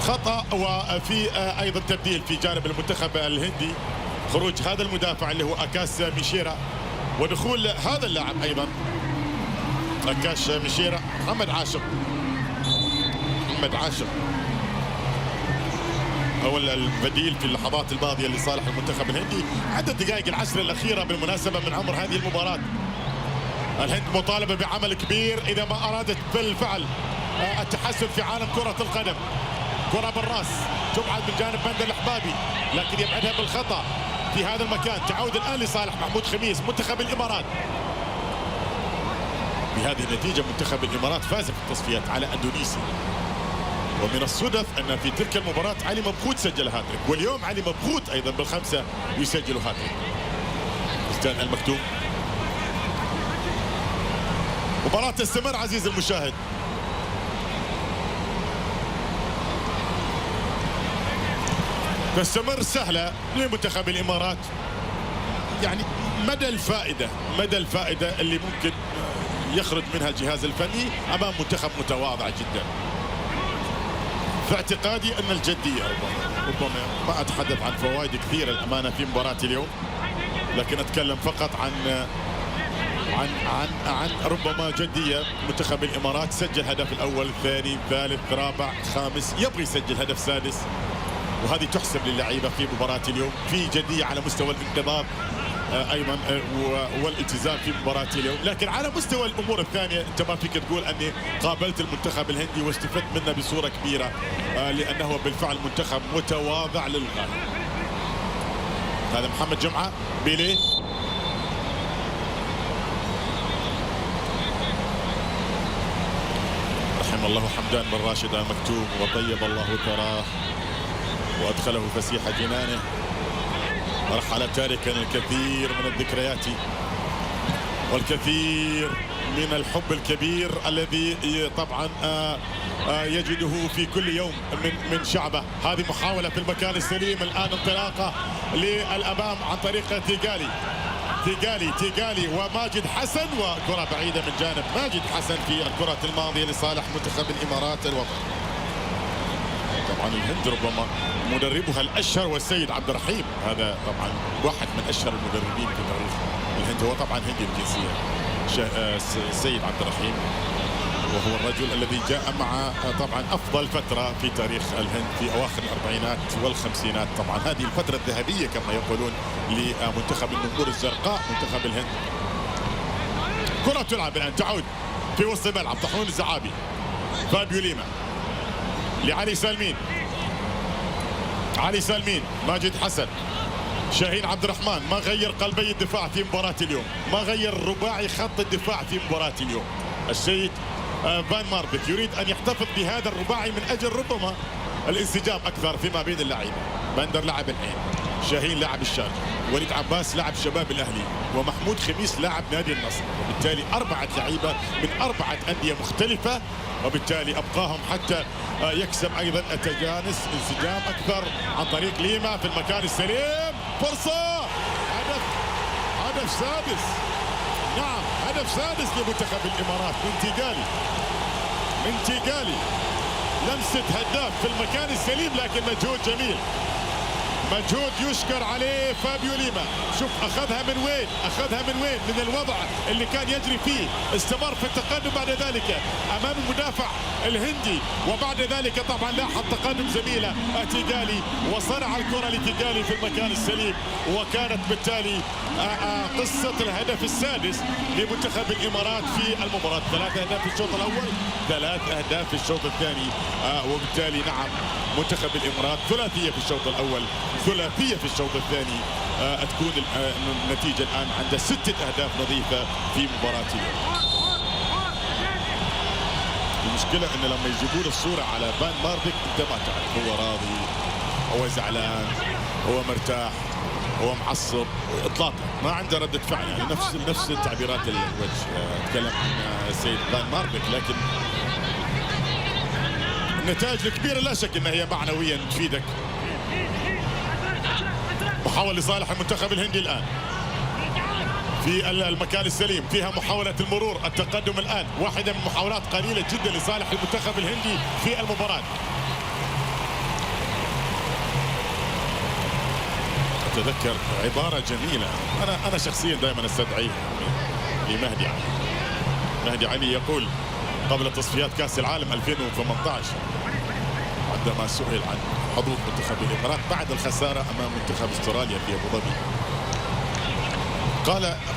خطا وفي ايضا تبديل في جانب المنتخب الهندي، خروج هذا المدافع اللي هو اكاس ميشيرا ودخول هذا اللاعب ايضا اكاش ميشيرا. محمد عاشق هو البديل في اللحظات الماضيه لصالح المنتخب الهندي. عدد دقائق العشر الاخيره بالمناسبه من عمر هذه المباراه. الهند مطالبه بعمل كبير اذا ما ارادت بالفعل التحسن في عالم كره القدم. كره بالراس تبعد من جانب بندر الحبابي لكن يبعدها بالخطا في هذا المكان. تعود الان لصالح محمود خميس منتخب الامارات. بهذه النتيجه منتخب الامارات فاز في التصفيات على اندونيسيا. ومن الصدف ان في تلك المباراه علي مبخوت سجل هاتريك، واليوم علي مبخوت ايضا بالخمسه يسجل هاتريك. استاذ المكتوم. مباراه تستمر عزيزي المشاهد. تستمر سهله لمنتخب الامارات. يعني مدى الفائده اللي ممكن يخرج منها الجهاز الفني امام منتخب متواضع جدا. في اعتقادي ان الجديه ربما ما اتحدث عن فوائد كثيره الامانه في مباراه اليوم، لكن اتكلم فقط عن ربما جديه. منتخب الامارات سجل هدف الاول، الثاني، الثالث، الرابع، الخامس، يبغي يسجل هدف سادس، وهذه تحسب للعيبه في مباراه اليوم. في جديه على مستوى الانقضاض ايضا والالتزام في مباراه اليوم. لكن على مستوى الامور الثانيه انت ما فيك تقول اني قابلت المنتخب الهندي واستفدت منه بصوره كبيره، لانه بالفعل منتخب متواضع للغايه. هذا محمد جمعه بيلي، رحم الله حمدان بن راشد آل مكتوم وطيب الله ثراه وادخله فسيح جنانه. رحل تاركا الكثير من الذكريات والكثير من الحب الكبير الذي طبعا يجده في كل يوم من شعبه. هذه محاولة في المكان السليم، الآن انطلاقة للأمام عن طريق تيغالي وماجد حسن، وكرة بعيدة من جانب ماجد حسن في الكرة الماضية لصالح منتخب الإمارات الوطني. طبعا الهند ربما مدربها الاشهر والسيد عبد الرحيم، هذا طبعا واحد من اشهر المدربين في تاريخ الهند، هو طبعا هندي الجنسيه السيد عبد الرحيم، وهو الرجل الذي جاء مع طبعا افضل فتره في تاريخ الهند في اواخر الاربعينات والخمسينات. طبعا هذه الفتره الذهبيه كما يقولون لمنتخب النمور الزرقاء منتخب الهند. كره تلعب الان، تعود في وسط الملعب، طحون الزعابي، فابيو ليما لعلي سالمين، علي سالمين، ماجد حسن، شاهين عبد الرحمن. ما غير قلبي الدفاع في مباراة اليوم، ما غير رباعي خط الدفاع في مباراة اليوم. السيد فان ماربك يريد أن يحتفظ بهذا الرباعي من أجل ربما الانسجام أكثر فيما بين اللعيبة. بندر لاعب العين، شاهين لاعب الشارجة، وليد عباس لاعب شباب الأهلي، ومحمود خميس لاعب نادي النصر. وبالتالي 4 لعيبة من 4 أندية مختلفة، وبالتالي أبقاهم حتى يكسب أيضا التجانس انسجام أكثر عن طريق ليما في المكان السليم. فرصة، هدف سادس، نعم هدف سادس لمنتخب الإمارات من تيغالي. لمسة هداف في المكان السليم، لكن مجهود جميل، مجهود يشكر عليه فابيو ليما. شوف اخذها من وين، من الوضع اللي كان يجري فيه، استمر في التقدم بعد ذلك امام المدافع الهندي، وبعد ذلك طبعا لاحظ تقدم زميله تيغالي وصنع الكره لتيغالي في المكان السليم. وكانت بالتالي قصه الهدف السادس لمنتخب الامارات في المباراه. 3 أهداف في الشوط الاول، 3 أهداف في الشوط الثاني، وبالتالي نعم منتخب الامارات ثلاثيه في الشوط الاول، ثلاثيه في الشوط الثاني. تكون النتيجه الان عند 6 أهداف نظيفه في مباراه اليوم. المشكله ان لما يجيبون الصوره على فان ماربك انت ما تعرف هو راضي، هو زعلان، هو مرتاح، هو معصب، اطلاقا ما عنده رده فعل، يعني نفس تعبيرات الوجه. اتكلم عن السيد فان ماربك، لكن النتائج الكبيره لا شك انها هي معنويا تفيدك. محاولة لصالح المنتخب الهندي الآن في المكان السليم، فيها محاولة المرور، التقدم الآن، واحدة من محاولات قليلة جدا لصالح المنتخب الهندي في المباراة. أتذكر عبارة جميلة أنا شخصيا دائما استدعيها لمهدي علي. مهدي علي يقول قبل تصفيات كأس العالم 2018 عندما سئل عن حظوظ منتخب الامارات بعد الخساره امام منتخب استراليا في ابو ظبي،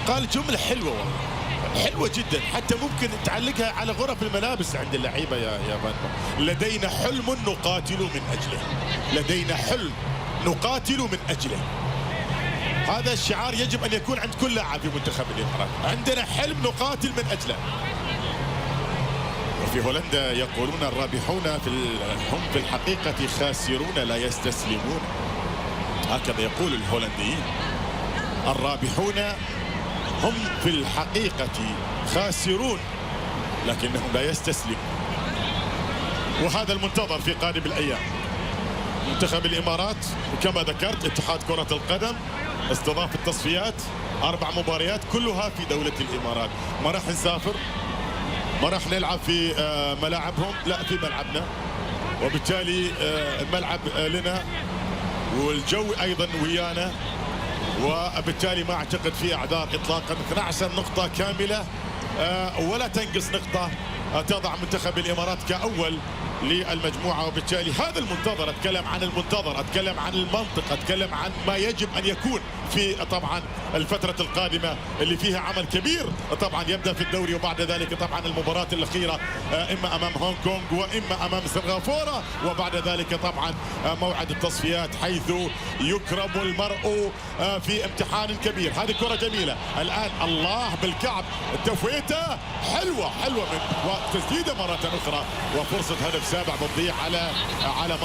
قال جمله حلوه والله، حلوه جدا، حتى ممكن تعلقها على غرف الملابس عند اللعيبه يا فان. لدينا حلم نقاتل من اجله، لدينا حلم نقاتل من اجله. هذا الشعار يجب ان يكون عند كل لاعب في منتخب الامارات، عندنا حلم نقاتل من اجله. وفي هولندا يقولون الرابحون هم في الحقيقة خاسرون لا يستسلمون، هكذا يقول الهولنديين. الرابحون هم في الحقيقة خاسرون لكنهم لا يستسلمون، وهذا المنتظر في قادم الأيام. منتخب الإمارات وكما ذكرت اتحاد كرة القدم استضاف التصفيات 4 مباريات كلها في دولة الإمارات. ما راح نسافر، ما راح نلعب في ملاعبهم، لا في ملعبنا، وبالتالي الملعب لنا والجو ايضا ويانا، وبالتالي ما اعتقد في اعذار اطلاقا. 12 نقطة كاملة ولا تنقص نقطة تضع منتخب الامارات كاول للمجموعة، وبالتالي هذا المنتظر. أتكلم عن المنتظر، أتكلم عن المنطق، أتكلم عن ما يجب أن يكون في طبعا الفترة القادمة اللي فيها عمل كبير. طبعا يبدأ في الدوري، وبعد ذلك طبعا المباراة الأخيرة إما أمام هونغ كونغ وإما أمام سنغافورة، وبعد ذلك طبعا موعد التصفيات حيث يكرم المرء في امتحان كبير. هذه كرة جميلة الآن، الله بالكعب، التفويتة حلوة من وتسديدة مرة أخرى، وفرصة هدف سابع بتضيع على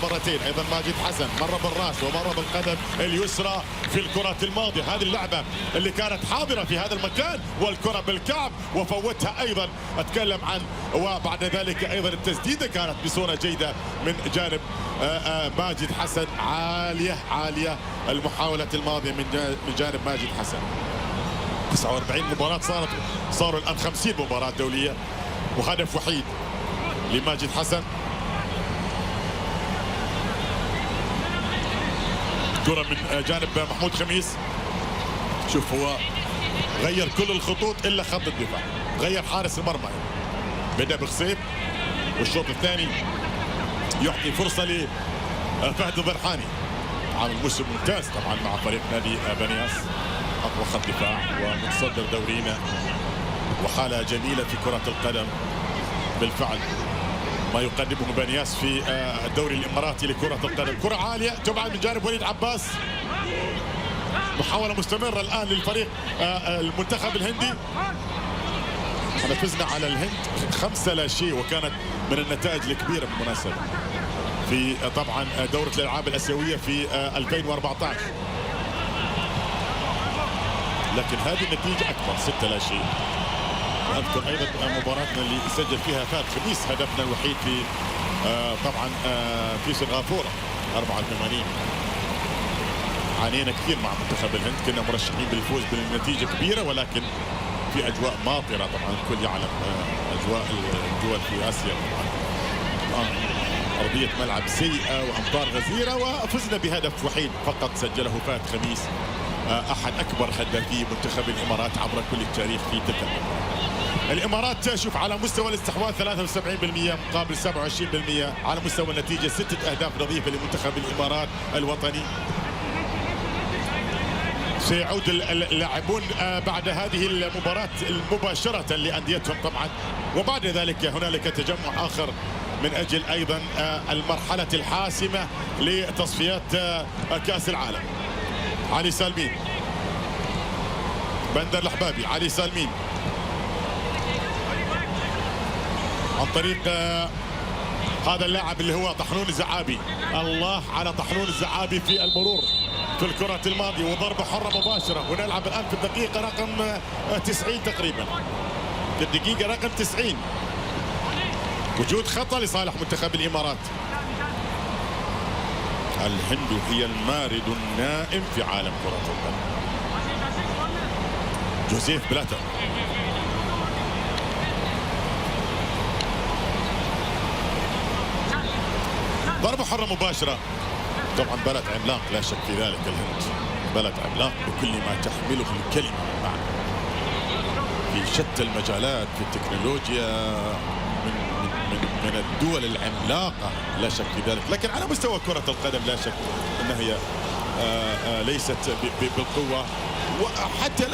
مرتين. أيضا ماجد حسن مرة بالراس ومرة بالقدم اليسرى في الكرة الماضية. هذه اللعبة اللي كانت حاضرة في هذا المكان، والكرة بالكعب وفوتها أيضا. أتكلم عن وبعد ذلك أيضا التسديدة كانت بصورة جيدة من جانب ماجد حسن. عالية المحاولة الماضية من جانب ماجد حسن. 49 مباراة صاروا الآن 50 مباراة دولية، وهدف وحيد لماجد حسن. كرة من جانب محمود خميس. شوف هو غير كل الخطوط إلا خط الدفاع، غير حارس المرمى. بدأ بخصيب، والشوط الثاني يعطي فرصة لفهد الضرحاني. عامل موسم ممتاز طبعا مع فريق نادي بنياس، أقوى خط دفاع ومتصدر دورينا، وحالة جميلة في كرة القدم بالفعل ما يقدمه بنياس في الدوري الإماراتي لكرة القدم. كرة عالية تبعد من جانب وليد عباس. محاولة مستمرة الآن للفريق المنتخب الهندي. احنا فزنا على الهند 5-0، وكانت من النتائج الكبيرة بالمناسبة في طبعا دورة الألعاب الآسيوية في 2014. لكن هذه النتيجة أكبر، 6-0. وأذكر أيضا مباراتنا اللي سجل فيها فهد خميس هدفنا الوحيد في طبعا في سنغافورة 84. عانينا كثير مع منتخب الهند، كنا مرشحين بالفوز بالنتيجة كبيرة، ولكن في أجواء ماطرة. طبعا الكل يعلم أجواء الدول في آسيا طبعا أرضية ملعب سيئة وأمطار غزيرة، وفزنا بهدف وحيد فقط سجله فهد خميس، أحد أكبر هدافي منتخب الإمارات عبر كل التاريخ في تلك الإمارات. شوف على مستوى الاستحواذ 73% مقابل 27%، على مستوى النتيجة 6 أهداف نظيفة لمنتخب الإمارات الوطني. سيعود اللاعبون بعد هذه المباراة مباشرة لأنديتهم طبعا، وبعد ذلك هنالك تجمع آخر من أجل أيضا المرحلة الحاسمة لتصفيات كأس العالم. علي سالمين، بندر الحبابي، علي سالمين عن طريق هذا اللاعب اللي هو طحنون الزعابي. الله على طحنون الزعابي في المرور في الكرة الماضية، وضربة حرة مباشرة. ونلعب الآن في الدقيقة رقم 90 تقريبا، في الدقيقة رقم 90. وجود خطأ لصالح منتخب الإمارات. الهند هي المارد النائم في عالم كرة القدم. جوزيف بلاتر، ضربة حرة مباشرة. طبعا بلد عملاق لا شك في ذلك الهند، بلد عملاق بكل ما تحمله الكلمة من معنى في شتى المجالات، في التكنولوجيا، من الدول العملاقة لا شك في ذلك. لكن على مستوى كرة القدم لا شك أنها هي ليست بالقوة، وحتى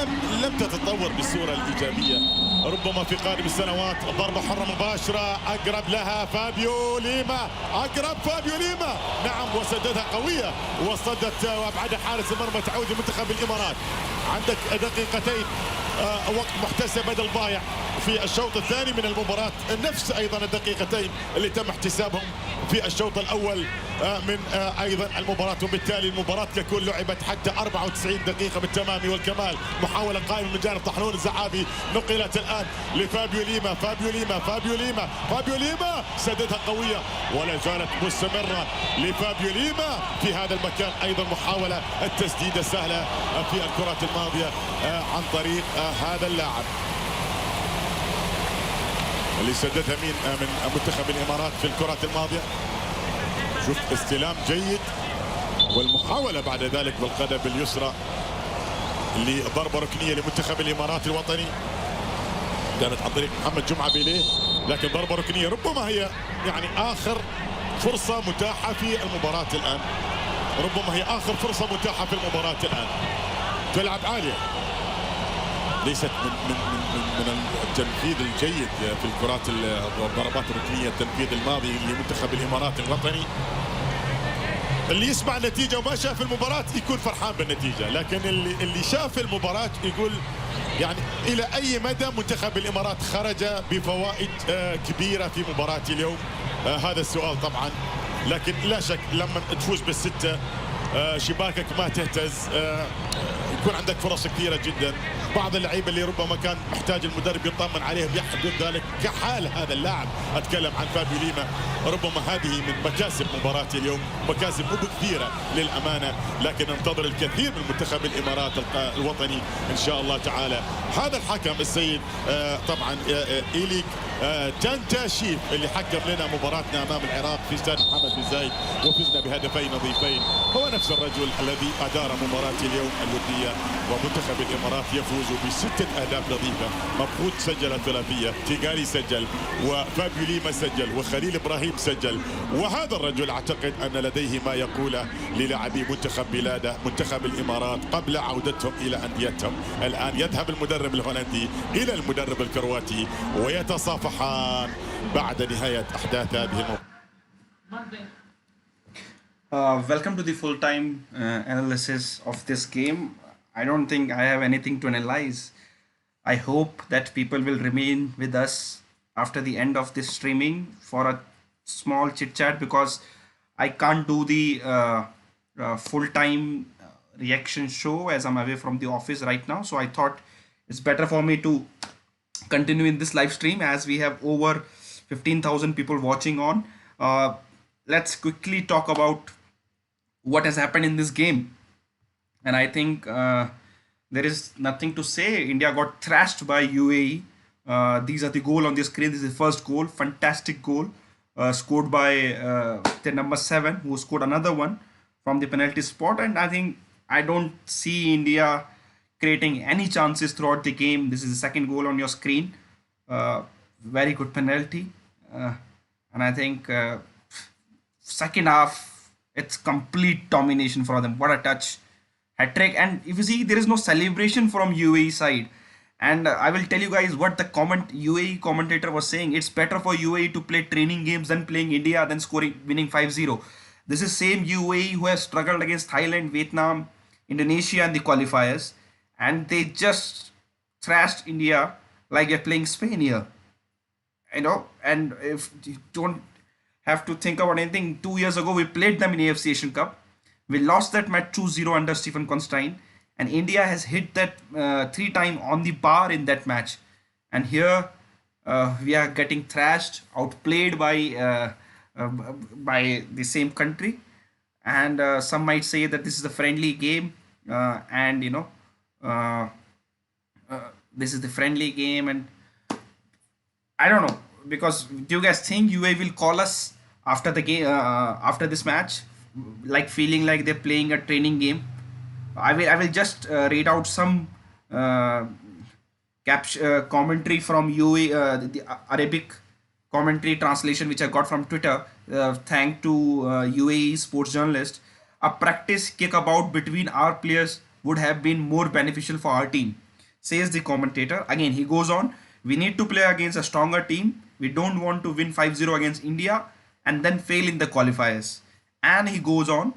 لم تتطور بالصورة الإيجابية. ربما في قادم السنوات. ضربة حرة مباشرة، أقرب لها فابيو ليما، أقرب فابيو ليما، نعم، وسددها قوية وصدت وأبعدها حارس المرمى. تعود لمنتخب الإمارات. عندك دقيقتين وقت محتسب بدل ضايع في الشوط الثاني من المباراة، نفس أيضا الدقيقتين اللي تم احتسابهم في الشوط الأول من أيضا المباراة، وبالتالي المباراة ككل لعبت حتى 94 دقيقة بالتمام والكمال. محاولة قائمة من جانب طحنون الزعابي، نقلت الآن لفابيو ليما، فابيو ليما سددها قوية ولا زالت مستمرة لفابيو ليما في هذا المكان. أيضا محاولة التسديدة سهلة في الكرة الماضية عن طريق هذا اللاعب اللي سددها من منتخب الإمارات في الكرة الماضية. شوف استلام جيد، والمحاولة بعد ذلك بالقدم اليسرى لضربة ركنية لمنتخب الإمارات الوطني، كانت عن طريق محمد جمعة بيليه. لكن ضربة ركنية ربما هي يعني آخر فرصة متاحة في المباراة الآن. ربما هي آخر فرصة متاحة في المباراة الآن. تلعب عالية، ليست من التنفيذ الجيد في الكرات الضربات الركنية، التنفيذ الماضي لمنتخب الإمارات الوطني. اللي يسمع النتيجة وما شاف المباراة يكون فرحان بالنتيجة، لكن اللي شاف المباراة يقول يعني إلى أي مدى منتخب الإمارات خرج بفوائد كبيرة في مباراة اليوم؟ هذا السؤال طبعا. لكن لا شك لما تفوز بالستة شباكك ما تهتز، يكون عندك فرص كثيرة جدا. بعض اللعيبه اللي ربما كان محتاج المدرب يطمن عليه بيحدث ذلك كحال هذا اللاعب، اتكلم عن فابيو ليما. ربما هذه من مكاسب مباراه اليوم، مكاسب مو كثيره للامانه، لكن ننتظر الكثير من منتخب الامارات الوطني ان شاء الله تعالى. هذا الحكم السيد طبعا إيليك تانتا شيف اللي حكم لنا مباراتنا امام العراق في استاد محمد بن زايد وفزنا بهدفين نظيفين، هو نفس الرجل الذي ادار مباراه اليوم الوديه، ومنتخب الامارات يفوز ب6 أهداف نظيفه. مبخوت سجل ثلاثيه، تيغاري سجل، وفابيو ليما سجل، وخليل ابراهيم سجل. وهذا الرجل اعتقد ان لديه ما يقوله للاعبي منتخب بلاده منتخب الامارات قبل عودتهم الى انديتهم. الان يذهب المدرب الهولندي الى المدرب الكرواتي ويتصافحان بعد نهايه احداث هذه المباراه. Welcome to the full-time analysis of this game. I don't think I have anything to analyze. I hope that people will remain with us after the end of this streaming for a small chit-chat, because I can't do the full-time reaction show as I'm away from the office right now. So I thought it's better for me to continue in this live stream as we have over 15,000 people watching on. Let's quickly talk about what has happened in this game. And I think there is nothing to say. India got thrashed by UAE. These are the goal on the screen. This is the first goal. Fantastic goal scored by the number 7, who scored another one from the penalty spot. And I think I don't see India creating any chances throughout the game. This is the second goal on your screen. Very good penalty. And I think second half, it's complete domination for them. What a touch. Hat-trick. And if you see, there is no celebration from UAE side. And I will tell you guys what the UAE commentator was saying. It's better for UAE to play training games than playing India than winning 5-0. This is same UAE who has struggled against Thailand, Vietnam, Indonesia in the qualifiers. And they just thrashed India like they're playing Spain here. You know, and if you don't have to think about anything, 2 years ago we played them in AFC Asian Cup. We lost that match 2-0 under Stephen Constein, and India has hit that 3 times on the bar in that match. And here we are getting thrashed, outplayed by the same country. And some might say that this is a friendly game, and you know, this is the friendly game, and I don't know, because do you guys think UAE will call us after the game, after this match, like feeling like they're playing a training game? I will just read out some commentary from UAE, the Arabic commentary translation which I got from Twitter. Thank to UAE sports journalist. A practice kickabout between our players would have been more beneficial for our team, says the commentator. Again, he goes on. We need to play against a stronger team. We don't want to win 5-0 against India and then fail in the qualifiers. And he goes on.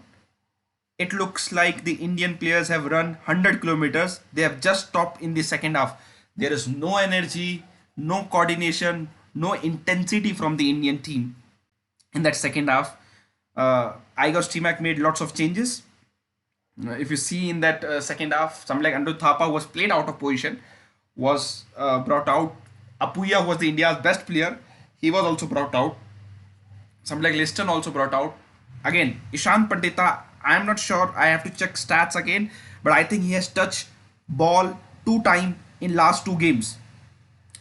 It looks like the Indian players have run 100 kilometers. They have just stopped in the second half. There is no energy, no coordination, no intensity from the Indian team in that second half. Igor Stimac made lots of changes. If you see in that second half, something like Andu Thapa was played out of position, was brought out. Apuya was the India's best player. He was also brought out. Something like Liston also brought out. Again, Ishan Pandita, I am not sure. I have to check stats again. But I think he has touched ball 2 times in last 2 games.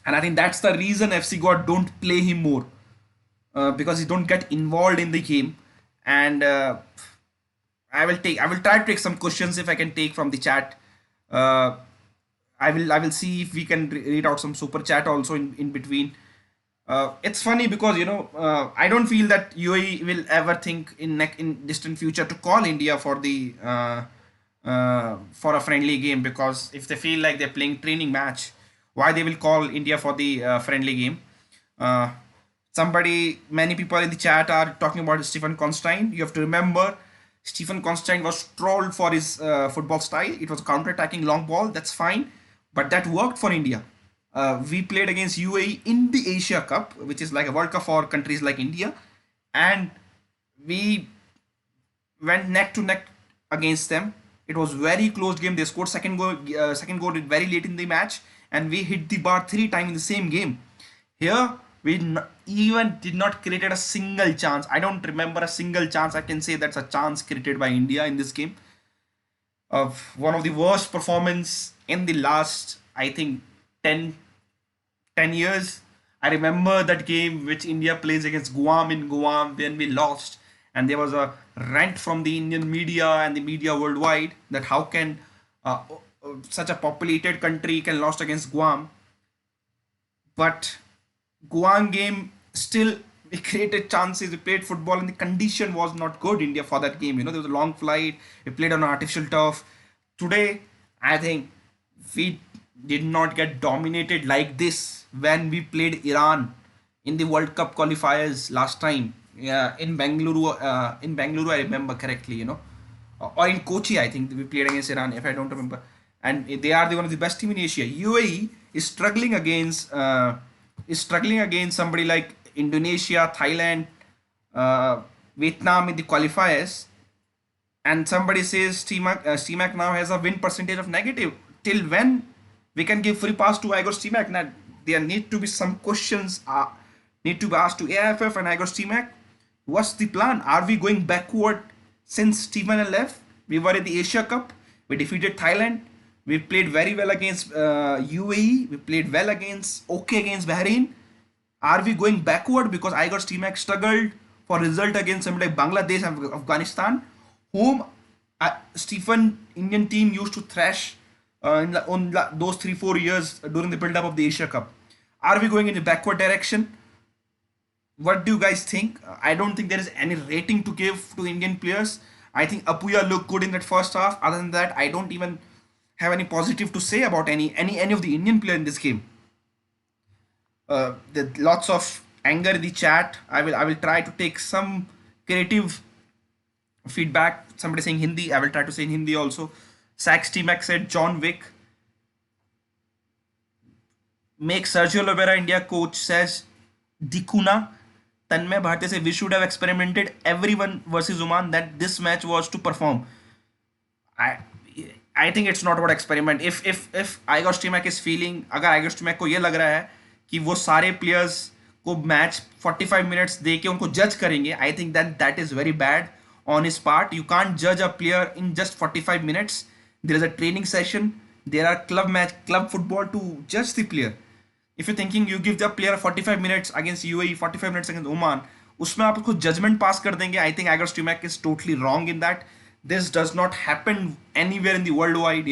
And I think that's the reason FC Goa don't play him more. Because he don't get involved in the game. And I will try to take some questions if I can take from the chat. I will see if we can read out some super chat also in between. It's funny because I don't feel that UAE will ever think in distant future to call India for the for a friendly game, because if they feel like they're playing training match, why they will call India for the friendly game? Uh, Many people in the chat are talking about Stephen Constantine. You have to remember, Stephen Constantine was trolled for his football style. It was counter-attacking long ball. That's fine, but that worked for India. We played against UAE in the Asia Cup, which is like a World Cup for countries like India, and we went neck to neck against them. It was very close game. They scored second goal very late in the match, and we hit the bar 3 times in the same game. Here we even did not created a single chance. I don't remember a single chance. I can say that's a chance created by India in this game. Of one of the worst performance in the last, I think, 10 years. I remember that game which India plays against Guam in Guam when we lost, and there was a rant from the Indian media and the media worldwide that how can such a populated country can lost against Guam. But Guam game still we created chances. We played football and the condition was not good India for that game. There was a long flight. We played on artificial turf. Today, I think we did not get dominated like this when we played Iran in the World Cup qualifiers last time. Yeah, in Bangalore. In Bangalore, I remember correctly. Or in Kochi, I think we played against Iran, if I don't remember. And they are one of the best team in Asia. UAE is struggling against somebody like Indonesia, Thailand, Vietnam in the qualifiers, and somebody says Stimac now has a win percentage of negative. Till when we can give free pass to Igor Stimac? Now there need to be some questions need to be asked to AFF and Igor Stimac. What's the plan? Are we going backward since Stephen left? We were in the Asia Cup. We defeated Thailand. We played very well against UAE. We played well against Bahrain. Are we going backward because Igor Stimac struggled for result against somebody like Bangladesh and Afghanistan, whom Stephen Indian team used to thrash on those 3-4 years during the build-up of the Asia Cup? Are we going in the backward direction? What do you guys think? I don't think there is any rating to give to Indian players. I think Apuya looked good in that first half. Other than that, I don't even have any positive to say about any of the Indian player in this game. There's lots of anger in the chat. I will try to take some creative feedback. Somebody saying Hindi. I will try to say in Hindi also. Sax T-Mac said John Wick. Make Sergio Oliveira India coach says Dikuna. Tanmay Bharti says we should have experimented everyone versus Oman, that this match was to perform. I think it's not about experiment. If Igor Stimac is feeling, अगर Igor Stimac को ये लग रहा है कि वो सारे players को match 45 minutes दे के उनको judge करेंगे, I think that is very bad on his part. You can't judge a player in just 45 minutes. There is a training session. There are club football to judge the player. If you're thinking you give the player 45 minutes against UAE, 45 minutes against Oman, उसमें आप उसको judgment pass कर देंगे, I think Igor Stimac is totally wrong in that. This does not happen anywhere in the worldwide.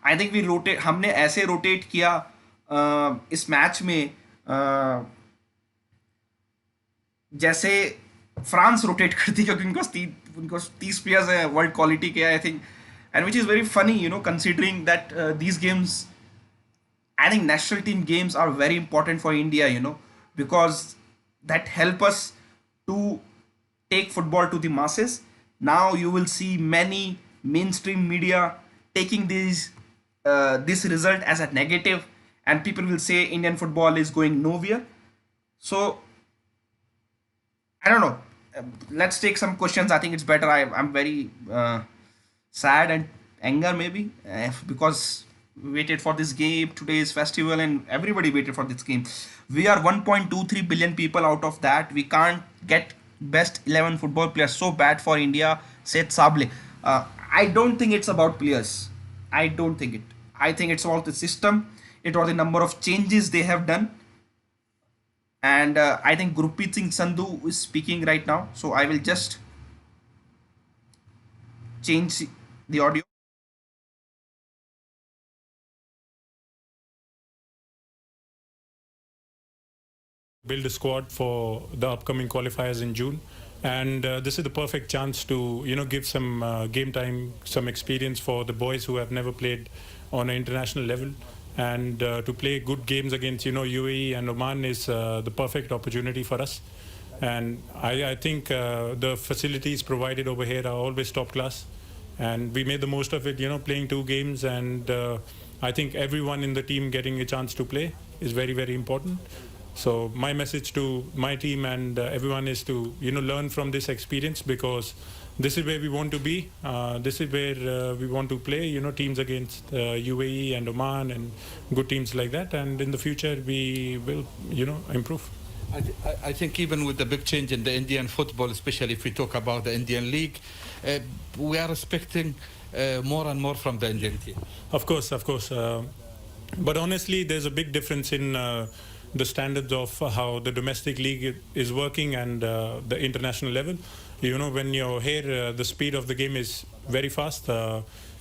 I think हमने ऐसे rotate किया इस match में जैसे फ्रांस रोटेट करती, क्योंकि उनको 30 प्लेयर्स है वर्ल्ड क्वालिटी के, I think, and which is very funny considering that these games, I think national team games are very important for India, because that help us to take football to the masses. Now you will see many mainstream media taking this result as a negative, and people will say Indian football is going nowhere. So I don't know. Let's take some questions. I think it's better. I'm very sad and anger maybe because we waited for this game. Today's festival and everybody waited for this game. We are 1.23 billion people. Out of that, we can't get best 11 football players. So bad for India, said Sable. I don't think it's about players. I don't think it. I think it's about the system. It was the number of changes they have done. And I think Gurpreet Singh Sandhu is speaking right now. So I will just change the audio. build a squad for the upcoming qualifiers in June. And this is the perfect chance to, give some game time, some experience for the boys who have never played on an international level. And to play good games against, UAE and Oman is the perfect opportunity for us. And I think the facilities provided over here are always top class. And we made the most of it, playing 2 games. And I think everyone in the team getting a chance to play is very, very important. So my message to my team and everyone is to, learn from this experience, because this is where we want to be. This is where we want to play, teams against UAE and Oman and good teams like that. And in the future, we will, improve. I think even with the big change in the Indian football, especially if we talk about the Indian League, we are expecting more and more from the Indian team. Of course. But honestly, there's a big difference in the standards of how the domestic league is working and the international level. When you're here, the speed of the game is very fast,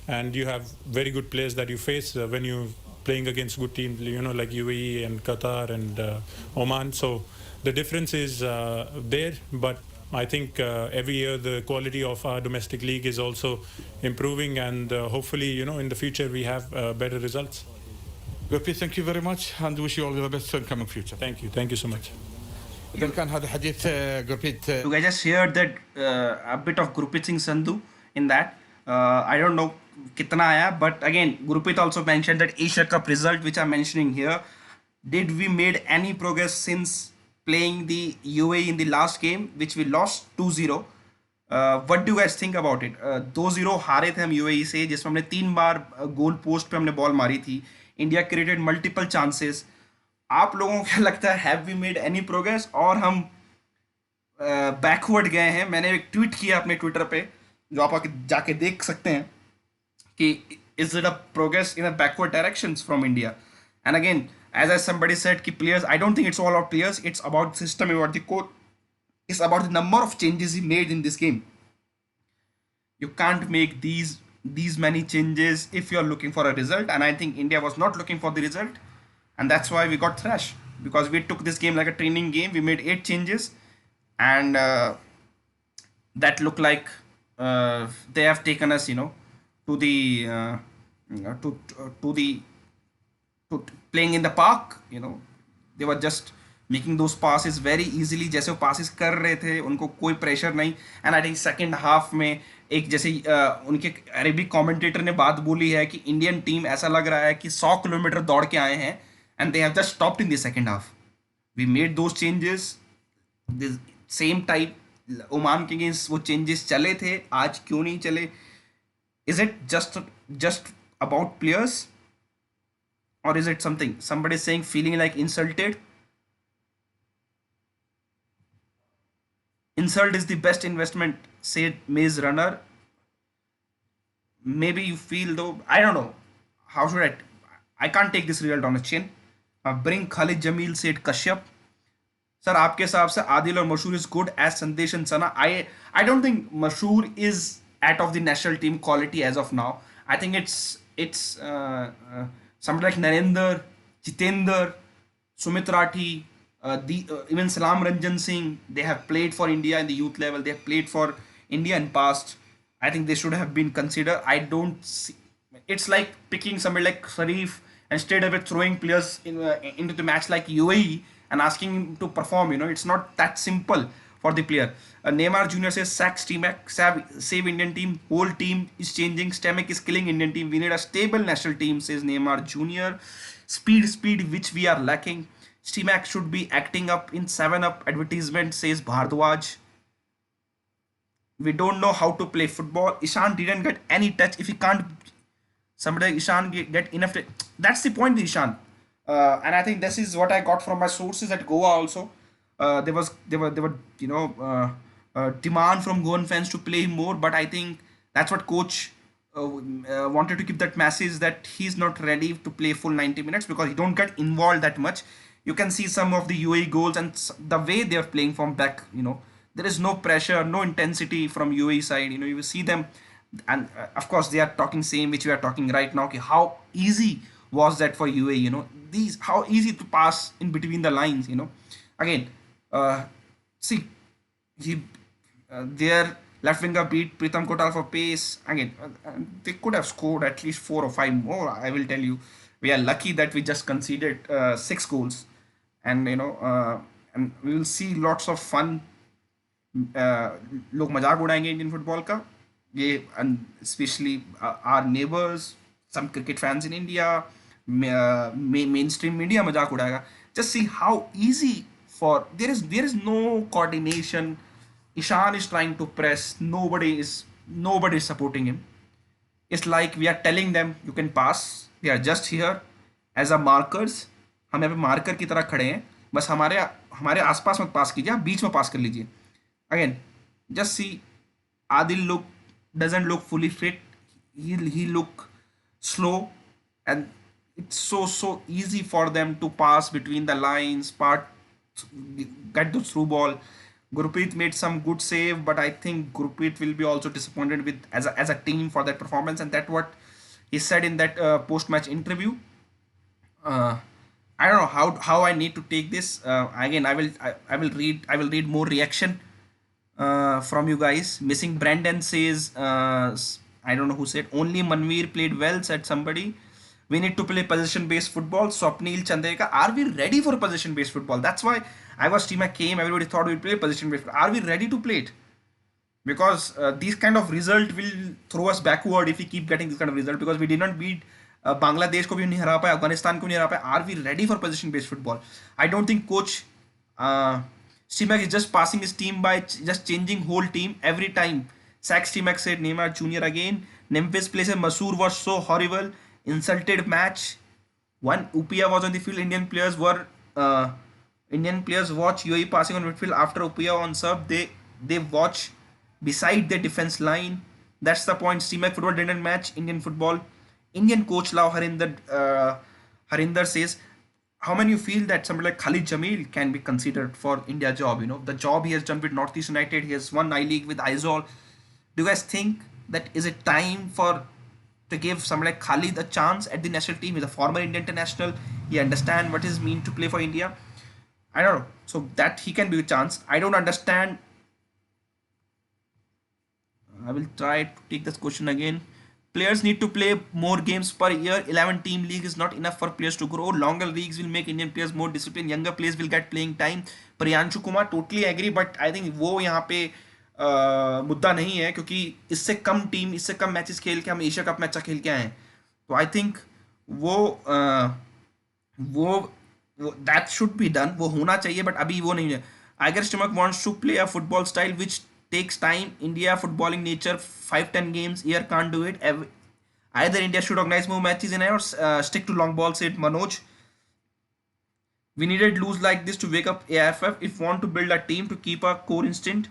and you have very good players that you face when you're playing against good teams, like UAE and Qatar and Oman. So the difference is there, but I think every year the quality of our domestic league is also improving, and hopefully, in the future we have better results. Gurpreet, thank you very much and wish you all the best in coming future. Thank you so much. إذا كان هذا حديث Gurpreet. You guys just heard that a bit of Gurpreet Singh Sandhu in that. I don't know kitna aaya, but again, Gurpreet also mentioned that Asia Cup result, which I'm mentioning here, did we made any progress since playing the UAE in the last game, which we lost 2-0. What do you guys think about it? 2-0 हारे थे हम UAE से, जिसमें हमने 3 बार goal post पे हमने ball मारी थी. India created multiple chances. आप लोगों को क्या लगता है, have we made any progress, और हम बैकवर्ड गए हैं? मैंने एक ट्वीट किया अपने ट्विटर पे, जो आप जाके देख सकते हैं, कि is it a progress in a backward directions from India. And again, as somebody said, ki players, I don't think it's all about players, it's about system, about the coach, it's about the number of changes he made in this game. You can't make these many changes if you're looking for a result, and I think India was not looking for the result, and that's why we got thrashed, because we took this game like a training game. We made 8 changes, and that looked like they have taken us, to the to playing in the park. They were just making those passes very easily. जैसे वो passes कर रहे थे, उनको कोई pressure नहीं. And I think second half में एक जैसे उनके अरेबिक commentator ने बात बोली है कि इंडियन टीम ऐसा लग रहा है कि 100 किलोमीटर दौड़ के आए हैं, and they have just stopped in the second half. We made those changes. The same type Oman के अगेंस्ट वो changes चले थे, आज क्यों नहीं चले? Is it just about players? Or is it somebody saying feeling like insulted? Insult is the best investment, said Maze Runner. Maybe you feel, though, I don't know. How should I can't take this result on a chin. Bring Khalid Jamil, said Kashyap. Sir, आपके हिसाब से आदिल और मशहूर is good as Sandesh and Sana? I don't think Mashhoor is out of the national team quality as of now. I think it's somebody like Narendra, Jitendra, Sumit Rathi, even Salam Ranjan Singh, they have played for India in the youth level. They have played for India in past. I think they should have been considered. I don't see. It's like picking somebody like Sharif and straight away throwing players into the match like UAE and asking him to perform. It's not that simple for the player. Neymar Jr. says, sack Stimac, save Indian team. Whole team is changing. Stimac is killing Indian team. We need a stable national team, says Neymar Jr. Speed, which we are lacking. Stimac should be acting up in 7-Up advertisement, says Bhardwaj. We don't know how to play football. Ishan didn't get any touch. If he can't, somebody like Ishan get enough. That's the point, Ishan. And I think this is what I got from my sources at Goa also. There were demand from Goan fans to play more, but I think that's what coach wanted to give that message that he's not ready to play full 90 minutes because he don't get involved that much. You can see some of the UAE goals and the way they're playing from back. There is no pressure, no intensity from UAE side. You will see them, and of course they are talking same which we are talking right now. Okay, how easy was that for UAE? How easy to pass in between the lines. Again, see, he their left winger beat Pritam Kotal for pace. Again, they could have scored at least 4 or 5 more. I will tell you, we are lucky that we just conceded 6 goals, and and we will see lots of fun. लोग मजाक उड़ाएंगे Indian football का ये specially our neighbours some cricket fans in India mainstream media मजाक उड़ाएगा just see how easy for there is no coordination Ishan is trying to press nobody is supporting him. It's like we are telling them you can pass, they are just here as a markers. हम यहाँ पे marker की तरह खड़े हैं, बस हमारे हमारे आसपास मत पास कीजिए, आप बीच में पास कर लीजिए. Again, just see, Adil doesn't look fully fit. He look slow, and it's so easy for them to pass between the lines, get the through ball. Gurpreet made some good save, but I think Gurpreet will be also disappointed with as a team for that performance, and that's what he said in that post-match interview. I don't know how I need to take this. Again, I will read more reaction from you guys. Missing Brandon says, I don't know who said, only Manvir played well, said somebody. We need to play possession-based football. Swapnil Chandeka, are we ready for possession-based football? That's why Igor Stimac came. Everybody thought we'd play possession-based football. Are we ready to play it? Because these kind of result will throw us backward if we keep getting this kind of result. Because we did not beat Bangladesh को भी नहीं हरा पाए, अफगानिस्तान को नहीं हरा पाए. Are we ready for possession-based football? I don't think coach Stimac is just passing his team by just changing whole team every time. Sack Stimac said Neymar Jr. again. Memphis plays Masoor was so horrible. Insulted match. One Upia was on the field. Indian players watch UAE passing on midfield after Upia on sub. They watch beside their defense line. That's the point. Stimac football didn't match Indian football. Indian coach Lao Harinder says, how many you feel that somebody like Khalid Jamil can be considered for India job? The job he has done with Northeast United, he has won I-League with Aizol. Do you guys think that is it time to give somebody like Khalid a chance at the national team? He's a former Indian international. He understands what it means to play for India. I don't know. So that he can be a chance. I don't understand. I will try to take this question again. Players need to play more games per year. 11-team league is not enough for players to grow. Longer leagues will make Indian players more disciplined. Younger players will get playing time. Priyanshu Kumar, totally agree. But I think वो यहाँ पे मुद्दा नहीं है, क्योंकि इससे कम team, इससे कम matches खेल के हम एशिया कप में अच्छा खेल के आए हैं. तो आई थिंक वो दैट शुड बी डन, वो होना चाहिए, बट अभी वो नहीं है. Igor Stimac wants to play a football style which takes time. India footballing nature, 5-10 games year can't do it. Either India should organize more matches in or stick to long ball, said Manoj. We needed lose like this to wake up AFF if want to build a team to keep a core instinct.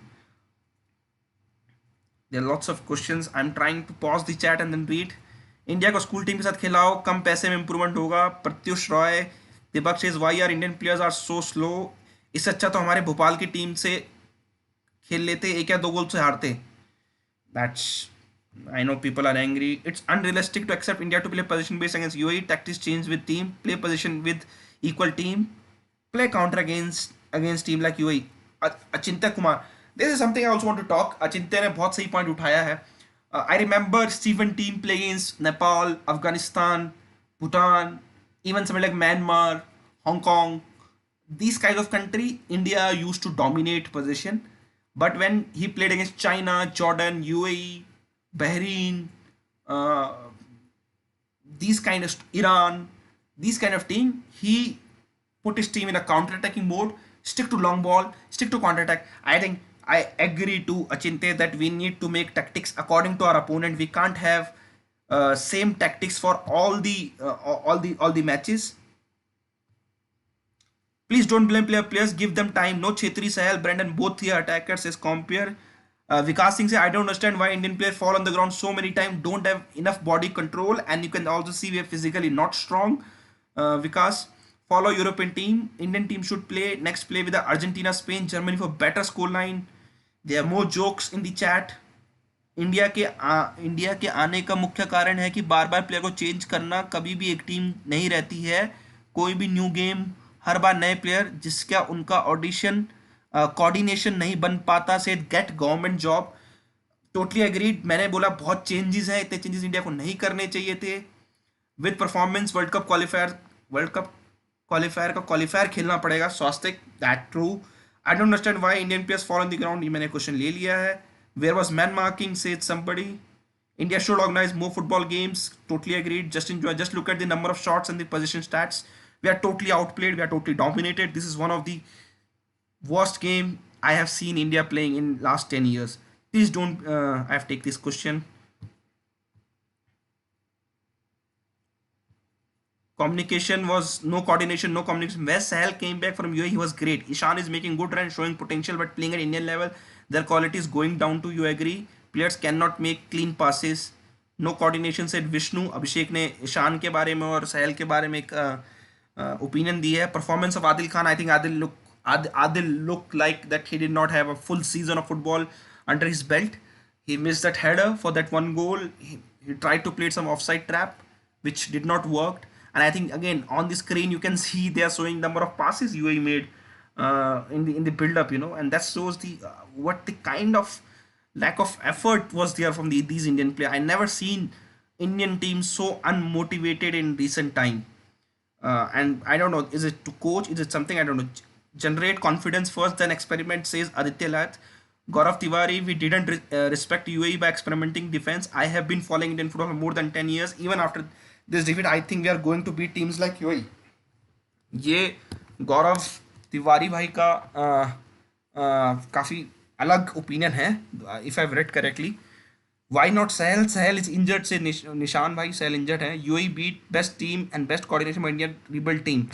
There are lots of questions. I'm trying to pause the chat and then read. India को school team के साथ खिलाओ, कम पैसे में improvement होगा. Pratyush Roy, Deepak says why are Indian players are so slow. इससे अच्छा तो हमारे भोपाल की टीम से खेल लेते, 1 या 2 गोल से हारते. That's, I know people are angry. It's unrealistic to accept India to play position based against UAE. Tactics change with team. Play position with equal team. Play counter against team like UAE. Achintya Kumar. This is something I also want to talk. Achintya ने बहुत सही point उठाया है. I remember Stephen team play against Nepal, Afghanistan, Bhutan, even somewhere like Myanmar, Hong Kong. These kinds of country, India used to dominate position. But when he played against China, Jordan, UAE, Bahrain, these kind of Iran, these kind of team, he put his team in a counter-attacking mode. Stick to long ball, stick to counter-attack. I think I agree to Achinte that we need to make tactics according to our opponent. We can't have same tactics for all the matches. Please don't blame players. Give them time. No Chetri, Sahel, Brandon, both the attackers as compare. Vikas Singh says, I don't understand why Indian players fall on the ground so many times. Don't have enough body control, and you can also see we are physically not strong. Vikas, follow European team. Indian team should play with the Argentina, Spain, Germany for better scoreline. There are more jokes in the chat. India के आने का मुख्य कारण है कि बार बार player को change करना. कभी भी एक टीम नहीं रहती है. कोई भी न्यू गेम हर बार नए प्लेयर जिसका उनका ऑडिशन कोऑर्डिनेशन नहीं बन पाता से gate government job. Totally agreed. मैंने बोला बहुत चेंजेस हैं, इतने चेंजेस इंडिया को नहीं करने चाहिए थे. With performance world cup qualifier का क्वालिफायर खेलना पड़ेगा. Swastik that true. I don't understand why Indian players fall on the ground. ये मैंने क्वेश्चन ले लिया है. Where was man marking said somebody. India should organize more football games. Totally agreed. Just look at the number of shots and the position stats. We are totally outplayed. We are totally dominated. This is one of the worst game I have seen India playing in last 10 years. Please don't. I have to take this question. Communication was no coordination, no communication. Where Sahel came back from UAE, he was great. Ishan is making good run, showing potential, but playing at Indian level, their quality is going down to. You agree? Players cannot make clean passes. No coordination said Vishnu. अभिषेक ने ईशान के बारे में और सहल के बारे में एक opinion दी है. Performance of Adil Khan. I think Adil looked like that he did not have a full season of football under his belt. He missed that header for that one goal. He tried to play some offside trap, which did not work. And I think again on the screen you can see they are showing number of passes UAE made in the build up, and that shows what the kind of lack of effort was there from these Indian players. I never seen Indian teams so unmotivated in recent time. And I don't know, is it to coach? Is it something? I don't know. Generate confidence first, then experiment, says Aditya Lath. Gaurav Tiwari, we didn't respect UAE by experimenting defense. I have been following Indian football for more than 10 years. Even after this defeat, I think we are going to beat teams like UAE. ये गौरव तिवारी भाई का काफ़ी अलग opinion है. If I read correctly. Why not Sahal? Sahal is injured से निशान भाई Sahal injured है. UAE beat best team and best coordination by Indian rebuild team.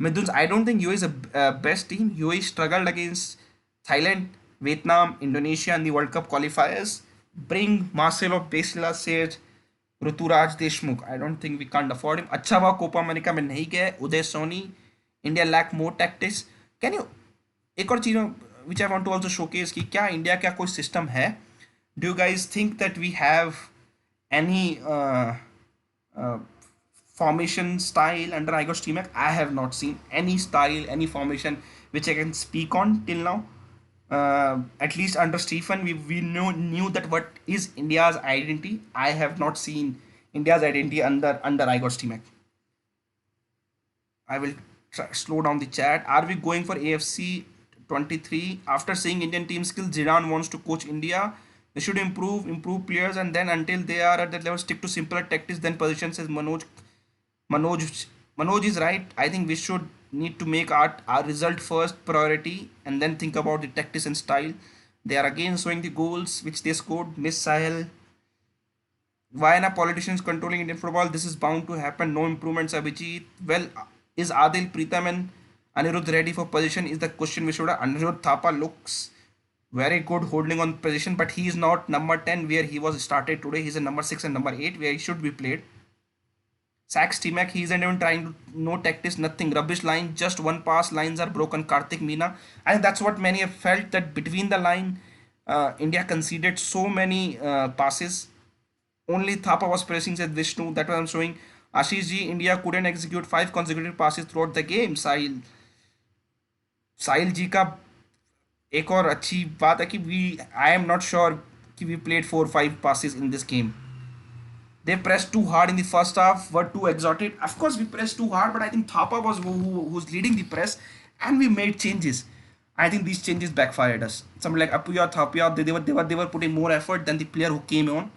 Mithun, I don't think UAE is a best team. UAE struggled against Thailand, Vietnam, Indonesia in the world cup qualifiers. Bring Marcelo बेसिला says Rituraj Deshmukh. I don't think we can't afford him. अच्छा हुआ Copa America में नहीं गए. Uday Soni, India lack more tactics. Can you एक और चीज़ which I want to also showcase कि क्या इंडिया का कोई सिस्टम है? Do you guys think that we have any formation style under Igor Stimac? I have not seen any style, any formation which I can speak on till now. At least under Stephen, we knew that what is India's identity. I have not seen India's identity under Igor Stimac. I will slow down the chat. Are we going for AFC 23? After seeing Indian team skills, Zidane wants to coach India. They should improve players, and then until they are at that level, stick to simpler tactics than positions. Says Manoj. Manoj is right. I think we should need to make our result first priority, and then think about the tactics and style. They are again showing the goals which they scored. Miss Sahel. Why are politicians controlling Indian football? This is bound to happen. No improvements, Abhijit. Well, is Adil, Pritam and Anirudh ready for position is the question we should have. Anirudh Thapa looks very good holding on position, but he is not number 10 where he was started today. He's a number 6 and number 8 where he should be played. Sax T-Mac, he isn't even trying to, no tactics, nothing. Rubbish line, just one pass, lines are broken. Karthik Meena. I think that's what many have felt, that between the line, India conceded so many passes. Only Thapa was pressing, said Vishnu. That was I'm showing. Ashish ji, India couldn't execute 5 consecutive passes throughout the game. साहिल जी का एक और अच्छी बात है कि आई am not sure कि we played 4-5 passes in this game. They pressed too hard in the first half, were too exhausted. Of course, we pressed too hard, but I think Thapa was who's leading the press, and we made changes. I think these changes backfired us. Somebody like Apuya, Thapia, they were putting more effort than the player who came on.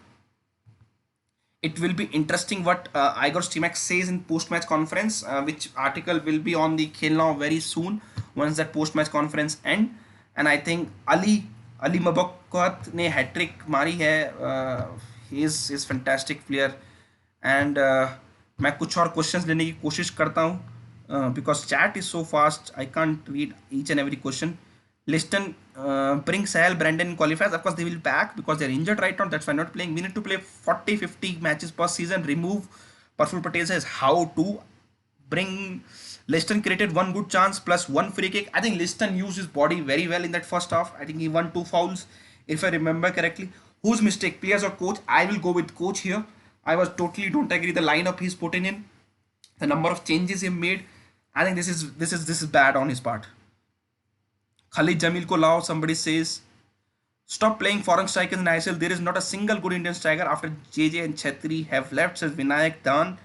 It will be interesting what Igor Stimac says in post-match conference, which article will be on the Khel now very soon once that post-match conference end. And I think Ali Mabakat ने hat-trick मारी है. He is fantastic player. And मैं कुछ और questions लेने की कोशिश करता हूँ because chat is so fast. I can't read each and every question. Liston, bring Sahel, Brandon in qualifiers. Of course, they will back because they're injured right now. That's why not playing. We need to play 40-50 matches per season. Remove Parful Patel says how to. Bring Liston created one good chance plus one free kick. I think Liston used his body very well in that first half. I think he won 2 fouls, if I remember correctly. Whose mistake, players or coach? I will go with coach here. I was totally don't agree the lineup he's putting in, the number of changes he made. I think this is bad on his part. Khalid Jamil ko lao, somebody says. Stop playing foreign strikers in ISL. There is not a single good Indian striker after JJ and Chetri have left, says Vinayak Dan.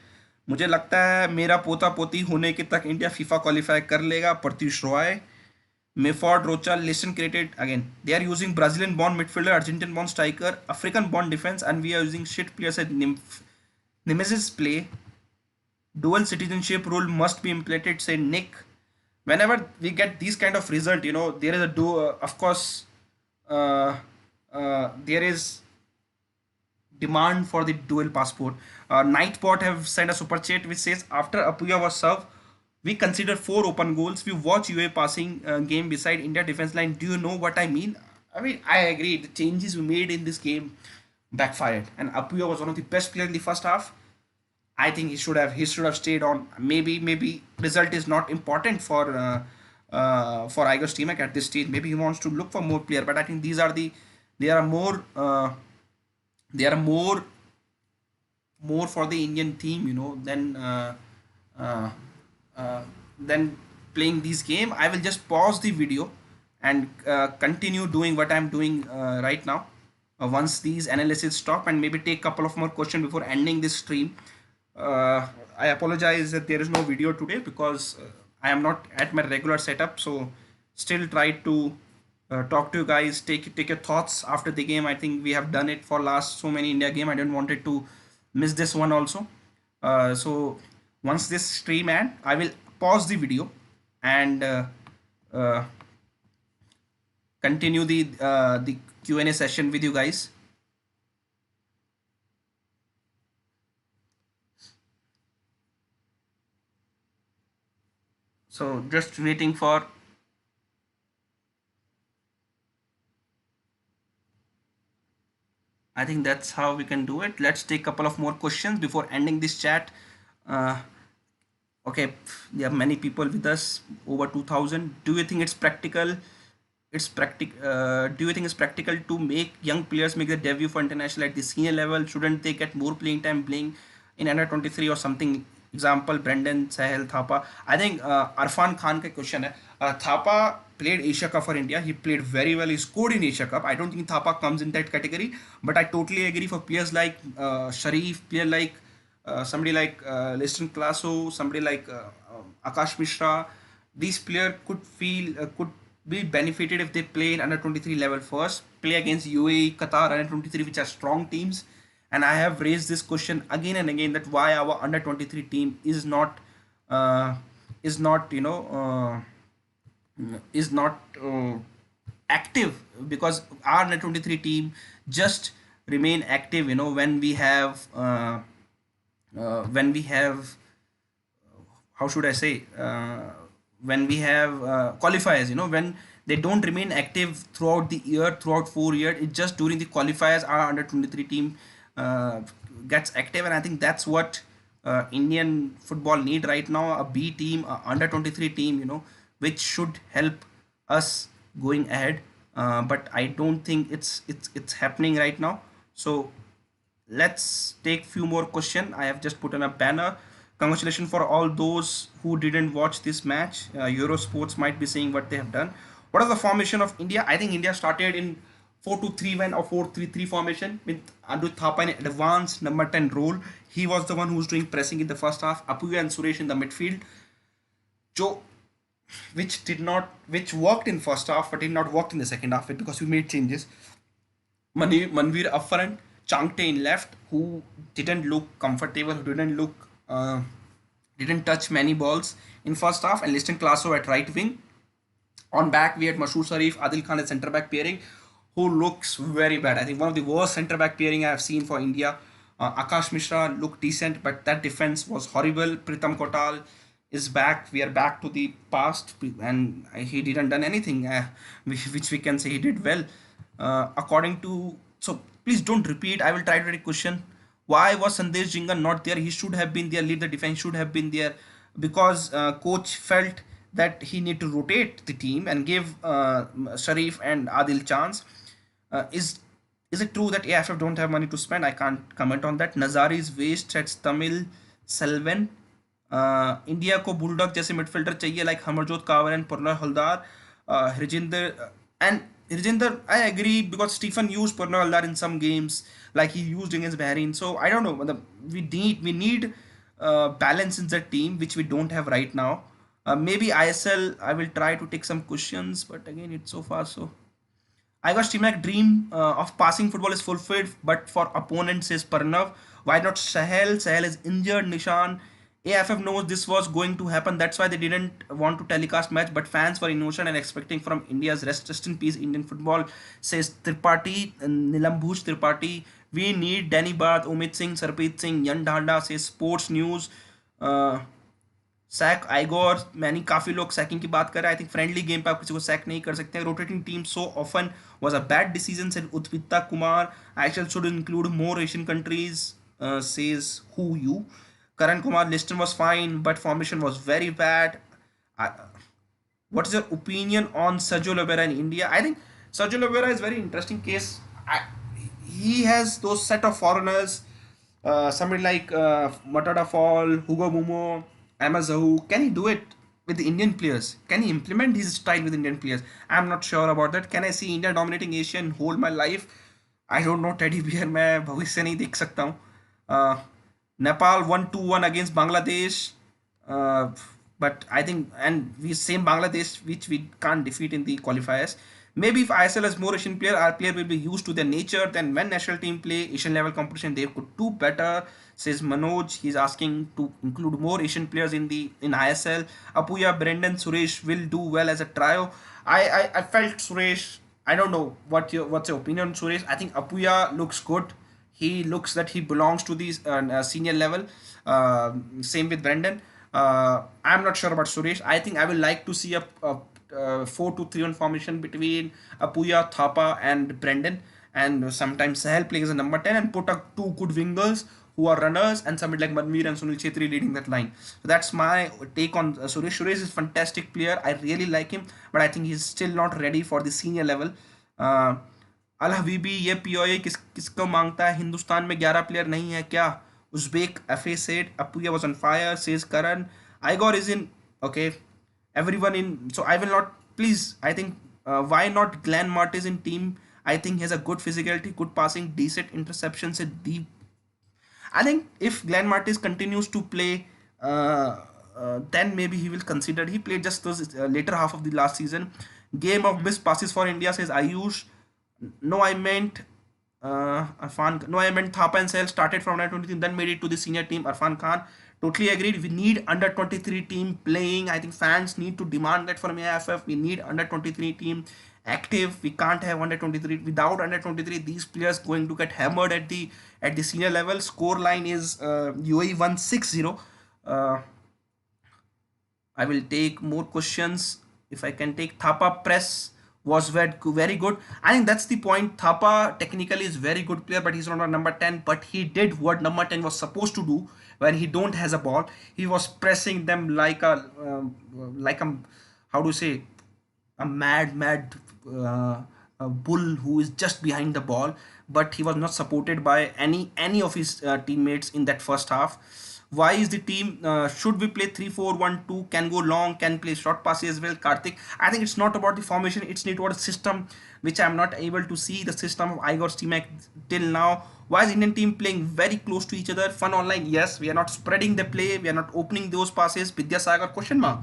मुझे लगता है मेरा पोता पोती होने के तक India FIFA qualify कर लेगा. Pratyush Roy. Mayford Rocha, listen created again. They are using Brazilian born midfielder, Argentine born striker, African born defense, and we are using shit players at Nemesis play. Dual citizenship rule must be implemented, say Nick. Whenever we get these kind of result, there is of course, there is demand for the dual passport. Nightbot have sent a super chat which says after Apuya was served, we consider 4 open goals. We watch UAE passing game beside India defense line. Do you know what I mean? I mean, I agree. The changes we made in this game backfired, and Apuya was one of the best players in the first half. I think he should have stayed on. Maybe result is not important for Igor Stimac at this stage. Maybe he wants to look for more player. But I think they are more for the Indian team, than playing this game. I will just pause the video and continue doing what I'm doing right now. Once these analysis stop, and maybe take a couple of more questions before ending this stream. I apologize that there is no video today because I am not at my regular setup. So still try to talk to you guys, take your thoughts after the game. I think we have done it for last so many India game. I didn't want it to miss this one also. So once this stream ends, I will pause the video and continue the Q&A session with you guys. So just waiting for I think that's how we can do it. Let's take a couple of more questions before ending this chat. Okay, there are many people with us, over 2000. Do you think it's practical? Do you think it's practical to make young players make their debut for international at the senior level? Shouldn't they get more playing time playing in under 23 or something? Example, Brendan, Sahel, Thapa. I think Arfan Khan ka question hai. Thapa played Asia Cup for India. He played very well. He scored in Asia Cup. I don't think Thapa comes in that category. But I totally agree for players like Sharif, player like somebody like Liston Classo, somebody like Akash Mishra. These players could be benefited if they play in under 23 level first. Play against UAE, Qatar, under 23, which are strong teams. And I have raised this question again and again that why our under 23 team is not active, because our under 23 team just remain active when we have how should I say when we have qualifiers, when they don't remain active throughout the year, throughout 4 years. It's just during the qualifiers our under 23 team gets active, and I think that's what Indian football need right now, a B team, a under 23 team, which should help us going ahead. But I don't think it's happening right now. So let's take few more questions. I have just put on a banner. Congratulations for all those who didn't watch this match. Eurosports might be saying what they have done. What is the formation of India? I think India started in 4-2-3-1 or 4-3-3 formation with Adut Thapa in advanced number 10 role. He was the one who was doing pressing in the first half. Apuya and Suresh in the midfield. Which worked in first half but did not work in the second half because we made changes. Manvir up front, Changte in left, who didn't look comfortable, who didn't touch many balls in first half, and Liston Classo at right wing. On back we had Mashoor Sharif, Adil Khan at centre back pairing, who looks very bad. I think one of the worst centre back pairing I have seen for India. Akash Mishra looked decent, but that defense was horrible. Pritam Kotal is back. We are back to the past, and he didn't done anything which we can say he did well. So please don't repeat. I will try to read a question. Why was Sandesh Jhingan not there? He should have been there. Lead the defense should have been there, because coach felt that he need to rotate the team and give Sharif and Adil chance. Is it true that AFF don't have money to spend? I can't comment on that. Nazari's waste at Tamil Selvan. India को bulldog जैसे midfielder चाहिए, like हमरजोत Kanwar and पुरना Haldar, Harjinder and Hrijinder, I agree because Stephen used Purna Haldar in some games, like he used against Bahrain. So I don't know. We need balance in the team, which we don't have right now. Maybe ISL. I will try to take some cushions, but again, it's so far. So Igor Stimac dream of passing football is fulfilled, but for opponents is Parnav. Why not Sahel? Sahel is injured. Nishan. AFF knows this was going to happen. That's why they didn't want to telecast match. But fans were emotional and expecting from India's rest in peace Indian football. Says Tripathi, Nilambhuj Tripathi. We need Danny Bath, Umit Singh, Sarpreet Singh, Yan Dhanda. Says Sports News. Sack Igor मैंने काफ़ी लोग sacking की बात कर रहे हैं. I think friendly game पे आप किसी को सैक नहीं कर सकते. Rotating team so often was a bad decision said Utpita Kumar. ISL should include more Asian countries says who you. Karan Kumar Liston was fine but formation was very bad. What is your opinion on Sergio Oliveira in India? I think Sergio Oliveira is very interesting case. He has those set of foreigners, somebody like Matada Fall, Hugo Momo, Amazahu. Can he do it with the Indian players? Can he implement his style with Indian players? I'm not sure about that. Can I see India dominating Asia and whole my life? I don't know. Teddy bear मैं भविष्य नहीं देख सकता हूँ. Nepal 1-2-1 against Bangladesh. But I think, and we same Bangladesh, which we can't defeat in the qualifiers. Maybe if ISL has more Asian player, our player will be used to their nature. Then when national team play Asian level competition, they could do better. Says Manoj. He's asking to include more Asian players in ISL. Apuya, Brendan, Suresh will do well as a trio. I felt Suresh. I don't know what's your opinion on Suresh. I think Apuya looks good. He looks that he belongs to the senior level. Same with Brendan. I'm not sure about Suresh. I think I will like to see a 4-2-3-1 formation between Apuya, Thapa and Brendan, and sometimes Sahel plays as a number 10 and put up two good wingers who are runners and somebody like Manvir and Sunil Chhetri leading that line. So that's my take on Suresh. Suresh is a fantastic player. I really like him, but I think he's still not ready for the senior level. Al-Habibi, ये POA किसको मांगता है? हिंदुस्तान में 11 player नहीं है क्या? Uzbek FA said. Apuya was on fire, says Karan. Igor is in. Okay, everyone in. So I will not. Please, I think why not Glenn Martis in team? I think he has a good physicality, good passing, decent interceptions, and deep. I think if Glenn Martis continues to play, then maybe he will consider. He played just those later half of the last season. Game of missed passes for India, says Ayush. No, I meant. I meant Thapa and Sahel started from under 23, then made it to the senior team. Irfan Khan, totally agreed. We need under 23 team playing. I think fans need to demand that from AFF. We need under 23 team active. We can't have under 23. Without under 23, these players going to get hammered at the senior level. Score line is UAE 160. I will take more questions if I can take. Thapa press was very good. I think that's the point. Thapa technically is very good player, but he's not a number 10. But he did what number 10 was supposed to do when he don't has a ball. He was pressing them like a how do you say, a mad a bull who is just behind the ball. But he was not supported by any of his teammates in that first half. Why is the team should we play 3-4-1-2, can go long, can play short passes as well? Karthik, I think it's not about the formation, it's not about a system, which I'm not able to see the system of Igor Stimac till now. Why is Indian team playing very close to each other? Fun online, yes. We are not spreading the play, we are not opening those passes. Vidyasagar, question mark.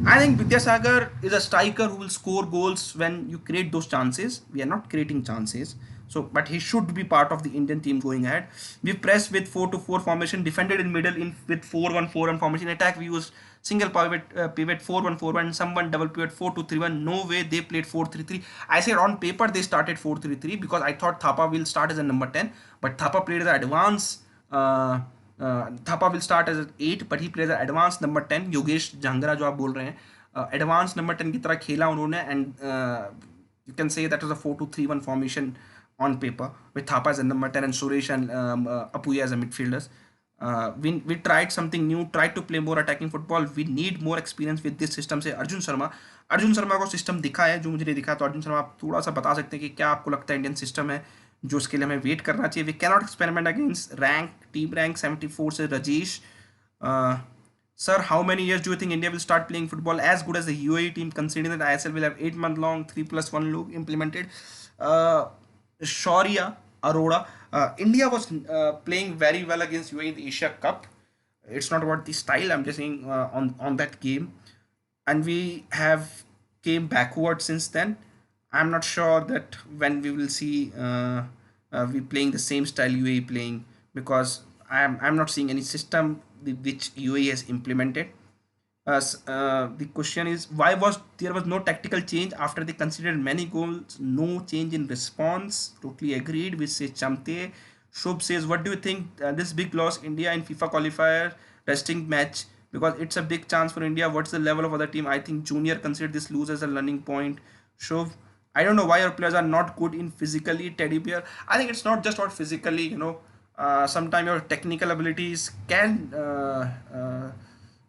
I think Vidyasagar is a striker who will score goals when you create those chances. We are not creating chances. So, but he should be part of the Indian team going ahead. We pressed with 4-2-4 formation, defended in middle with 4-1-4-1 formation. Attack we used single pivot 4-1-4-1, someone double pivot 4-2-3-1. No way they played 4-3-3. I said on paper they started 4-3-3 because I thought Thapa will start as a number 10, but Thapa played as an advanced. Thapa will start as an 8, but he plays as an advanced number 10. Yogesh Jhangra जो आप बोल रहे हैं, advanced number 10 की तरह खेला उन्होंने, and you can say that was a 4-2-3-1 formation on paper with Thapa as a number 10 and Suresh and Apuya as a midfielders. We tried something new, tried to play more attacking football. We need more experience with this system. से अर्जुन शर्मा को system दिखा है जो मुझे नहीं दिखा. तो अर्जुन शर्मा आप थोड़ा सा बता सकते हैं कि क्या आपको लगता है इंडियन सिस्टम है जो उसके लिए हमें वेट करना चाहिए. We cannot experiment against rank team rank 74 से Rajesh. Uh, Sir, how many years do you think India will start playing football as good as the UAE team, considering that ISL will have 8 month long 3+1 loop implemented? Uh, Shaurya Arora, India was playing very well against UAE in the Asia Cup. It's not about the style. I'm just saying on that game, and we have came backward since then. I'm not sure that when we will see we playing the same style UAE playing, because I'm not seeing any system which UAE has implemented. The question is, why was there was no tactical change after they considered many goals? No change in response. Totally agreed. We say Chamte. Shubh says, what do you think? This big loss India in FIFA qualifier resting match, because it's a big chance for India. What's the level of other team? I think Junior considered this lose as a learning point. Shubh, I don't know why our players are not good in physically. Teddy Bear, I think it's not just about physically. Sometimes your technical abilities can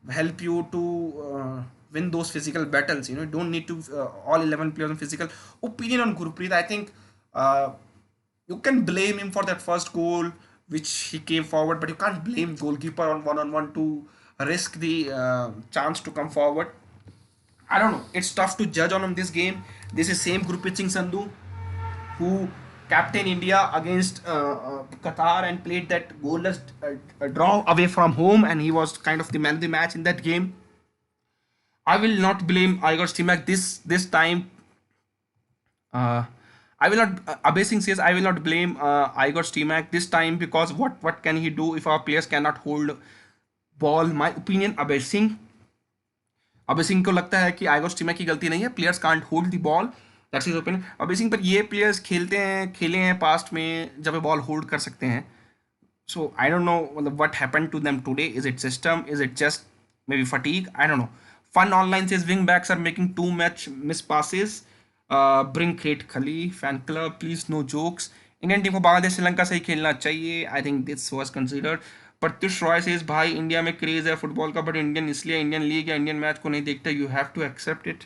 help you to win those physical battles. You don't need to all 11 players on physical. Opinion on Gurpreet, I think you can blame him for that first goal which he came forward, but you can't blame goalkeeper on one-on-one to risk the chance to come forward. I don't know. It's tough to judge on this game. This is same Gurpreet Singh Sandhu who captained India against Qatar and played that goalless draw away from home, and he was kind of the man of the match in that game. I will not blame Igor Stimac this time. I will not. Abhay Singh says I will not blame Igor Stimac this time, because what can he do if our players cannot hold ball? My opinion, अबे सिंह को लगता है कि iGo Stimac की गलती नहीं है, players can't hold the ball, that's his opinion. अबे सिंह, पर ये प्लेयर्स खेले हैं पास्ट में जब बॉल होल्ड कर सकते हैं. So I don't know what happened to them today. Is it system? Is it just maybe fatigue? I don't know. Fun Online says wing backs are making too much miss passes. Bring Kate Khali fan club, please no jokes. Indian team को बांग्लादेश श्रीलंका से ही खेलना चाहिए. I think this was considered. Pratyush Roy says भाई India में craze है football का, but Indian इसलिए Indian league या इंडियन मैच को नहीं देखते. You have to accept it.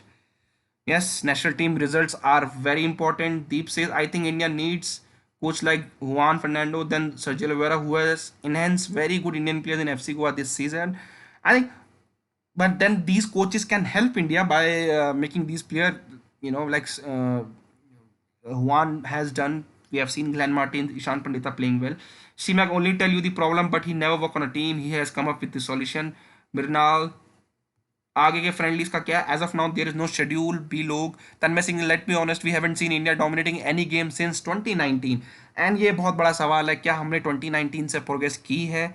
Yes, national team results are very important. Deep says, I think India needs coach like Juan Fernando, then Sergio Oliveira, who has enhanced very good Indian players in FC Goa this season. I think, but then these coaches can help India by making these players, like Juan has done. We have seen Glenn Martin, Ishan Pandita playing well. Shimak only tell you the problem, but he never work on a team. He has come up with the solution. Mirnal, आगे के friendlies का क्या? As of now there is no schedule. बी लोग Tanmay Singh, let me honest, we haven't seen India dominating any game since 2019. And ये बहुत बड़ा सवाल है, क्या हमने 2019 से प्रोग्रेस की है?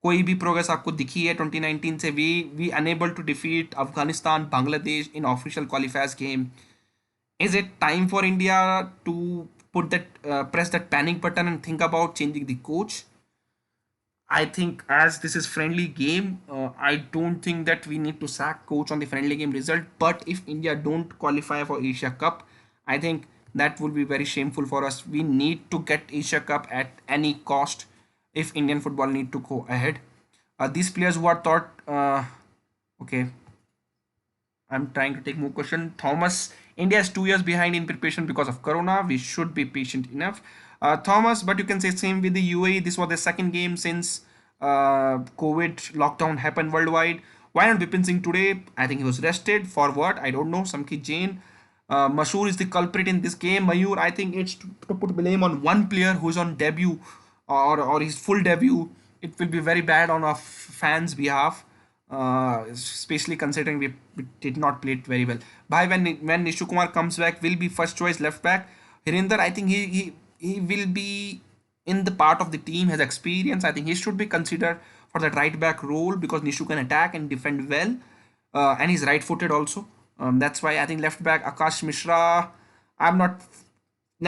कोई भी प्रोग्रेस आपको दिखी है 2019 से? We unable to defeat Afghanistan, Bangladesh in official qualifiers game. Is it time for India to put that press that panic button and think about changing the coach? I think as this is friendly game, I don't think that we need to sack coach on the friendly game result. But if India don't qualify for Asia Cup, I think that would be very shameful for us. We need to get Asia Cup at any cost if Indian football need to go ahead. These players who are thought, okay, I'm trying to take more question. Thomas, India is 2 years behind in preparation because of Corona. We should be patient enough. Thomas, but you can say same with the UAE. This was the second game since COVID lockdown happened worldwide. Why not Vipin Singh today? I think he was rested. For what? I don't know. Samki Jain. Mashoor is the culprit in this game. Mayur, I think it's to put blame on one player who's on debut or his full debut. It will be very bad on our fans' behalf. Especially considering we did not play it very well. Bhai, when Nishu Kumar comes back, will be first choice left back. Hirinder, I think he will be in the part of the team, has experience. I think he should be considered for that right back role, because Nishu can attack and defend well, and he's right footed also. That's why I think left back Akash Mishra, I'm not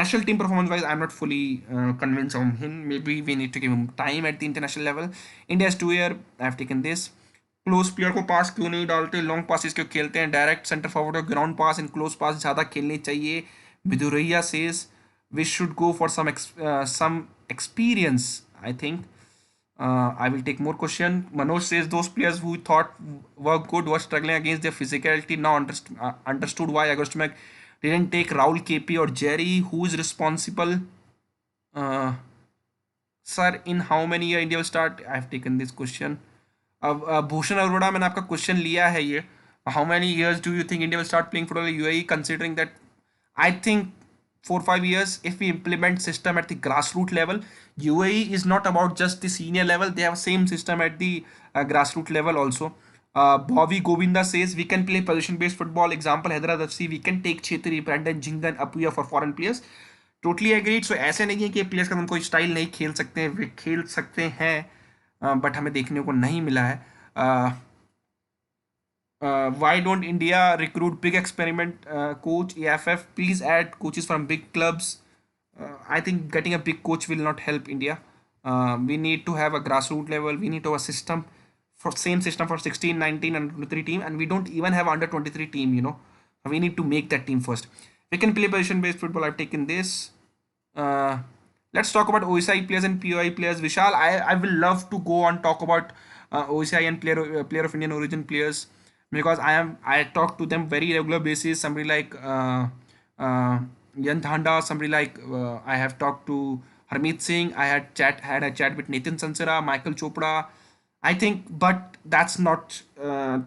national team performance wise, I'm not fully convinced on him. Maybe we need to give him time at the international level. India's 2 year, I've taken this. Close player को पास क्यों नहीं डालते? Long passes क्यों खेलते हैं? Direct centre forward और ground pass in close pass ज़्यादा खेलनी चाहिए. Viduraiya says we should go for some experience. I think I will take more question. Manoj says those players who thought work good were struggling against their physicality. Now understood why अगस्त Stimac didn't take Rahul KP और Jerry. Who is responsible? Sir, in how many years India will start? I have taken this question. अब भूषण अरोड़ा, मैंने आपका question लिया है ये, how many years do you think India will start playing football in UAE, considering that I think 4-5 years if we implement system at the grassroots level. UAE is not about just the senior level, they have same system at the grassroots level also. Bobby Govinda says we can play position based football, example Hyderabad FC, we can take Chetri, Brandon, Jingan, Apuya for foreign players. Totally agreed. So ऐसे नहीं है कि players का हम कोई style नहीं खेल सकते हैं, वे खेल सकते हैं बट हमें देखने को नहीं मिला है. Why don't India recruit big experiment coach AFF? Please add coaches from big clubs. I think getting a big coach will not help India. We need to have a grassroots level. We need to have a system for same system for 16, 19 and 23 team, and we don't even have under 23 team. We need to make that team first. We can play position based football. I've taken this. Let's talk about OSI players and POI players. Vishal, I will love to go and talk about OSI and player of Indian origin players, because I talk to them very regular basis. Somebody like Yan Dhanda, somebody like I have talked to Harmeet Singh. I had a chat with Nathan Sansara, Michael Chopra. I think, but that's not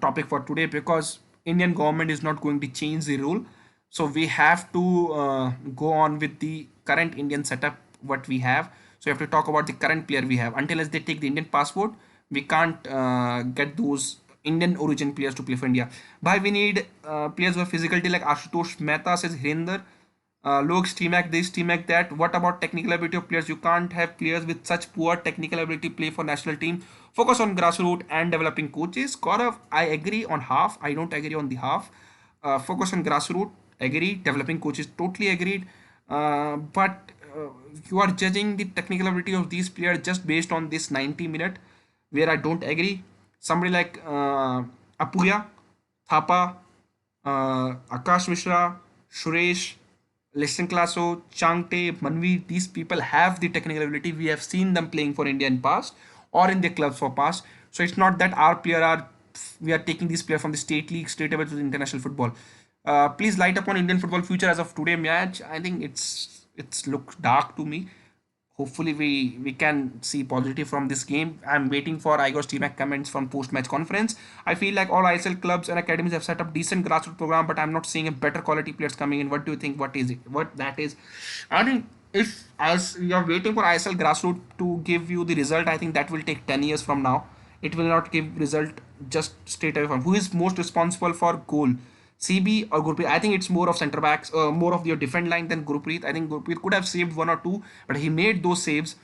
topic for today, because Indian government is not going to change the rule. So we have to go on with the current Indian setup what we have. So we have to talk about the current player we have. Until as they take the Indian passport, we can't get those Indian origin players to play for India. Bhai, we need players with physicality like Ashutosh Mehta, says Hirinder. Log Stimac this, Stimac that. What about technical ability of players? You can't have players with such poor technical ability play for national team. Focus on grassroots and developing coaches. Gaurav, I agree on half. I don't agree on the half. Focus on grassroots, agree. Developing coaches, totally agreed. But you are judging the technical ability of these players just based on this 90 minute, where I don't agree. Somebody like Apuya, Thapa, Akash Mishra, Suresh, Listen Klaso, Changte, Manvir, these people have the technical ability. We have seen them playing for India in past or in their clubs for past. So it's not that we are taking these players from the state league straight away to the international football. Please light up on Indian football future as of today match. I think it's looked dark to me. Hopefully we can see positive from this game. I'm waiting for Igor Stimac comments from post-match conference. I feel like all ISL clubs and academies have set up decent grassroots program, but I'm not seeing a better quality players coming in. What do you think? What is it? What that is? I think if as you're waiting for ISL grassroots to give you the result, I think that will take 10 years from now. It will not give result just straight away from. Who is most responsible for goal? CB or Gurpreet? I think it's more of centre backs, more of your defend line than Gurpreet. I think Gurpreet could have saved one or two, but he made those saves.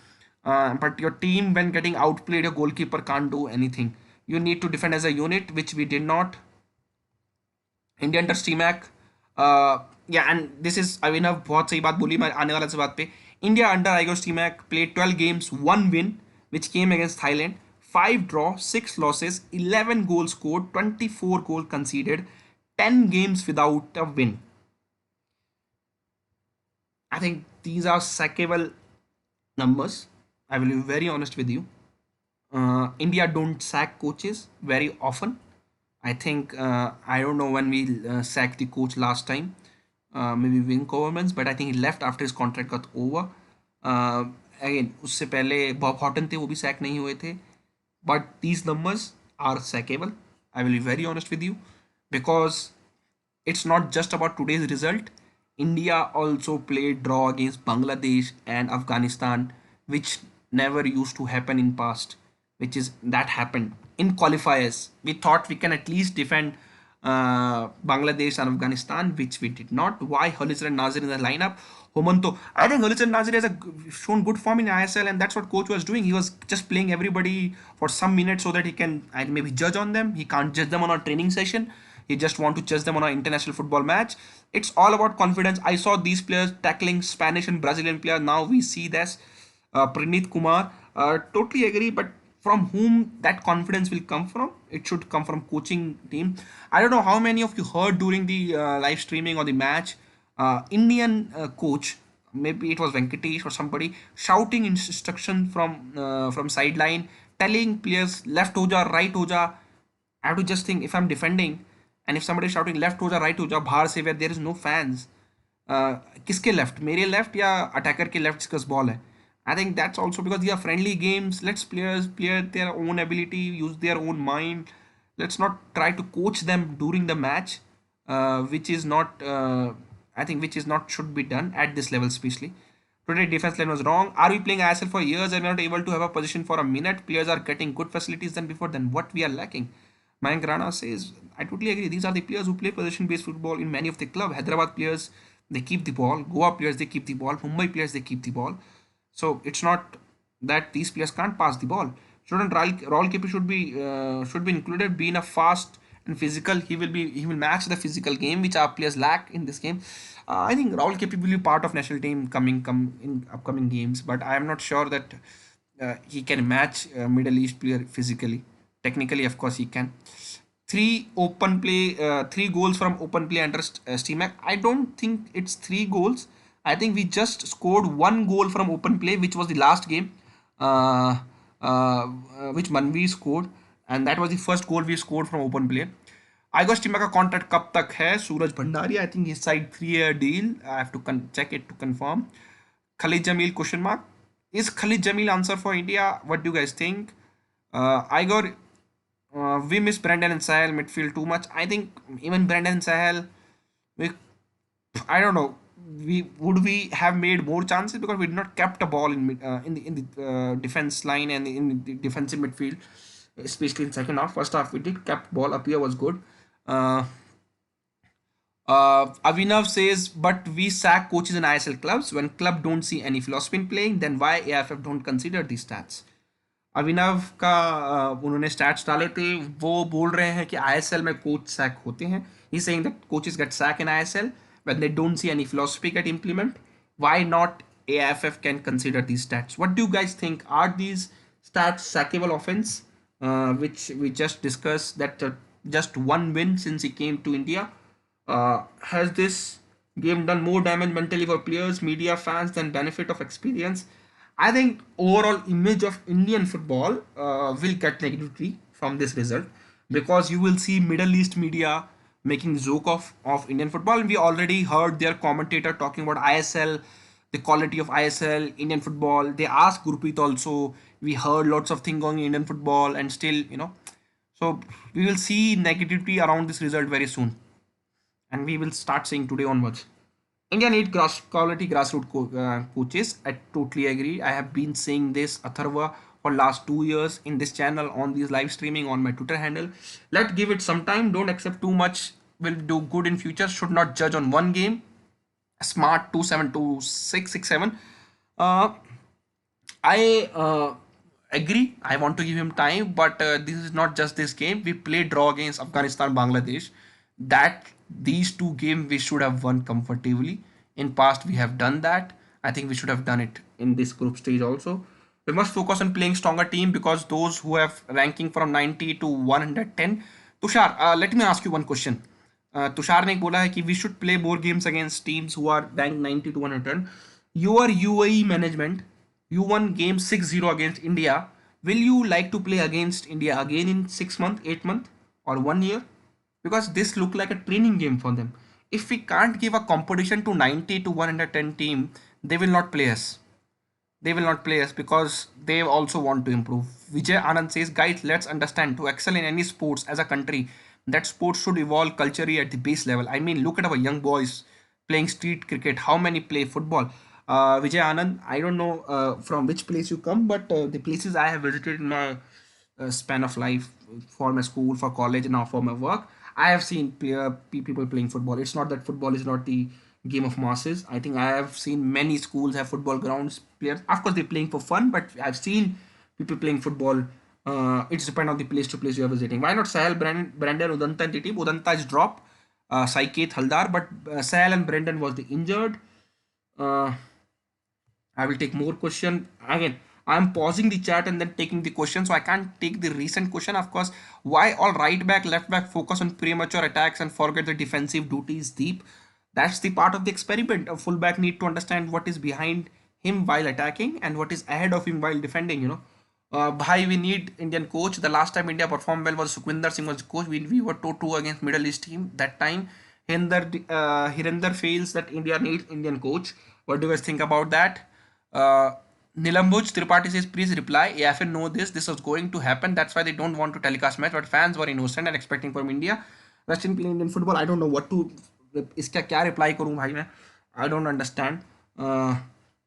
But your team, when getting outplayed, your goalkeeper can't do anything. You need to defend as a unit, which we did not. India under Stimac, yeah, and this is अभिनव बहुत सही बात बोली. मैं आने वाला इस बात पे. India under Igor Stimac played 12 games, 1 win, which came against Thailand. 5 draw, 6 losses, 11 goals scored, 24 goals conceded, 10 games without a win. I think these are sackable numbers. I will be very honest with you. India don't sack coaches very often. I think I don't know when we sacked the coach last time. Maybe Wing Governments, but I think he left after his contract got over. Again, उससे पहले Bob Horton थे, वो भी sack नहीं हुए थे. But these numbers are sackable. I will be very honest with you, because it's not just about today's result. India also played draw against Bangladesh and Afghanistan, which never used to happen in past. That happened in qualifiers. We thought we can at least defend Bangladesh and Afghanistan, which we did not. Why Holisar and Nazir in the lineup? Homanto, I think Holisar and Nazir has shown good form in ISL, and that's what coach was doing. He was just playing everybody for some minutes so that he can maybe judge on them. He can't judge them on a training session. He just want to judge them on an international football match. It's all about confidence. I saw these players tackling Spanish and Brazilian players. Now we see this. Praneeth Kumar, totally agree, but from whom that confidence will come from? It should come from coaching team. I don't know how many of you heard during the live streaming or the match, Indian coach, maybe it was Venkatesh or somebody, shouting instruction from sideline, telling players left hoja, right hoja. I have to just think, if I'm defending and if somebody is shouting left hoja, right hoja, bahar se, where there is no fans, किसके left, मेरे left या attacker के left जिसका ball है, I think that's also because they are friendly games. Let's players play their own ability, use their own mind. Let's not try to coach them during the match, which is not, I think, which is not should be done at this level, especially. Today defense line was wrong. Are we playing ISL for years and we're not able to have a position for a minute? Players are getting good facilities than before. Then what we are lacking? Mayank Rana says, I totally agree. These are the players who play position-based football in many of the club. Hyderabad players, they keep the ball. Goa players, they keep the ball. Mumbai players, they keep the ball. So it's not that these players can't pass the ball. Shouldn't Raul KP should be included? Being a fast and physical, he will match the physical game which our players lack in this game. I think Raul KP will be part of national team come in upcoming games, but I am not sure that he can match Middle East player physically. Technically, of course, he can. Three goals from open play under Stimac. I don't think it's three goals. I think we just scored one goal from open play, which was the last game, uh, which Manvir scored, and that was the first goal we scored from open play. Igor Stimac का contract कब तक है? सूरज Bhandari, I think he signed 3-year deal. I have to check it to confirm. Khalid Jamil question mark. Is Khalid Jamil answer for India? What do you guys think? Igor, we miss Brandon and Sahel midfield too much. I think even Brandon and Sahel, I don't know. We have made more chances because we did not kept a ball in the defense line and in the defensive midfield, especially in second half. First half we did kept ball up here was good. Uh, Avinav says, but we sack coaches in ISL clubs when club don't see any philosophy in playing. Then why AFF don't consider these stats? अभिनव का उन्होंने stats डाले थे, वो बोल रहे हैं कि ISL में कोच सैक होते हैं. He saying that coaches get sack in ISL when they don't see any philosophy get implement. Why not AFF can consider these stats? What do you guys think? Are these stats sackable offense, which we just discussed, that just one win since he came to India? Has this game done more damage mentally for players, media, fans than benefit of experience? I think overall image of Indian football will get negativity from this result, because you will see Middle East media making joke of Indian football. And we already heard their commentator talking about ISL, the quality of ISL, Indian football. They asked Gurpreet also. We heard lots of things going in Indian football, and still, so we will see negativity around this result very soon. And we will start seeing today onwards. India need quality grassroots coaches. I totally agree. I have been saying this, Atharva, for last 2 years in this channel, on these live streaming, on my Twitter handle. Let's give it some time. Don't accept too much will do good in future. Should not judge on one game. Smart 272667. I agree. I want to give him time, but this is not just this game. We played draw against Afghanistan, Bangladesh. That these two games we should have won comfortably. In past we have done that. I think we should have done it in this group stage also. We must focus on playing stronger team, because those who have ranking from 90 to 110. Tushar, let me ask you one question. Tushar ने बोला है कि we should play more games against teams who are ranked 90 to 110. Your UAE management, you won game 6-0 against India. Will you like to play against India again in 6 months, 8 months, or 1 year? Because this look like a training game for them. If we can't give a competition to 90 to 110 team, they will not play us. They will not play us because they also want to improve. Vijay Anand says, guys, let's understand, to excel in any sports as a country, that sports should evolve culturally at the base level. I mean, look at our young boys playing street cricket. How many play football? Vijay Anand, I don't know from which place you come, but the places I have visited in my span of life, for my school, for college, and now for my work, I have seen people playing football. It's not that football is not the game of masses. I think I have seen many schools have football grounds. Players, of course, they're playing for fun, but I've seen people playing football. It's depend on the place to place you are visiting. Why not Sahel, Brandon, Udanta and the team? Udanta is dropped. Saiket, Haldar, but Sahel and Brendan was the injured. I will take more question. Again, I'm pausing the chat and then taking the question, so I can't take the recent question. Of course, why all right back, left back focus on premature attacks and forget the defensive duties deep? That's the part of the experiment. A fullback need to understand what is behind him while attacking and what is ahead of him while defending. Bhai, we need Indian coach. The last time India performed well was Sukhwinder Singh was the coach. We were 2-2 against Middle East team that time. Hirinder feels that India needs Indian coach. What do you guys think about that? Nilambuj Tripathi says, please reply. AFN know this. This was going to happen. That's why they don't want to telecast match. But fans were innocent and expecting from India. Russian play Indian football. I don't know what to. इसका क्या reply करूँ भाई मैं? I don't understand.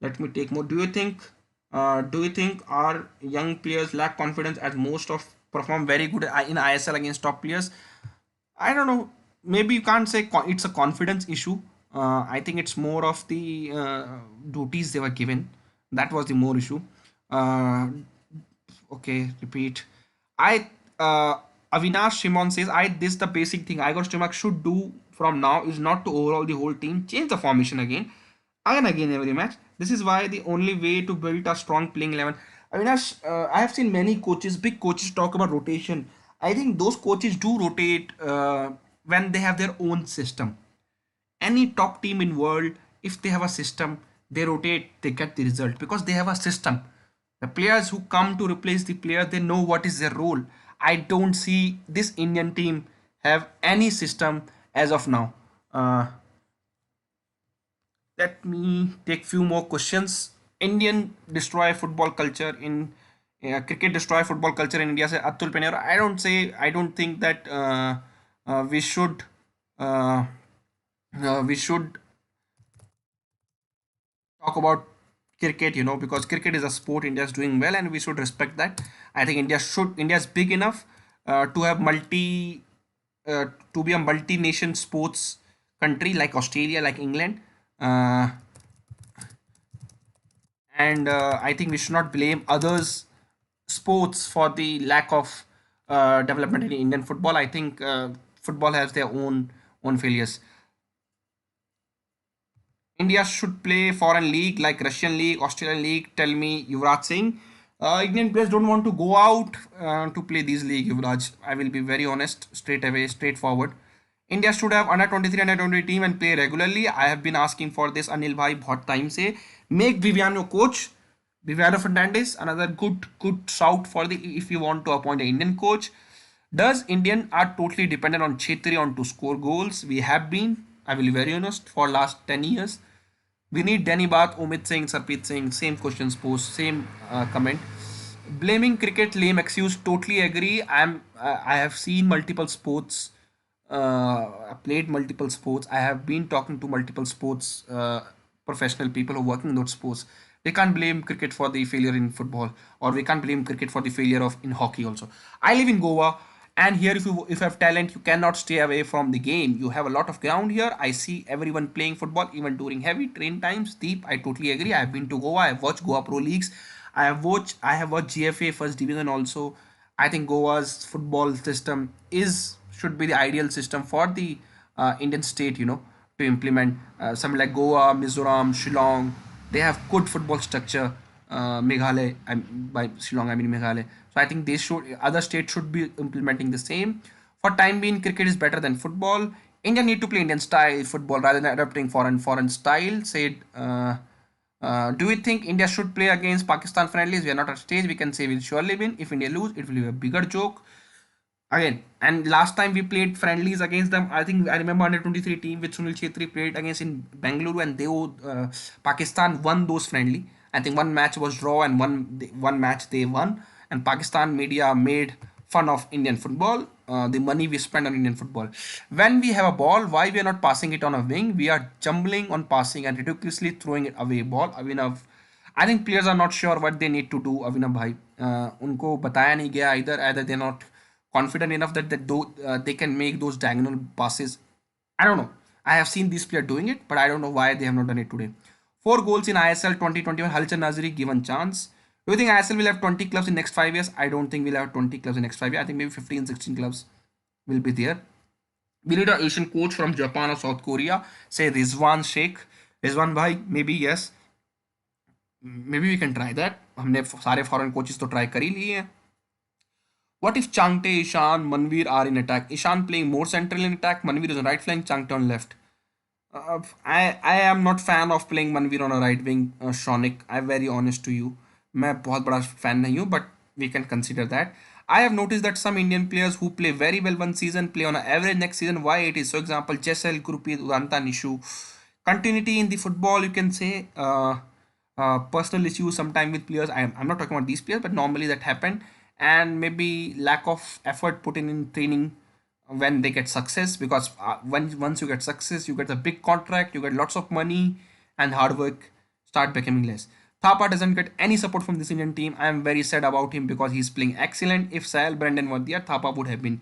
Let me take more. Do you think our young players lack confidence as most of perform very good in ISL against top players? I don't know. Maybe you can't say it's a confidence issue. I think it's more of the duties they were given. That was the more issue. Okay, repeat. I Avinash Shimon says, I this the basic thing Igor Stimac should do from now is not to overhaul the whole team, change the formation again and again every match. This is why the only way to build a strong playing 11. Avinash, I have seen many coaches, big coaches talk about rotation. I think those coaches do rotate when they have their own system. Any top team in world, if they have a system, they rotate, they get the result because they have a system. The players who come to replace the player, they know what is their role. I don't see this Indian team have any system as of now. Let me take few more questions. Indian destroy football culture in cricket destroy football culture in India. Say Atul Penera. I don't think that we should we should talk about cricket, because cricket is a sport India is doing well, and we should respect that. I think India is big enough to have to be a multi-nation sports country like Australia, like England, and I think we should not blame others sports for the lack of development in Indian football. I think football has their own failures. India should play foreign league like Russian league, Australian league. Tell me, Yuvraj Singh. Indian players don't want to go out to play these league, Yuvraj. I will be very honest, straight away, straightforward. India should have under 23 under 20 team and play regularly. I have been asking for this, Anil bhai, बहुत time से. Make Viviano coach. Viviano Fernandes, another good shout for the if you want to appoint an Indian coach. Does Indian are totally dependent on Chetri on to score goals? We have been. I will be very honest, for last 10 years. We need Danny Bath, Umit Singh, Sarpreet Singh, same questions posed, same comment. Blaming cricket, lame excuse, totally agree. I have seen multiple sports, played multiple sports. I have been talking to multiple sports professional people who are working in those sports. We can't blame cricket for the failure in football, or we can't blame cricket for the failure of in hockey also. I live in Goa, and here if you have talent, you cannot stay away from the game. You have a lot of ground here. I see everyone playing football even during heavy train times. Deep, I totally agree. I have been to Goa. I have watched Goa Pro Leagues. I have watched GFA First Division also. I think Goa's football system should be the ideal system for the Indian state, to implement. Something like Goa, Mizoram, Shillong, they have good football structure. Meghalaya, by Shillong I mean Meghalaya. So I think other states should be implementing the same. For time being, cricket is better than football. India need to play Indian style football rather than adopting foreign style. Said, do you think India should play against Pakistan friendlies? We are not at stage. We can say we'll surely win. If India lose, it will be a bigger joke. Again, and last time we played friendlies against them, I think I remember under 23 team which Sunil Chetri played against in Bangalore, and Pakistan won those friendly. I think one match was draw and one match they won, and Pakistan media made fun of Indian football, the money we spend on Indian football. When we have a ball, why we are not passing it on a wing? We are jumbling on passing and ridiculously throwing it away ball. I think players are not sure what they need to do. Avinav bhai, उनको बताया नहीं गया either they're not confident enough that they can make those diagonal passes. I don't know. I have seen these players doing it, but I don't know why they have not done it today. 4 goals in ISL 2021. Halchan Nazari given chance. Do you think ISL will have 20 clubs in next 5 years? I don't think we'll have 20 clubs in next 5 years. I think maybe 15, 16 clubs will be there. We need an Asian coach from Japan or South Korea. Say Rizwan Sheikh. Rizwan bhai, maybe yes. Maybe we can try that. हमने सारे foreign coaches तो try कर ही लिए हैं. What if Changte, Ishan, Manvir are in attack? Ishan playing more central in attack. Manvir is on right flank. Changte on left. I am not fan of playing Manvir on a right wing. Shonik, I'm very honest to you. मैं बहुत बड़ा fan नहीं हूँ, but we can consider that. I have noticed that some Indian players who play very well one season play on an average next season. Why it is? So example, Chesel, Gurpreet, Udanta, Nishu. Continuity in the football, you can say. personal issues sometime with players. I'm not talking about these players, but normally that happen, and maybe lack of effort put in training when they get success. Because once you get success, you get a big contract, you get lots of money, and hard work start becoming less. Thapa doesn't get any support from this Indian team. I am very sad about him because he's playing excellent. If Sahel Brandon were there, Thapa would have been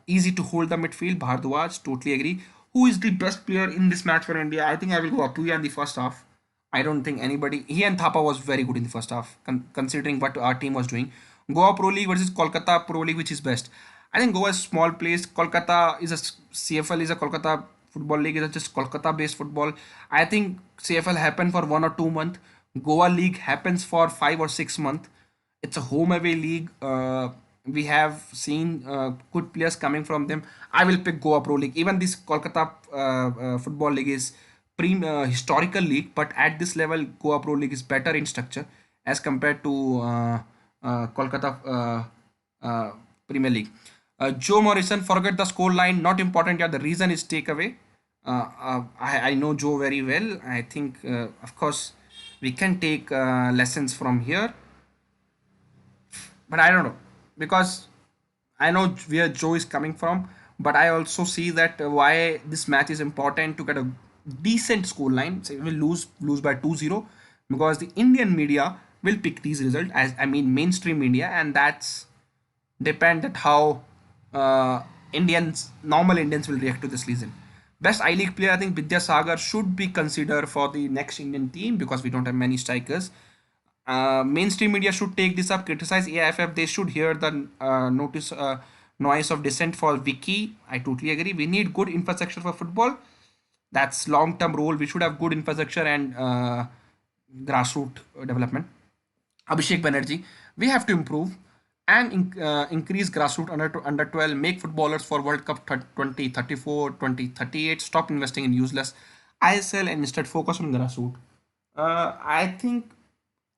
easy to hold the midfield. Bhardwaj, totally agree. Who is the best player in this match for India? I think I will go Apuya in the first half. I don't think anybody. He and Thapa was very good in the first half, considering what our team was doing. Goa Pro League versus Kolkata Pro League, which is best? I think Goa is small place. Kolkata is a CFL is a Kolkata football league. Is just Kolkata based football. I think CFL happened for 1 or 2 months. Goa League happens for 5 or 6 months. It's a home away league. We have seen good players coming from them. I will pick Goa Pro League. Even this Kolkata football league is historical league, but at this level, Goa Pro League is better in structure as compared to Kolkata Premier League. Joe Morrison, forget the score line. Not important. Yeah, the reason is takeaway. I know Joe very well. I think, of course, we can take lessons from here, but I don't know because I know where Joe is coming from, but I also see that why this match is important to get a decent score line. Say we will lose by 2-0 because the Indian media will pick these results, as I mean mainstream media, and that's depend at how normal Indians will react to this season. Best I League player, I think Vidya Sagar should be considered for the next Indian team because we don't have many strikers. Mainstream media should take this up, criticize AIFF. They should hear the noise of dissent for Vicky. I totally agree. We need good infrastructure for football. That's long-term role. We should have good infrastructure and grassroots development. Abhishek Banerjee, we have to improve and increase grassroots under 12, make footballers for World Cup 2034, 2038, stop investing in useless ISL and instead focus on grassroots. I think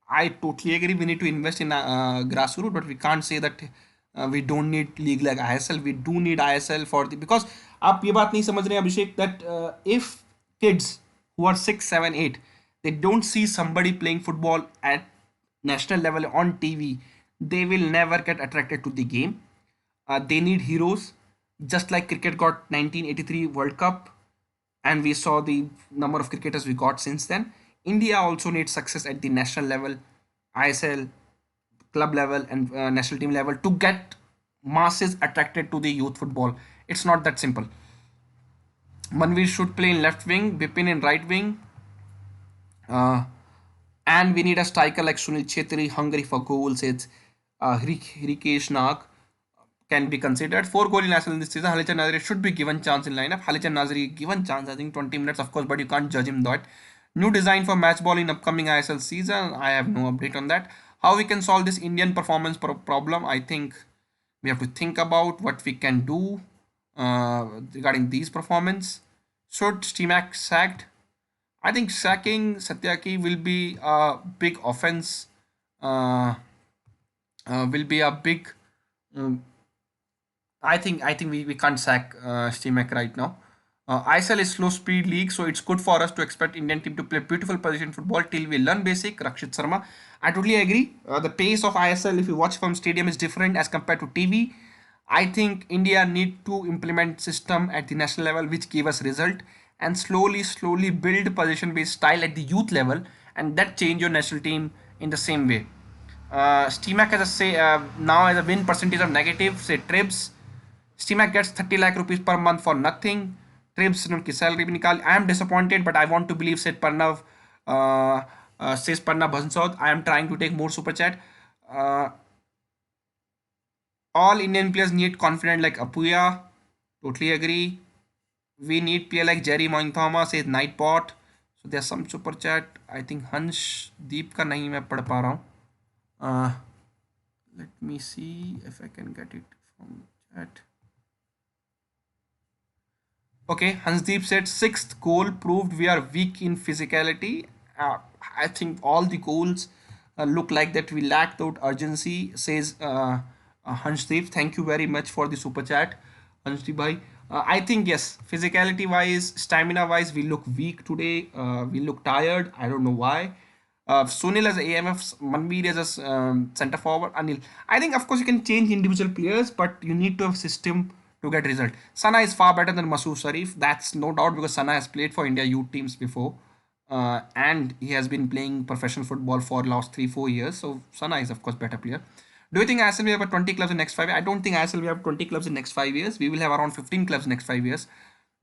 I totally agree. We need to invest in grassroots, but we can't say that we don't need league like ISL. We do need ISL for the because आप ये बात नहीं समझ रहे हैं अभिषेक that if kids who are 6, 7, 8 they don't see somebody playing football at national level on TV, they will never get attracted to the game. They need heroes, just like cricket got 1983 World Cup, and we saw the number of cricketers we got since then. India also needs success at the national level, ISL, club level, and national team level to get masses attracted to the youth football. It's not that simple. Manvir should play in left wing, Bipin in right wing. And we need a striker like Sunil Chetri, hungry for goals. It's Rikesh Nag can be considered. 4 goal in national in this season. Halichan Nazari should be given chance in lineup. Halichan Nazari given chance, I think 20 minutes, of course, but you can't judge him that. New design for match ball in upcoming ISL season. I have no update on that. How we can solve this Indian performance problem? I think we have to think about what we can do regarding these performance. Should Stimac sacked? I think sacking Satyaki will be a big offense. Will be a big. I think we can't sack Stimac right now. ISL is slow speed league, so it's good for us to expect Indian team to play beautiful position football till we learn basic. Rakshit Sharma, I totally agree. The pace of ISL, if you watch from stadium, is different as compared to TV. I think India need to implement system at the national level which give us result and slowly build position based style at the youth level, and that change your national team in the same way. Stimac has a say now has a win percentage of negative. Say Tribs, Stimac gets 30 lakh rupees per month for nothing. Tribs ने उनकी salary भी निकाल. I am disappointed, but I want to believe said Parnav says Parnav Bhansod. I am trying to take more super chat. All Indian players need confidence like Apuya. Totally agree. We need player like Jerry Mointhama, says Nightbot. So there's some super chat. I think Hansh Deep का नहीं मैं पढ़ पा रहा हूँ. Let me see if I can get it from chat. Okay, Hansdeep said 6th goal proved we are weak in physicality. I think all the goals look like that we lack that urgency, says Hansdeep. Thank you very much for the super chat, Hansdeep bhai. I think yes, physicality wise, stamina wise, we look weak today. We look tired. I don't know why. Sunil as AMF, Manvir as a center forward, Anil. I think, of course, you can change individual players, but you need to have system to get result. Sana is far better than Masood Sharif. That's no doubt because Sana has played for India youth teams before, and he has been playing professional football for last 3-4 years. So Sana is of course better player. Do you think ISL will have 20 clubs in next 5 years? I don't think ISL will have 20 clubs in next 5 years. We will have around 15 clubs next 5 years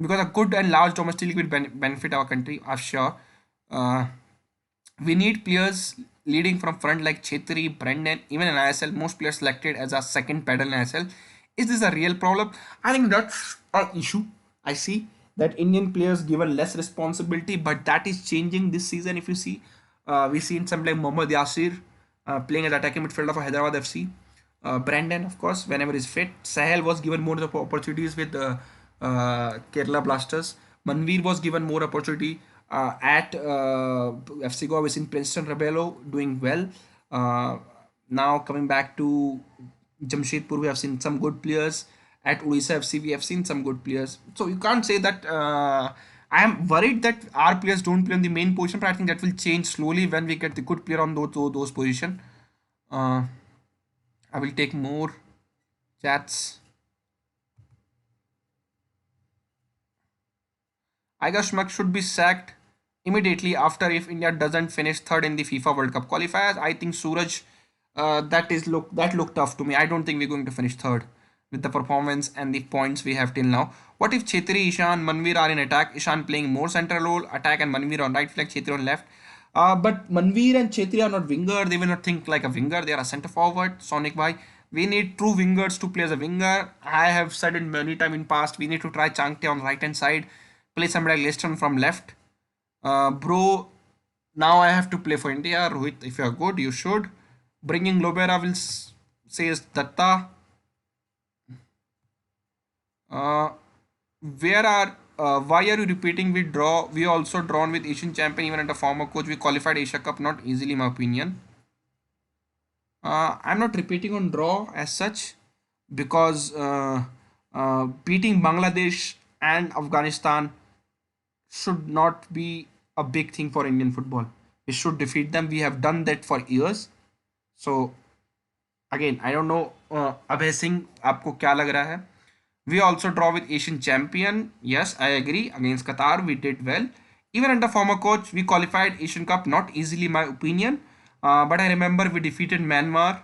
because a good and large domestic league will benefit our country. I'm sure. Uh, we need players leading from front like Chetri, Brendan, even in ISL. Most players selected as a second pedal in ISL. Is this a real problem? I think that's an issue. I see that Indian players given less responsibility, but that is changing this season. If you see, we seen some like Mohammad Yasir playing as attacking midfielder for Hyderabad FC. Brandon, of course, whenever he's fit. Sahel was given more opportunities with Kerala Blasters. Manvir was given more opportunity at FC Goa. We've seen Princeton Rebello doing well. Now coming back to Jamshedpur, we have seen some good players. At Odisha FC, we have seen some good players. So you can't say that. I am worried that our players don't play on the main position, but I think that will change slowly when we get the good player on those position. I will take more chats. Igor Stimac should be sacked immediately after if India doesn't finish third in the FIFA World Cup qualifiers. I think Suraj, that looked tough to me. I don't think we're going to finish third with the performance and the points we have till now. What if Chetri, Ishan, Manvir are in attack? Ishan playing more central role, attack, and Manvir on right flank, Chetri on left. But Manvir and Chetri are not winger. They will not think like a winger. They are a centre forward. Sonic Bhai. We need true wingers to play as a winger. I have said it many times in past. We need to try Changte on right hand side. Play somebody like Liston from left. Bro, now I have to play for India. Rohit, if you are good, you should. Bringing Lobera will says Datta. Why are you repeating? We also drawn with Asian champion even under former coach. We qualified Asia Cup not easily, in my opinion. I'm not repeating on draw as such because beating Bangladesh and Afghanistan should not be a big thing for Indian football. We should defeat them. We have done that for years. So again, I don't know. Abhay Singh, आपको क्या लग रहा है? We also draw with Asian champion. Yes, I agree. Against Qatar, we did well. Even under former coach, we qualified Asian Cup not easily, my opinion. But I remember we defeated Myanmar,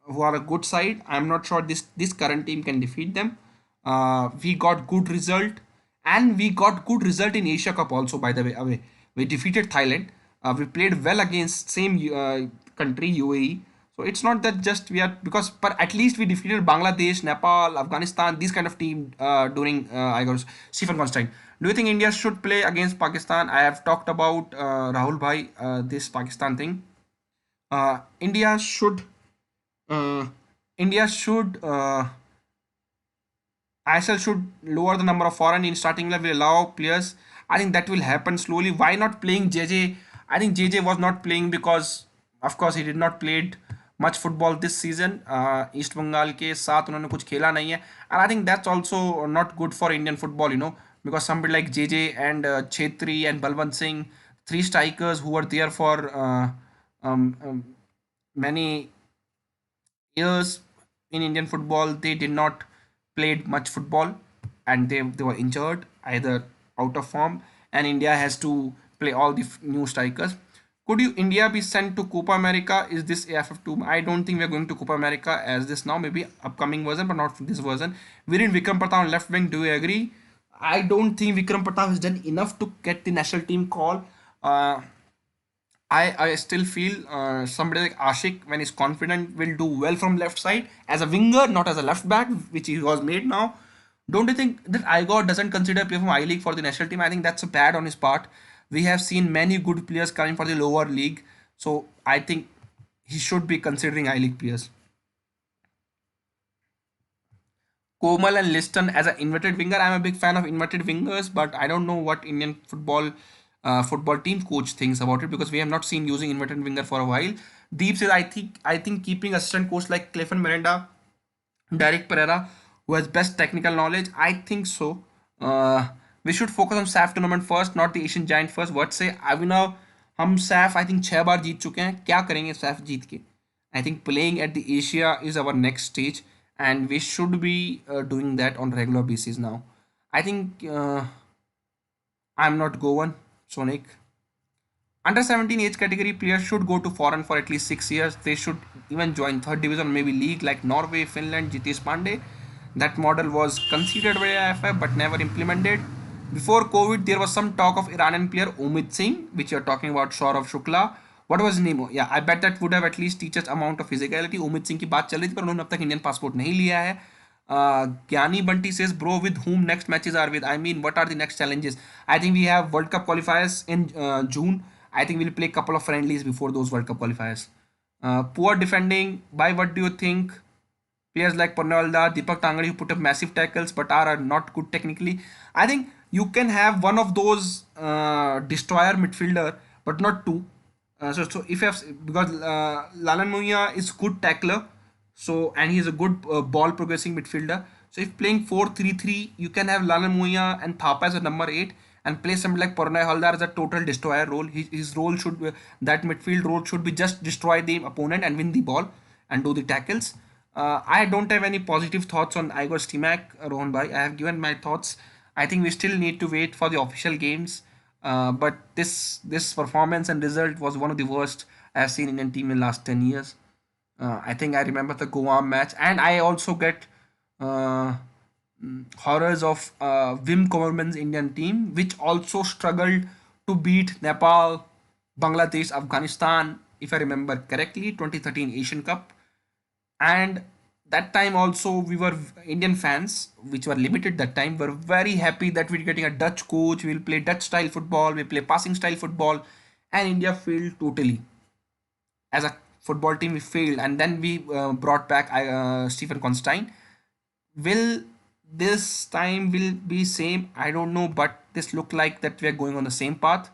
who are a good side. I'm not sure this current team can defeat them. We got good result, and we got good result in Asia Cup also. By the way, we defeated Thailand. We played well against same country UAE. So it's not that just we are because, but at least we defeated Bangladesh, Nepal, Afghanistan, these kind of team during I guess Stephen Constantine. Do you think India should play against Pakistan? I have talked about Rahul Bhai this Pakistan thing. India should ISL should lower the number of foreign in starting level, allow players. I think that will happen slowly. Why not playing JJ? I think JJ was not playing because of course he did not played much football this season. East Bengal के साथ उन्होंने कुछ खेला नहीं है, and I think that's also not good for Indian football, because somebody like JJ and Chetri and Balwant Singh, three strikers who were there for many years in Indian football, they did not played much football and they were injured, either out of form, and India has to play all the new strikers. Could India be sent to Copa America? Is this AFF2? I don't think we're going to Copa America as this now. Maybe upcoming version, but not this version. We're in Vikram Pratap on left wing. Do you agree? I don't think Vikram Pratap has done enough to get the national team call. I still feel somebody like Ashik, when he's confident, will do well from left side as a winger, not as a left back, which he was made now. Don't you think that Igor doesn't consider play from I League for the national team? I think that's bad on his part. We have seen many good players coming for the lower league, so I think he should be considering I League players. Komal and Liston as an inverted winger. I'm a big fan of inverted wingers, but I don't know what Indian football team coach thinks about it because we have not seen using inverted winger for a while. Deep says I think keeping assistant coach like Clifford Miranda, Derek Pereira, who has best technical knowledge. I think so. We should focus on SAF tournament first, not the Asian Giant first. What say Avinav? हम Saif I think 6 बार जीत चुके हैं. क्या करेंगे सैफ जीत के? I think playing at the Asia is our next stage and we should be doing that on regular basis now. I think I am not Goan sonic. Under 17 age category players should go to foreign for at least 6 years. They should even join third division, maybe league like Norway, Finland, Jitesh Pandey. That model was considered by IFF but never implemented. Before COVID, there was some talk of Iranian player Umid Singh, which you're talking about, Saurav Shukla. What was his name? Yeah, I bet that would have at least teach us amount of physicality. Umid Singh की बात चल रही थी पर उन्होंने अब तक Indian passport नहीं लिया है. Gyani Bunty says, bro, with whom next matches are with? I mean, what are the next challenges? I think we have World Cup qualifiers in June. I think we'll play a couple of friendlies before those World Cup qualifiers. Poor defending. By what do you think? Players like Purnawalda, Deepak Tangadi who put up massive tackles but are not good technically. I think you can have one of those destroyer midfielder but not two. So if you have, because Lalan Muia is good tackler, so and he is a good ball progressing midfielder. So if playing 4-3-3, you can have Lalan Muia and Thapa as a number 8 and play somebody like Purnay Haldar as a total destroyer role. His role should be, that midfield role should be just destroy the opponent and win the ball and do the tackles. I don't have any positive thoughts on Igor Stimac, Rohan Bhai. I have given my thoughts. I think we still need to wait for the official games. But this performance and result was one of the worst I have seen Indian team in last 10 years. I think I remember the Goa match, and I also get horrors of Wim Koverman's Indian team, which also struggled to beat Nepal, Bangladesh, Afghanistan, if I remember correctly, 2013 Asian Cup. And that time also we were Indian fans, which were limited that time, were very happy that we're getting a Dutch coach, we'll play Dutch style football, we play passing style football, and India failed totally. As a football team, we failed, and then we brought back Stephen Constantine. Will this time will be same? I don't know, but this look like that we are going on the same path.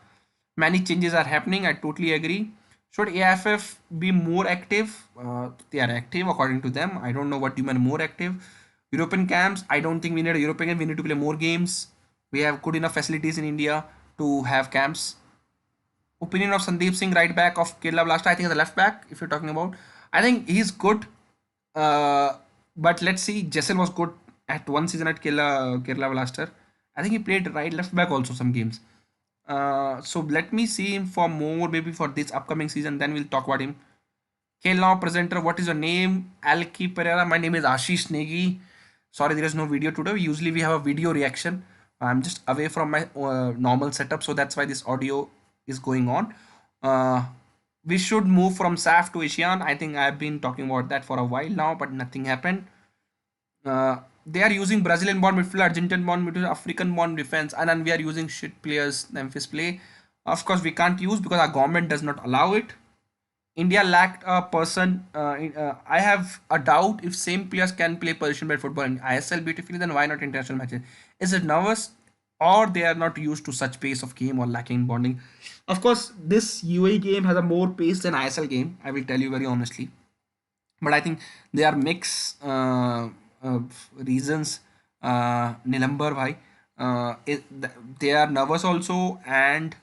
Many changes are happening. I totally agree. Should AFF be more active? They are active according to them. I don't know what you mean more active. European camps. I don't think we need a European game. We need to play more games. We have good enough facilities in India to have camps. Opinion of Sandeep Singh, right back of Kerala Blaster. I think the left back, if you're talking about. I think he's good. But let's see. Jessel was good at one season at Kerala Blaster. I think he played right left back also some games. So let me see him for more, maybe for this upcoming season. Then we'll talk about him. Khel now presenter. What is your name? Alki Pereira. My name is Ashish Negi. Sorry, there is no video today. Usually we have a video reaction. I'm just away from my normal setup, so that's why this audio is going on. We should move from SAF to Asian. I think I've been talking about that for a while now, but nothing happened. They are using Brazilian born midfield, Argentine born midfield, African born defense, and then we are using shit players. Memphis play. Of course, we can't use because our government does not allow it. India lacked a person. I have a doubt if same players can play position-based football in ISL beautifully, then why not international matches? Is it nervous, or they are not used to such pace of game or lacking bonding? Of course, this UAE game has a more pace than ISL game. I will tell you very honestly, but I think they are mixed reasons. Nilambar bhai, they are nervous also, and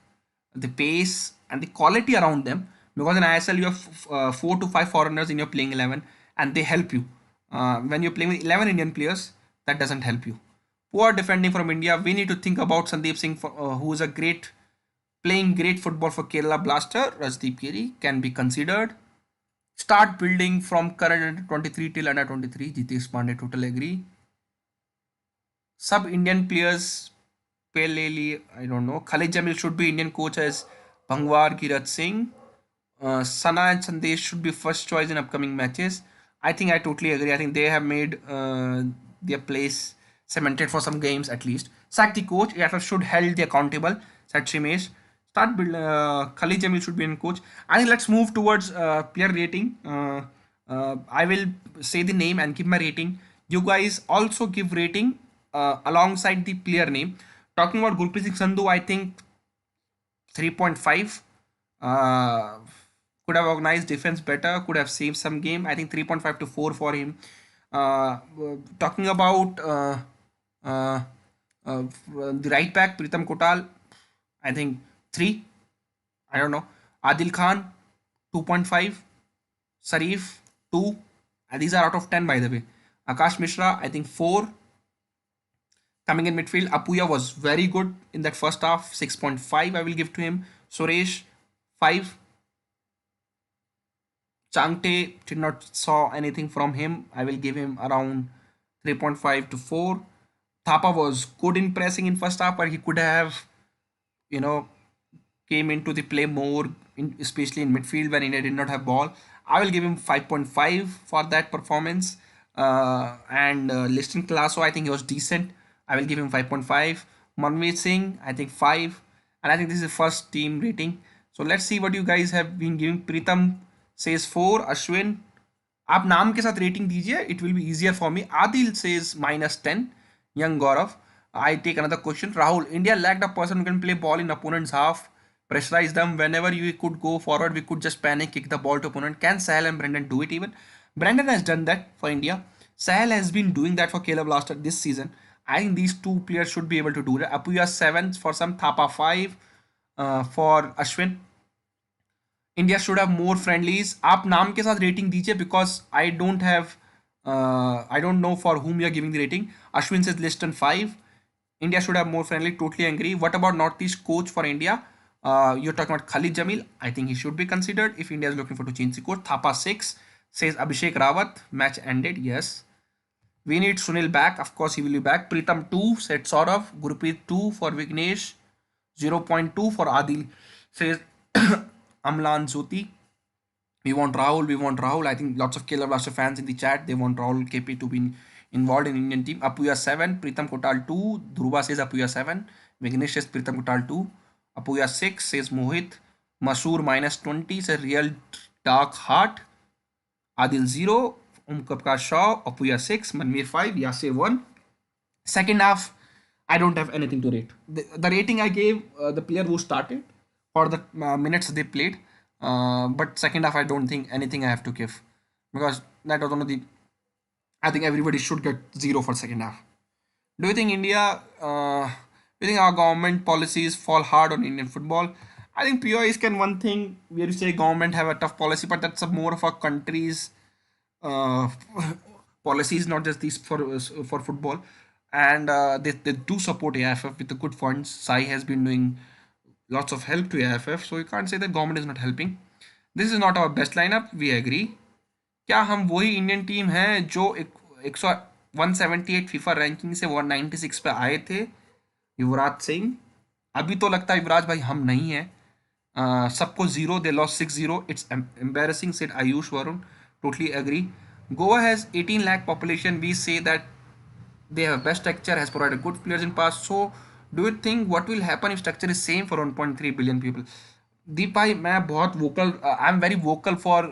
the pace and the quality around them. Because in ISL you have 4 to 5 foreigners in your playing 11, and they help you. When you're playing with 11 Indian players, that doesn't help you. Poor defending from India. We need to think about Sandeep Singh, who is a playing great football for Kerala Blaster. Rajdeep Giri can be considered. Start building from current under 23 till under 23. Jitesh Pandey, totally agree. Sub Indian players, Peleli, I don't know. Khalid Jamil should be Indian coach as Bhangwar Kirat Singh. Sana and Sandesh should be first choice in upcoming matches. I think I totally agree. I think they have made their place cemented for some games at least. Sack the coach. AFF should held the accountable. Said Shimesh. Start build. Khalid Jamil should be in coach. I think let's move towards player rating. I will say the name and give my rating. You guys also give rating alongside the player name. Talking about Gurpreet Singh Sandhu, I think 3.5. Could have organized defense better, could have saved some game. I think 3.5 to 4 for him. Talking about the right back, Pritam Kotal, I think 3. I don't know. Adil Khan, 2.5. Sarif, 2. And these are out of 10, by the way. Akash Mishra, I think 4. Coming in midfield, Apuya was very good in that first half. 6.5 I will give to him. Suresh, 5. Changte, did not saw anything from him. I will give him around 3.5 to 4. Thapa was good in pressing in first half, but he could have, you know, came into the play more, especially in midfield when India did not have ball. I will give him 5.5 for that performance. And Liston Classo, I think he was decent. I will give him 5.5. Manvir Singh, I think 5. And I think this is the first team rating. So let's see what you guys have been giving. Pritam says 4. Ashwin, आप नाम के साथ rating दीजिए, it will be easier for me. Adil says -10. Young Gaurav, I take another question. Rahul, India lacked a person who can play ball in opponent's half, pressurize them. Whenever you could go forward, we could just panic, kick the ball to opponent. Can Sahel and Brendan do it even? Brendan has done that for India. Sahel has been doing that for Caleb Blaster this season. I think these two players should be able to do that. Apuya 7 for some, Thapa 5 for Ashwin. India should have more friendlies. आप नाम के साथ rating दीजिए because I don't have I don't know for whom you are giving the rating. Ashwin says Liston 5. India should have more friendly. Totally agree. What about Northeast coach for India? You're talking about Khalid Jamil. I think he should be considered if India is looking for to change the coach. Thapa 6 says Abhishek Rawat. Match ended. Yes. We need Sunil back. Of course, he will be back. Pritam 2 said Saurav. Gurpreet 2 for Vignesh. 0.2 for Adil says Amlan Jyoti. We want Rahul. We want Rahul. I think lots of Killer Blaster fans in the chat. They want Rahul KP to be involved in Indian team. Apuya 7. Pritam Kotal 2. Dhruva says Apuya 7. Vignesh says Pritam Kotal 2. Apuya 6 says Mohit. Masoor -20 says Real Dark Heart. Adil 0. Umkapka Shaw. Apuya 6. Manvir 5. Yasir 1. Second half, I don't have anything to rate. The rating I gave the player who started for the minutes they played. But second half, I don't think anything I have to give because that was one of the. I think everybody should get 0 for second half. Do you think India? Do you think our government policies fall hard on Indian football? I think POIs can one thing where you say government have a tough policy, but that's a more of a country's uh, policies, not just these for football. And they do support AIFF with the good funds. Sai has been doing lots of help to AIFF, so you can't say that government is not helping. This is not our best lineup. We agree. क्या हम वही Indian team हैं जो 178 FIFA ranking से 196 पे आए थे? युवराज सिंह, अभी तो लगता है युवराज भाई हम नहीं हैं. सबको 0, they lost 6-0. It's embarrassing, said Ayush Varun. Totally agree. Goa has 18 lakh population. We say that they have best structure, has provided good players in past. So do you think what will happen if structure is same for 1.3 billion people? दीप भाई मैं बहुत vocal, I am very vocal for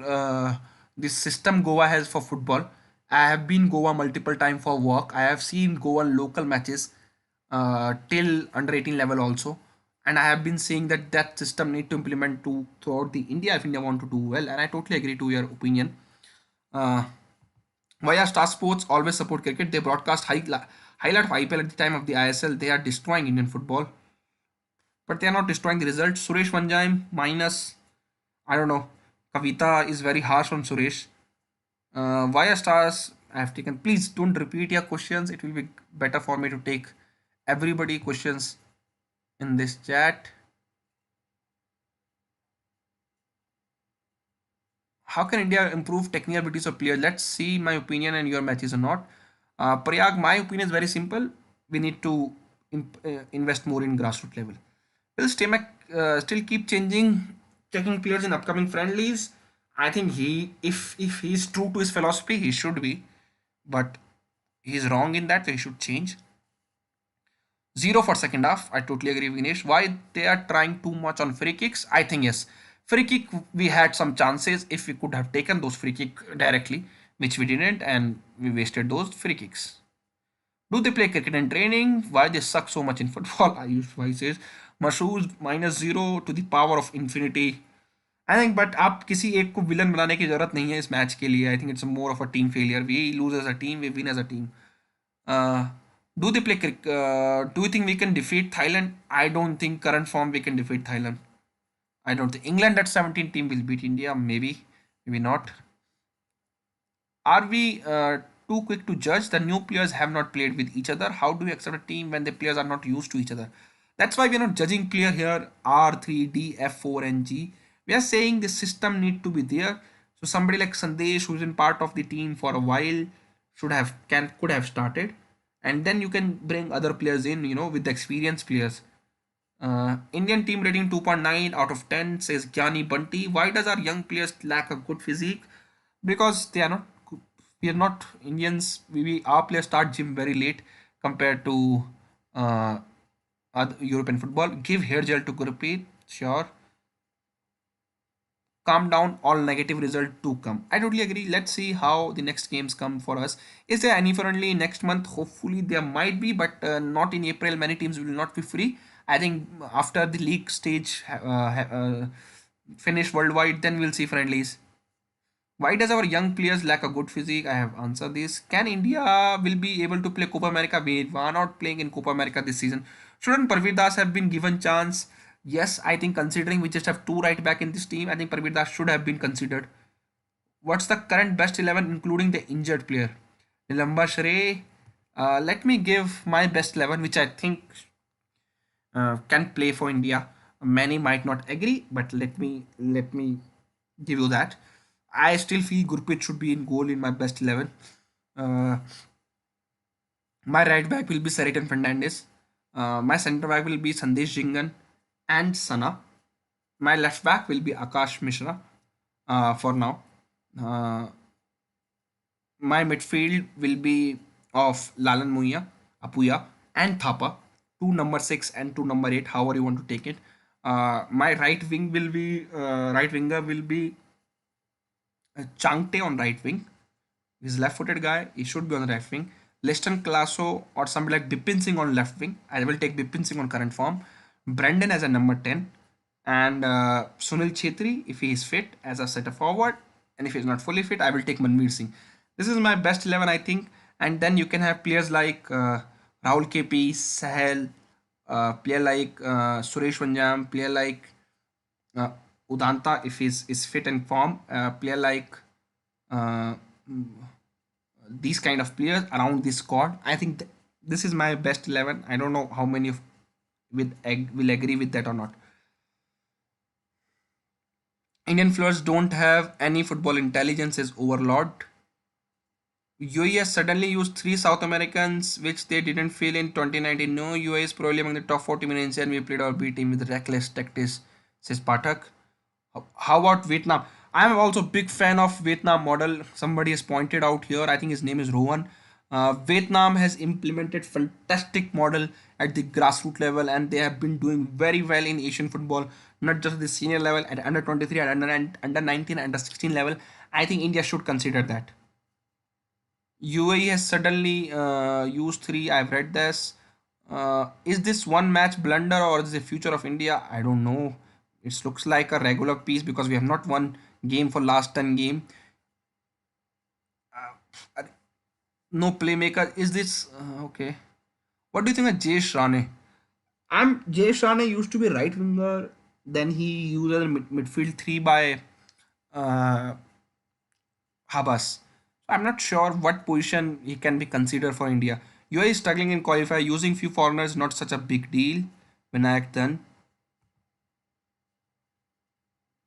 this system Goa has for football. I have been Goa multiple times for work. I have seen Goa local matches till under 18 level also, and I have been saying that that system need to implement to throughout the India if India want to do well. And I totally agree to your opinion. Via Star Sports always support cricket. They broadcast highlight of IPL at the time of the ISL. They are destroying Indian football, but they are not destroying the results. Suresh Vanjaim minus, I don't know. Kavita is very harsh on Suresh. Via stars I have taken. Please don't repeat your questions. It will be better for me to take everybody questions in this chat. How can India improve technical abilities of players? Let's see my opinion and your matches or not. Prayag, my opinion is very simple. We need to invest more in grassroots level. Will Stimac still keep checking players in upcoming friendlies? I think if he is true to his philosophy, he should be, but he is wrong in that, so he should change. 0 for second half. I totally agree with Vinesh. Why they are trying too much on free kicks? I think yes, free kick we had some chances if we could have taken those free kick directly, which we didn't, and we wasted those free kicks. Do they play cricket in training? Why they suck so much in football? Why says Masood -0 to the power of infinity. I think, but आप किसी एक को villain बनाने की जरूरत नहीं है इस मैच के लिए. I think it's more of a team failure. We lose as a team, we win as a team. Do they play cricket? Do you think we can defeat Thailand? I don't think current form we can defeat Thailand. I don't think England at 17 team will beat India. Maybe, maybe not. Are we too quick to judge? The new players have not played with each other. How do you accept a team when the players are not used to each other? That's why we are not judging player here R3, D, F4, and G. We are saying the system need to be there. So somebody like Sandesh, who's been part of the team for a while, could have started, and then you can bring other players in. With the experienced players. Indian team rating 2.9 out of 10 says Gyani Bunty. Why does our young players lack a good physique? Because they are not. We are not Indians. Our players start gym very late compared to uh, other European football. Give hair gel to Gurpreet. Sure. Calm down. All negative result to come. I totally agree. Let's see how the next games come for us. Is there any friendly next month? Hopefully there might be, but not in April. Many teams will not be free. I think after the league stage finish worldwide, then we'll see friendlies. Why does our young players lack a good physique? I have answered this. Can India will be able to play Copa America? We are not playing in Copa America this season. Shouldn't Parveer Das have been given chance? Yes, I think considering we just have two right back in this team, I think Parveer Das should have been considered. What's the current best 11 including the injured player? Nilamba Shrey. Let me give my best 11, which I think can play for India. Many might not agree, but let me give you that. I still feel Gurpreet should be in goal in my best 11. Uh, my right back will be Seritan Fernandez. My centre back will be Sandesh Jingan and Sana. My left back will be Akash Mishra for now. Uh, my midfield will be of Lalan Muia, Apuya, and Thapa. Two number 6 and two number 8, however you want to take it. My right winger will be Changte on right wing. He's left-footed guy. He should be on the right wing. Leston Classo or somebody like Bipin Singh on left wing. I will take Bipin Singh on current form. Brendan as a number 10. And Sunil Chetri, if he is fit, as a center forward. And if he is not fully fit, I will take Manvir Singh. This is my best 11, I think. And then you can have players like Rahul KP, Sahel, player like Suresh Vanjam, player like uh, Udanta if is fit and form, player like uh, mm, these kind of players around this squad. I think this is my best 11. I don't know how many of will agree with that or not. Indian players don't have any football intelligence as overlord. UAE has suddenly used three South Americans, which they didn't feel in 2019. No, UAE is probably among the top 40 in Asia, and we played our B team with reckless tactics, says Pathak. How about Vietnam? I'm also a big fan of Vietnam model. Somebody has pointed out here. I think his name is Rowan. Vietnam has implemented fantastic model at the grassroots level, and they have been doing very well in Asian football, not just at the senior level, at under 23, at under 19, under 16 level. I think India should consider that. UAE has suddenly used three. I've read this. Is this one match blunder or is the future of India? I don't know. It looks like a regular piece because we have not won game for last 10 game. Uh, no playmaker. Is this okay? What do you think of Jay Shrane? Jay Shrane used to be right winger. Then he used as a midfield three by uh, Habas. I'm not sure what position he can be considered for India. UAE is struggling in qualifier. Using few foreigners not such a big deal. Vinayak Dann.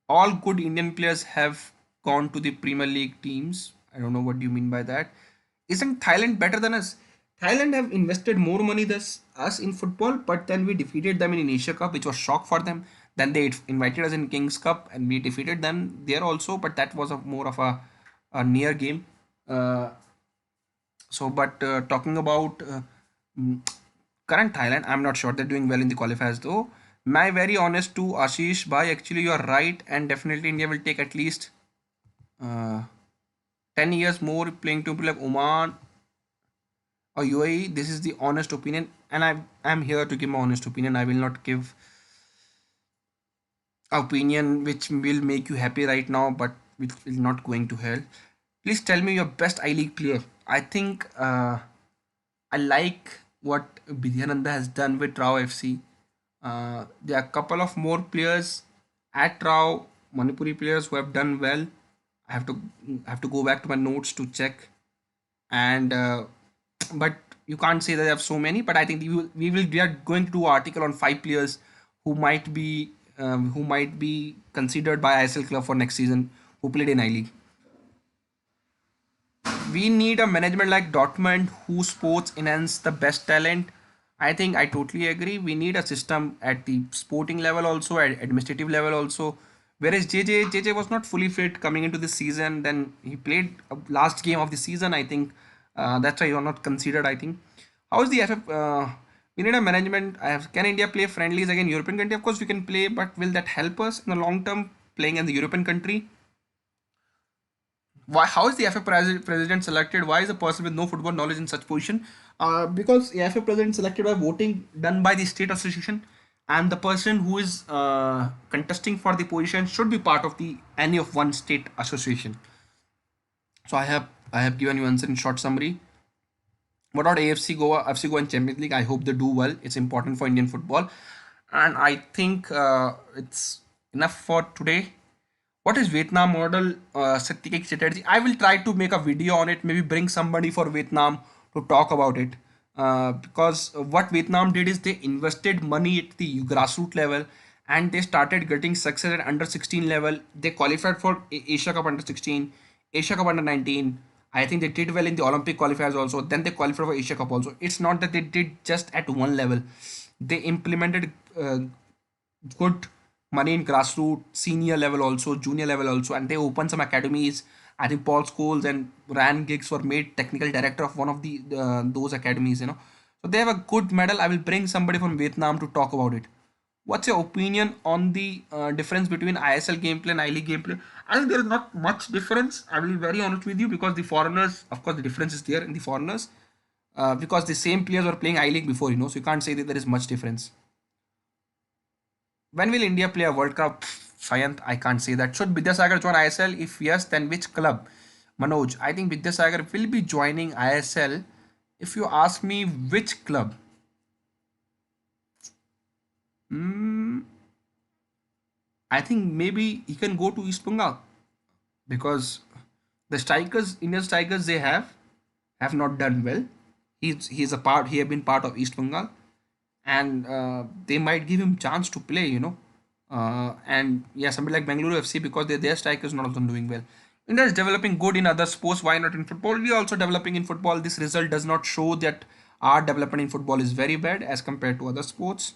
All good Indian players have gone to the Premier League teams. I don't know what you mean by that. Isn't Thailand better than us? Thailand have invested more money than us in football, but then we defeated them in Asia Cup, which was shock for them. Then they invited us in Kings Cup, and we defeated them there also, but that was more of a near game. Uh, but talking about mm, current Thailand, I'm not sure they're doing well in the qualifiers though. My very honest to Ashish Bhai, actually you are right, and definitely India will take at least uh, 10 years more playing to like Oman or UAE. This is the honest opinion, and I'm here to give my honest opinion. I will not give opinion which will make you happy right now, but which is not going to hell. Please tell me your best I League player. I think I like what Vidyananda has done with Rao FC. There are a couple of more players at Rao, Manipuri players who have done well. I have to go back to my notes to check, and but you can't say that they have so many. But I think we are going to do an article on 5 players who might be considered by ISL club for next season who played in I League. We need a management like Dortmund who sports enhance the best talent. I think I totally agree. We need a system at the sporting level also, at administrative level also. Whereas JJ was not fully fit coming into this season. Then he played a last game of the season. I think that's why he was not considered. I think. How is the FF? We need a management. Can India play friendlies against European country? Of course we can play, but will that help us in the long term playing in the European country? Why? How is the FA president selected? Why is a person with no football knowledge in such position? Because the FA president selected by voting done by the state association, and the person who is contesting for the position should be part of the any of one state association. So I have given you answer in short summary. What about AFC Goa, FC Goa and Champions League? I hope they do well. It's important for Indian football, and I think it's enough for today. What is Vietnam model, Satyaki strategy? I will try to make a video on it. Maybe bring somebody for Vietnam to talk about it. Because what Vietnam did is they invested money at the grassroots level, and they started getting success at under 16 level. They qualified for Asia Cup under 16, Asia Cup under 19. I think they did well in the Olympic qualifiers also. Then they qualified for Asia Cup also. It's not that they did just at one level. They implemented good money in grassroots, senior level also, junior level also, and they opened some academies. I think Paul Scholes and Ryan Giggs were made technical director of one of the those academies. So they have a good medal. I will bring somebody from Vietnam to talk about it. What's your opinion on the difference between ISL gameplay and I League gameplay? I think there is not much difference. I will be very honest with you, because the foreigners, of course, the difference is there in the foreigners, because the same players were playing I League before, so you can't say that there is much difference. When will India play a World Cup? Sayanth, I can't say that. Should Vidyasagar join ISL? If yes, then which club? Manoj, I think Vidyasagar will be joining ISL. If you ask me which club, I think maybe he can go to East Bengal, because the strikers, Indian strikers they have not done well. He have been part of East Bengal, and they might give him chance to play. And yeah, somebody like Bengaluru FC, because their strikers not also doing well. India is developing good in other sports. Why not in football? We are also developing in football. This result does not show that our development in football is very bad as compared to other sports,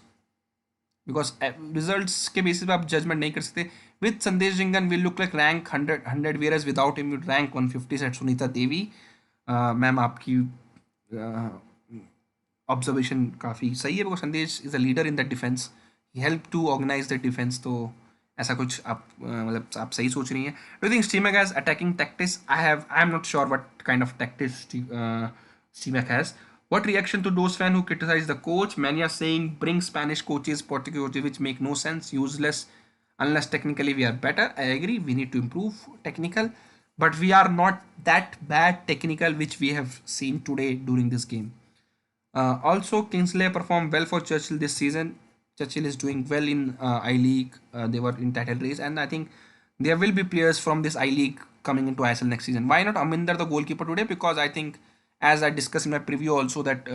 because results के basis पे आप judgment नहीं कर सकते. With Sandesh Jingan we look like rank 100, whereas without him we rank 150 at Sunita Devi. Ma'am आपकी observation काफ़ी सही है, because Sandesh is a leader in that defense. He helped to organize the defense. तो ऐसा कुछ आप मतलब आप सही सोच रही हैं. Do you think Stimac has attacking tactics? I'm not sure what kind of tactics Stimac has. What reaction to those fans who criticize the coach? Many are saying bring Spanish coaches, Portuguese coaches, which make no sense, useless, unless technically we are better. I agree, we need to improve technical, but we are not that bad technical, which we have seen today during this game. Also, Kingsley performed well for Churchill this season. Churchill is doing well in I League. They were in title race, and I think there will be players from this I League coming into ISL next season. Why not Aminder, the goalkeeper, today? Because I think, as I discussed in my preview also, that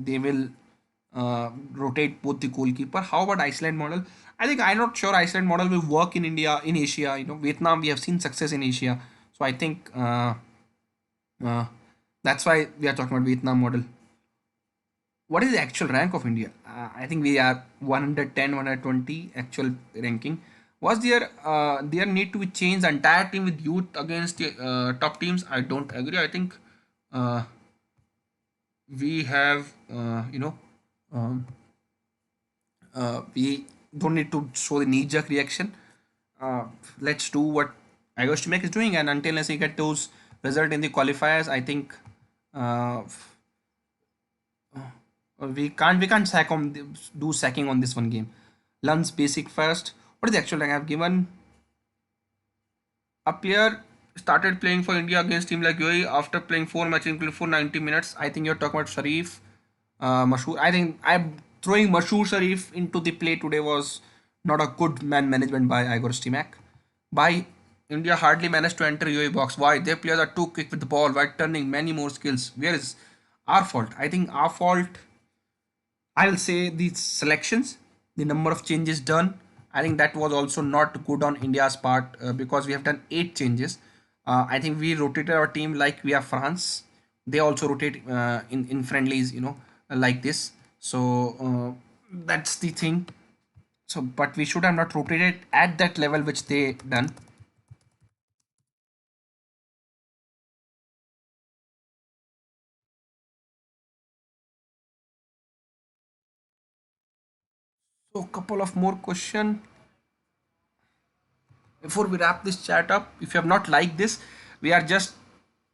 they will rotate both the goalkeeper. How about Iceland model? I think I'm not sure Iceland model will work in India, in Asia. Vietnam, we have seen success in Asia. So I think that's why we are talking about Vietnam model. What is the actual rank of India? I think we are 110, 120 actual ranking. Was there need to be changed the entire team with youth against the top teams? I don't agree. I think we have we don't need to show the knee-jerk reaction. Let's do what Igor Stimac is doing, and until he get those results in the qualifiers, I think we can't do sacking on this one game. Learns basic first. What is the actual rank I have given? A player started playing for India against team like UAE after playing 4 matches, including 490 minutes. I think you're talking about Sharif, Mashur. I think I'm throwing Mashur Sharif into the play today was Not a good man management by Igor Stimac. By India hardly managed to enter UAE box. Why? Their players are too quick with the ball while turning many more skills. Where is our fault? I think our fault, I'll say the selections, the number of changes done. I think that was also not good on India's part because we have done 8 changes. I think we rotated our team like we are France. They also rotate in friendlies, like this. So that's the thing. So, but we should have not rotated at that level which they done. So, couple of more question before we wrap this chat up. If you have not liked this, we are just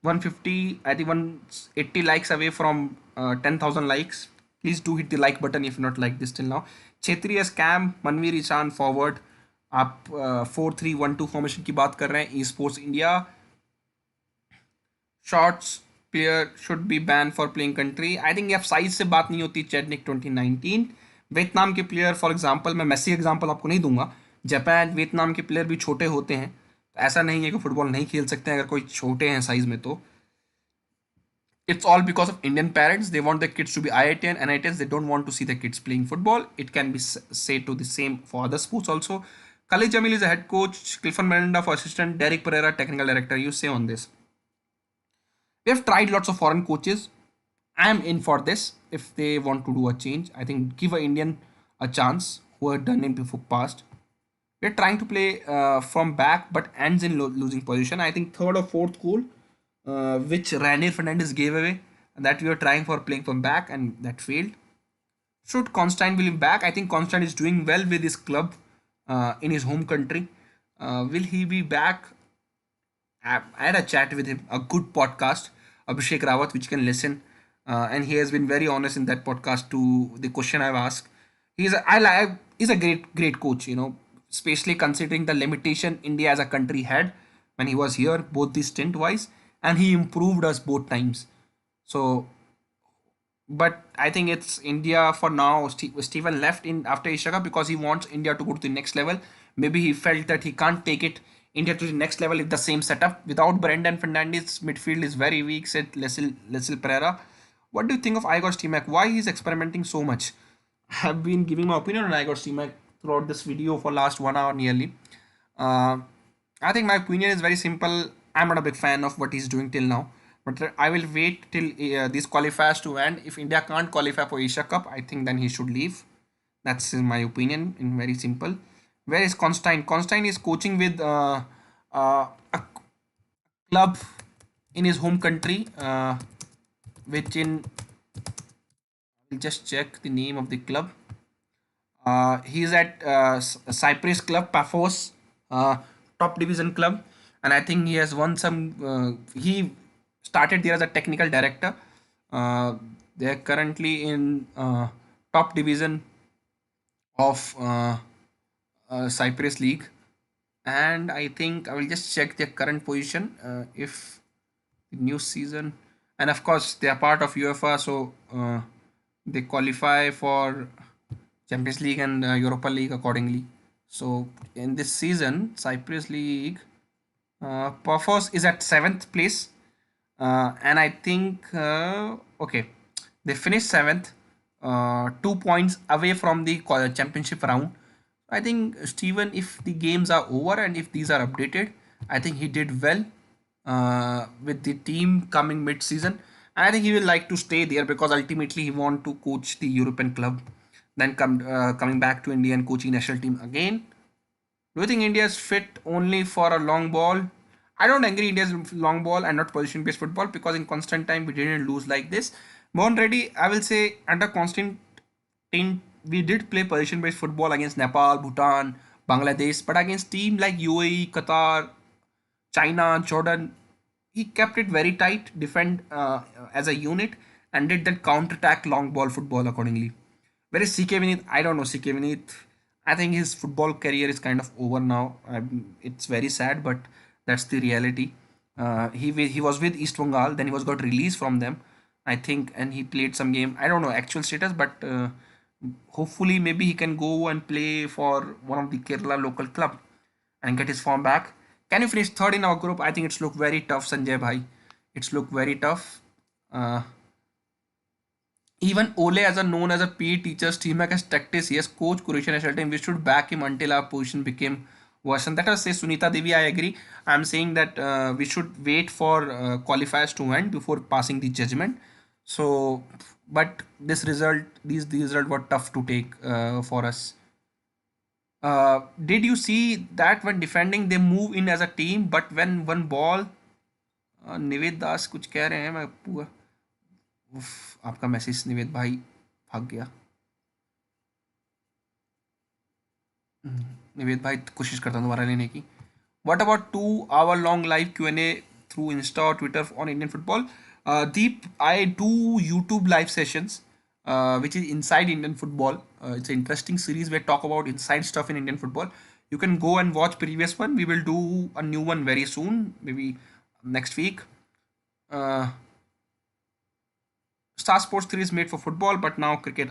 150, I think 180 likes away from 10,000 likes. Please do hit the like button if you not like this till now. Chetri as cam, Manvir Ishan forward. आप 4-3-1-2 formation की बात कर रहे हैं. E sports India shorts player should be ban for playing country. I think अब size से बात नहीं होती. चेडनिक 2019 वियतनाम के प्लेयर, फॉर एग्जांपल मैं मेसी एग्जांपल आपको नहीं दूंगा. जापान वियतनाम के प्लेयर भी छोटे होते हैं, तो ऐसा नहीं है कि फुटबॉल नहीं खेल सकते हैं अगर कोई छोटे हैं साइज में. तो it's all because of Indian parents. They want their kids to be IIT and NITs. They don't want to see their kids playing football. It can be said to the same for other sports also. Khalid Jamil is a head coach, Clifford Miranda for assistant, Derek Pereira technical director. You say on this? We have tried lots of foreign coaches. I am in for this if they want to do a change. I think give an Indian a chance who have done it before past. We are trying to play from back but ends in losing position. I think third or fourth goal which Ranier Fernandez gave away, that we were trying for playing from back and that failed. Should Constantine will be back? I think Constantine is doing well with his club in his home country. Will he be back? I had a chat with him, a good podcast, Abhishek Rawat, which you can listen. And he has been very honest in that podcast to the question I've asked. He's a great coach, especially considering the limitation India as a country had when he was here, both the stint wise, and he improved us both times. So, but I think it's India for now. Stephen left in after Asia Cup because he wants India to go to the next level. Maybe he felt that he can't take it India to the next level with the same setup. Without Brendan Fernandes, midfield is very weak, said Leslie Pereira. What do you think of Igor Stimac? Why he's experimenting so much? I have been giving my opinion on Igor Stimac throughout this video for last 1 hour nearly. I think my opinion is very simple. I'm not a big fan of what he's doing till now. But I will wait till these qualifiers to end. If India can't qualify for Asia Cup, I think then he should leave. That's my opinion in very simple. Where is Constantine? Constantine is coaching with a club in his home country, which in I'll just check the name of the club. He's at Cyprus club, Paphos, top division club, and I think he has won some. He started there as a technical director. They are currently in top division of Cyprus League, and I think I will just check their current position if the new season, and of course they are part of UEFA, so they qualify for Champions League and Europa League accordingly. So in this season, Cyprus League, Paphos is at 7th place, and I think okay, they finished 7th, 2 points away from the championship round. I think Steven, if the games are over and if these are updated, I think he did well with the team coming mid-season. And I think he will like to stay there because ultimately he want to coach the European club, then coming back to India and coaching national team again. Do you think India is fit only for a long ball? I don't agree India's long ball and not position-based football because in constant time we didn't lose like this. Mohan Reddy, I will say under constant we did play position-based football against Nepal, Bhutan, Bangladesh, but against teams like UAE, Qatar, China, Jordan, he kept it very tight, defend as a unit, and did that counter-attack long ball football accordingly. Where is CK Vinith? I don't know CK Vinith. I think his football career is kind of over now. It's very sad, but that's the reality. He was with East Bengal, then he was got released from them, I think, and he played some game. I don't know actual status, but Hopefully, maybe he can go and play for one of the Kerala local club and get his form back. Can you finish third in our group? I think it's looked very tough, Sanjay bhai. It's looked very tough. Uh, Even Ole, as a known as a PE teacher, Stimac has tactics. Yes, coach Croatian national team. We should back him until our position became worse. And that was say Sunita Devi. I agree. I'm saying that we should wait for qualifiers to end before passing the judgment. So, but this result, these result were tough to take for us. Did you see that when defending they move in as a team, but when one ball, निवेद दास कुछ कह रहे हैं मैं पूरा उफ, आपका message निवेद भाई भाग गया निवेद भाई कोशिश करता हूँ दोबारा लेने की What about 2 hour long live Q&A through Insta or Twitter on Indian football? Deep, I do YouTube live sessions, which is inside Indian football. It's an interesting series where talk about inside stuff in Indian football. You can go and watch previous one. We will do a new one very soon, maybe next week. Star Sports 3 is made for football, but now cricket,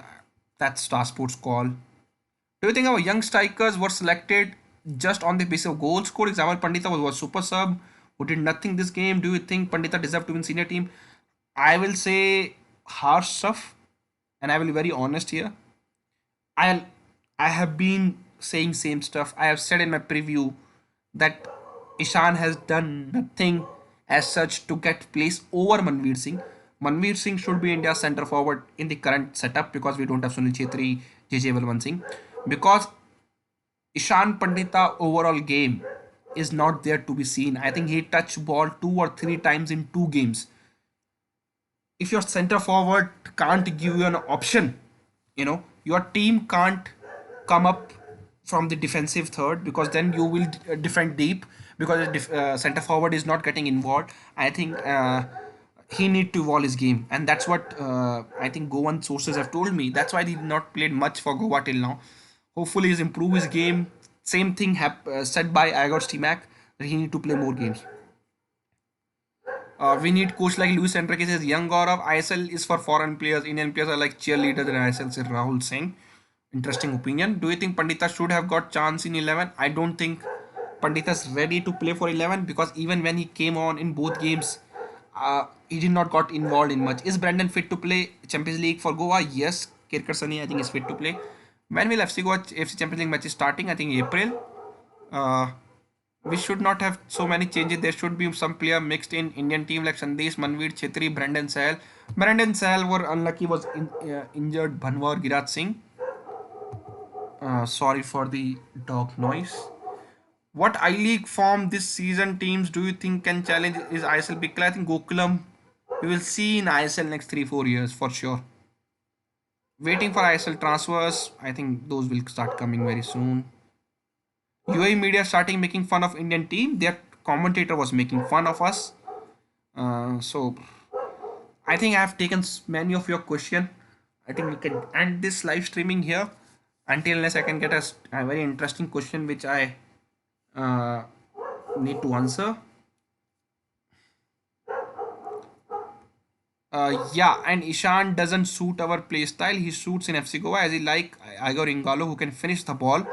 that's Star Sports call. Do you think our young strikers were selected just on the basis of goals scored? Example, Pandita was super sub who did nothing this game. Do you think Pandita deserved to win senior team? I will say harsh stuff, and I will be very honest here. I I have been saying same stuff. I have said in my preview that Ishan has done nothing as such to get place over Manvir Singh. Manvir Singh should be India's centre forward in the current setup because we don't have Sunil Chetri, JJ Valwan Singh. Because Ishan Pandita overall game is not there to be seen. I think he touched ball 2 or 3 times in 2 games. If your center forward can't give you an option, your team can't come up from the defensive third because then you will defend deep because the center forward is not getting involved. I think he need to evolve his game, and that's what I think Goan sources have told me. That's why he did not played much for Goa till now. Hopefully, he's improved his game. Same thing said by Igor Stimac that he need to play more games. We need coach like Luis Enrique says young Gaurav. ISL is for foreign players. Indian players are like cheerleaders in ISL, said Rahul Singh. Interesting opinion. Do you think Pandita should have got chance in 11? I don't think Pandita's ready to play for 11 because even when he came on in both games, he did not got involved in much. Is Brandon fit to play Champions League for Goa? Yes. Kirkar Sani I think is fit to play. When will FC Goa FC Champions League matches starting? I think April. We should not have so many changes. There should be some player mixed in Indian team like Sandesh, Manvir, Chetri, Brandon Sahel. Brandon Sahel were unlucky, was injured. Bhanwar, Girat Singh. Sorry for the dog noise. What I-League form this season teams do you think can challenge is ISL big? I think Gokulam we will see in ISL next 3-4 years for sure. Waiting for ISL transfers. I think those will start coming very soon. UAE media starting making fun of Indian team. Their commentator was making fun of us. So I think I have taken many of your question. I think we can end this live streaming here until unless I can get a very interesting question which I need to answer. Yeah, and Ishan doesn't suit our play style. He suits in FC Goa as he like Igor Ingalo who can finish the ball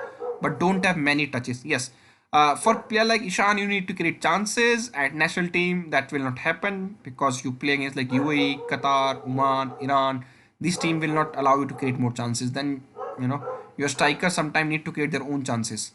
but don't have many touches. Yes. For player like Ishan, you need to create chances. At national team, that will not happen because you play against like UAE, Qatar, Oman, Iran. This team will not allow you to create more chances. Then, your strikers sometimes need to create their own chances.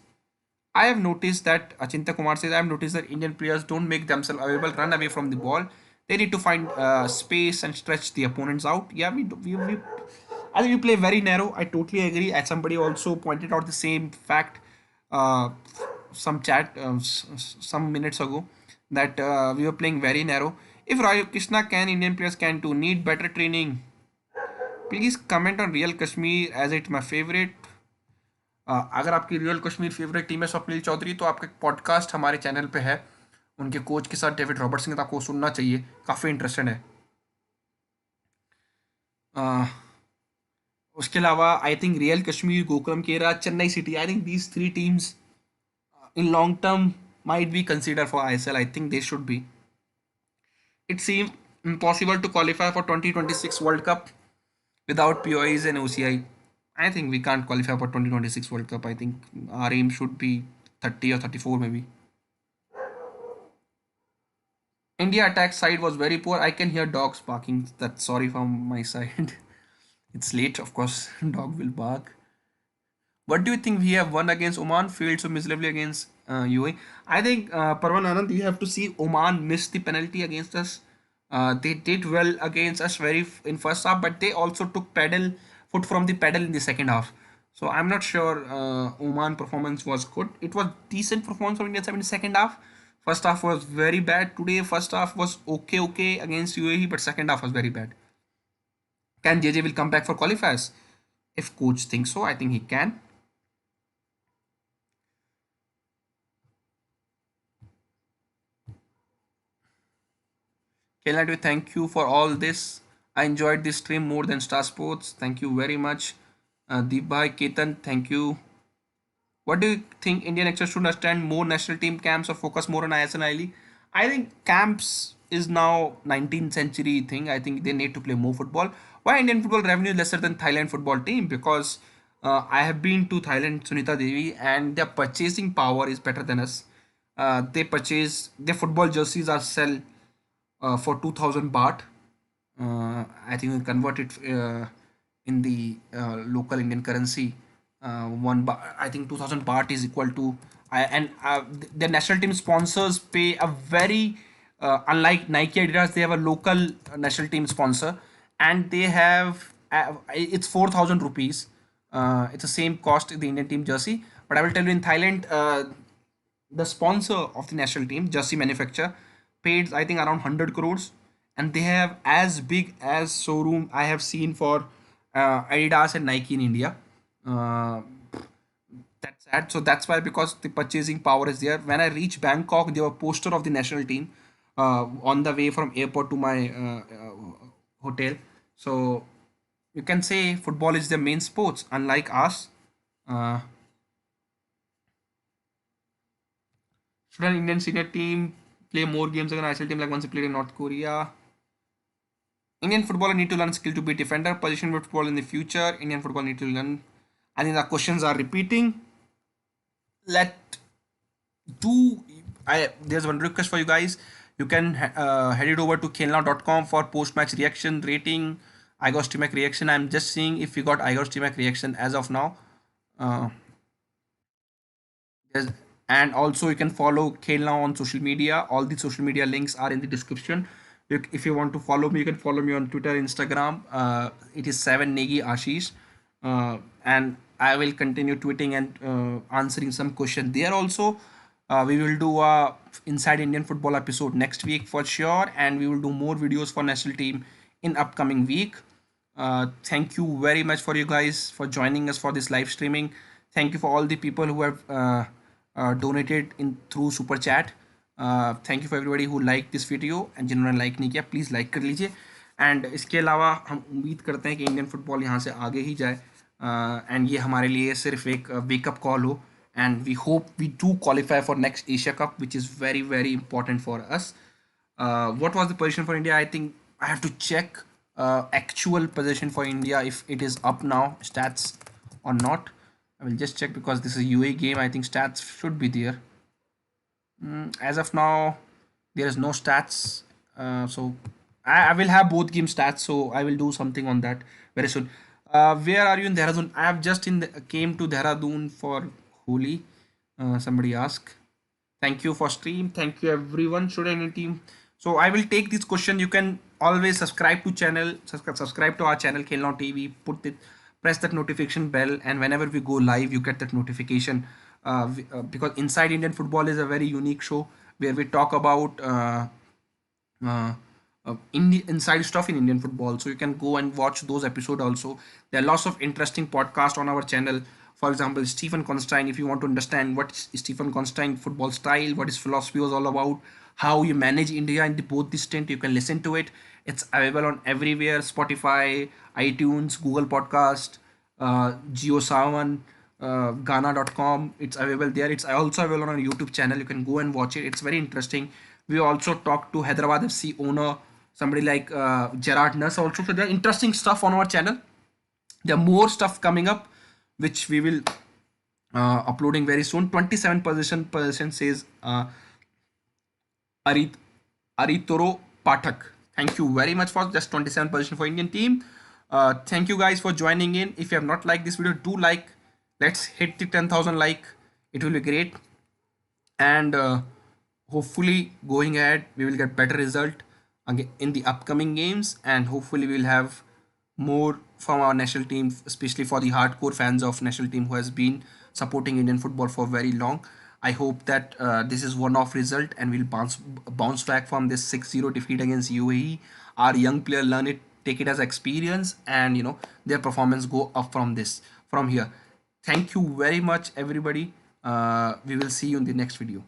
I have noticed that Achinta Kumar says I have noticed that Indian players don't make themselves available, run away from the ball. They need to find space and stretch the opponents out. Yeah, I think we play very narrow. I totally agree. As somebody also pointed out the same fact, some chat some minutes ago, that we were playing very narrow. If Roy Krishna can, Indian players can too. Need better training. Please comment on Real Kashmir as it's my favorite. अगर आपकी real Kashmir favourite team है स्वप्निल चौधरी तो आपका podcast हमारे channel पे है उनके coach के साथ डेविड रॉबर्टसन का आपको सुनना चाहिए काफ़ी इंटरेस्टेड है उसके अलावा I think real Kashmir Gokulam Kerala Chennai city I think these 3 teams in long term might be considered for ISL. I think they should be. It seems impossible to qualify for 2026 World Cup without POIs and OCI. I think we can't qualify for 2026 World Cup. I think our aim should be 30 or 34 maybe. India attack side was very poor. I can hear dogs barking. That's sorry from my side. It's late, of course. Dog will bark. What do you think we have won against Oman? Failed so miserably against UAE. I think Parvan Anand, you have to see Oman missed the penalty against us. They did well against us in first half, but they also took foot from the pedal in the second half. So I'm not sure Oman performance was good. It was decent performance from Indian side in the second half. First half was very bad. Today first half was okay against UAE, but second half was very bad. Can JJ will come back for qualifiers? If coach thinks so, I think he can. Keladu, thank you for all this. I enjoyed this stream more than Star Sports. Thank you very much. Deepai Ketan, thank you. What do you think Indian experts should understand more national team camps or focus more on ISL league? I think camps is now 19th century thing. I think they need to play more football. Why Indian football revenue is lesser than Thailand football team? Because I have been to Thailand, Sunita Devi, and their purchasing power is better than us. They purchase their football jerseys are sell for 2000 baht. I think we convert it in the local Indian currency. I think 2000 baht is equal to. And the national team sponsors pay a very unlike Nike Adidas, they have a local national team sponsor, and they have it's 4,000 rupees. It's the same cost in the Indian team jersey, but I will tell you in Thailand, the sponsor of the national team jersey manufacturer paid I think around 100 crores, and they have as big as showroom I have seen for Adidas and Nike in India. That's sad. So that's why, because the purchasing power is there. When I reached Bangkok, there were poster of the national team on the way from airport to my hotel. So you can say football is their main sports, unlike us. Uh, should an Indian senior team play more games against an ISL team like once they played in North Korea? Indian footballer need to learn skill to be defender. Position football in the future. Indian football need to learn. I think the questions are repeating. There's one request for you guys. You can head it over to khelnow.com for post-match reaction, rating, Igor Stimac reaction. I'm just seeing if we got Igor Stimac reaction as of now. And also you can follow Khel Now on social media. All the social media links are in the description. If you want to follow me, you can follow me on Twitter, Instagram. It is 7negi Ashish. And I will continue tweeting and answering some questions there also. We will do a Inside Indian Football episode next week for sure, and we will do more videos for national team in upcoming week. Thank you very much for you guys for joining us for this live streaming. Thank you for all the people who have donated through super chat. Thank you for everybody who liked this video, and जिन्होंने like नहीं किया please like कर लीजिए. And इसके अलावा हम उम्मीद करते हैं कि इंडियन फुटबॉल यहाँ से आगे ही जाए, एंड ये हमारे लिए सिर्फ एक वेकअप कॉल हो, and we hope we do qualify for next Asia Cup, which is very very important for us. What was the position for India? I think I have to check actual position for India, if it is up now stats or not. I will just check because this is a UAE game. I think stats should be there. As of now there is no stats, so I will have both game stats, so I will do something on that very soon. Where are you in Dehradun? I have just came to Dehradun for Holi. Somebody asked. Thank you for stream. Thank you everyone. Should any team? So I will take this question. You can always subscribe to channel. Subscribe to our channel Khel Now TV. Press that notification bell, and whenever we go live, you get that notification. Because Inside Indian Football is a very unique show where we talk about inside stuff in Indian football. So you can go and watch those episodes also. There are lots of interesting podcasts on our channel. For example, Stephen Constantine, if you want to understand what is Stephen Constantine football style, what his philosophy was all about, how you manage India in both the stint, you can listen to it. It's available on everywhere: Spotify, iTunes, Google Podcast, JioSaavn, Ghana.com. It's available there. It's also available on our YouTube channel. You can go and watch it. It's very interesting. We also talked to Hyderabad FC owner, somebody like Gerard Nuss also. So there are interesting stuff on our channel. There are more stuff coming up, which we will uploading very soon. 27 position says Aritoro Pathak. Thank you very much for just 27 position for Indian team. Thank you guys for joining in. If you have not liked this video, do like. Let's hit the 10,000 like. It will be great. And hopefully going ahead, we will get better result again in the upcoming games. And hopefully we'll have more from our national team, especially for the hardcore fans of national team who has been supporting Indian football for very long. I hope that this is one-off result and we'll bounce back from this 6-0 defeat against UAE. Our young player learn it, take it as experience, and their performance go up from here. Thank you very much, everybody. We will see you in the next video.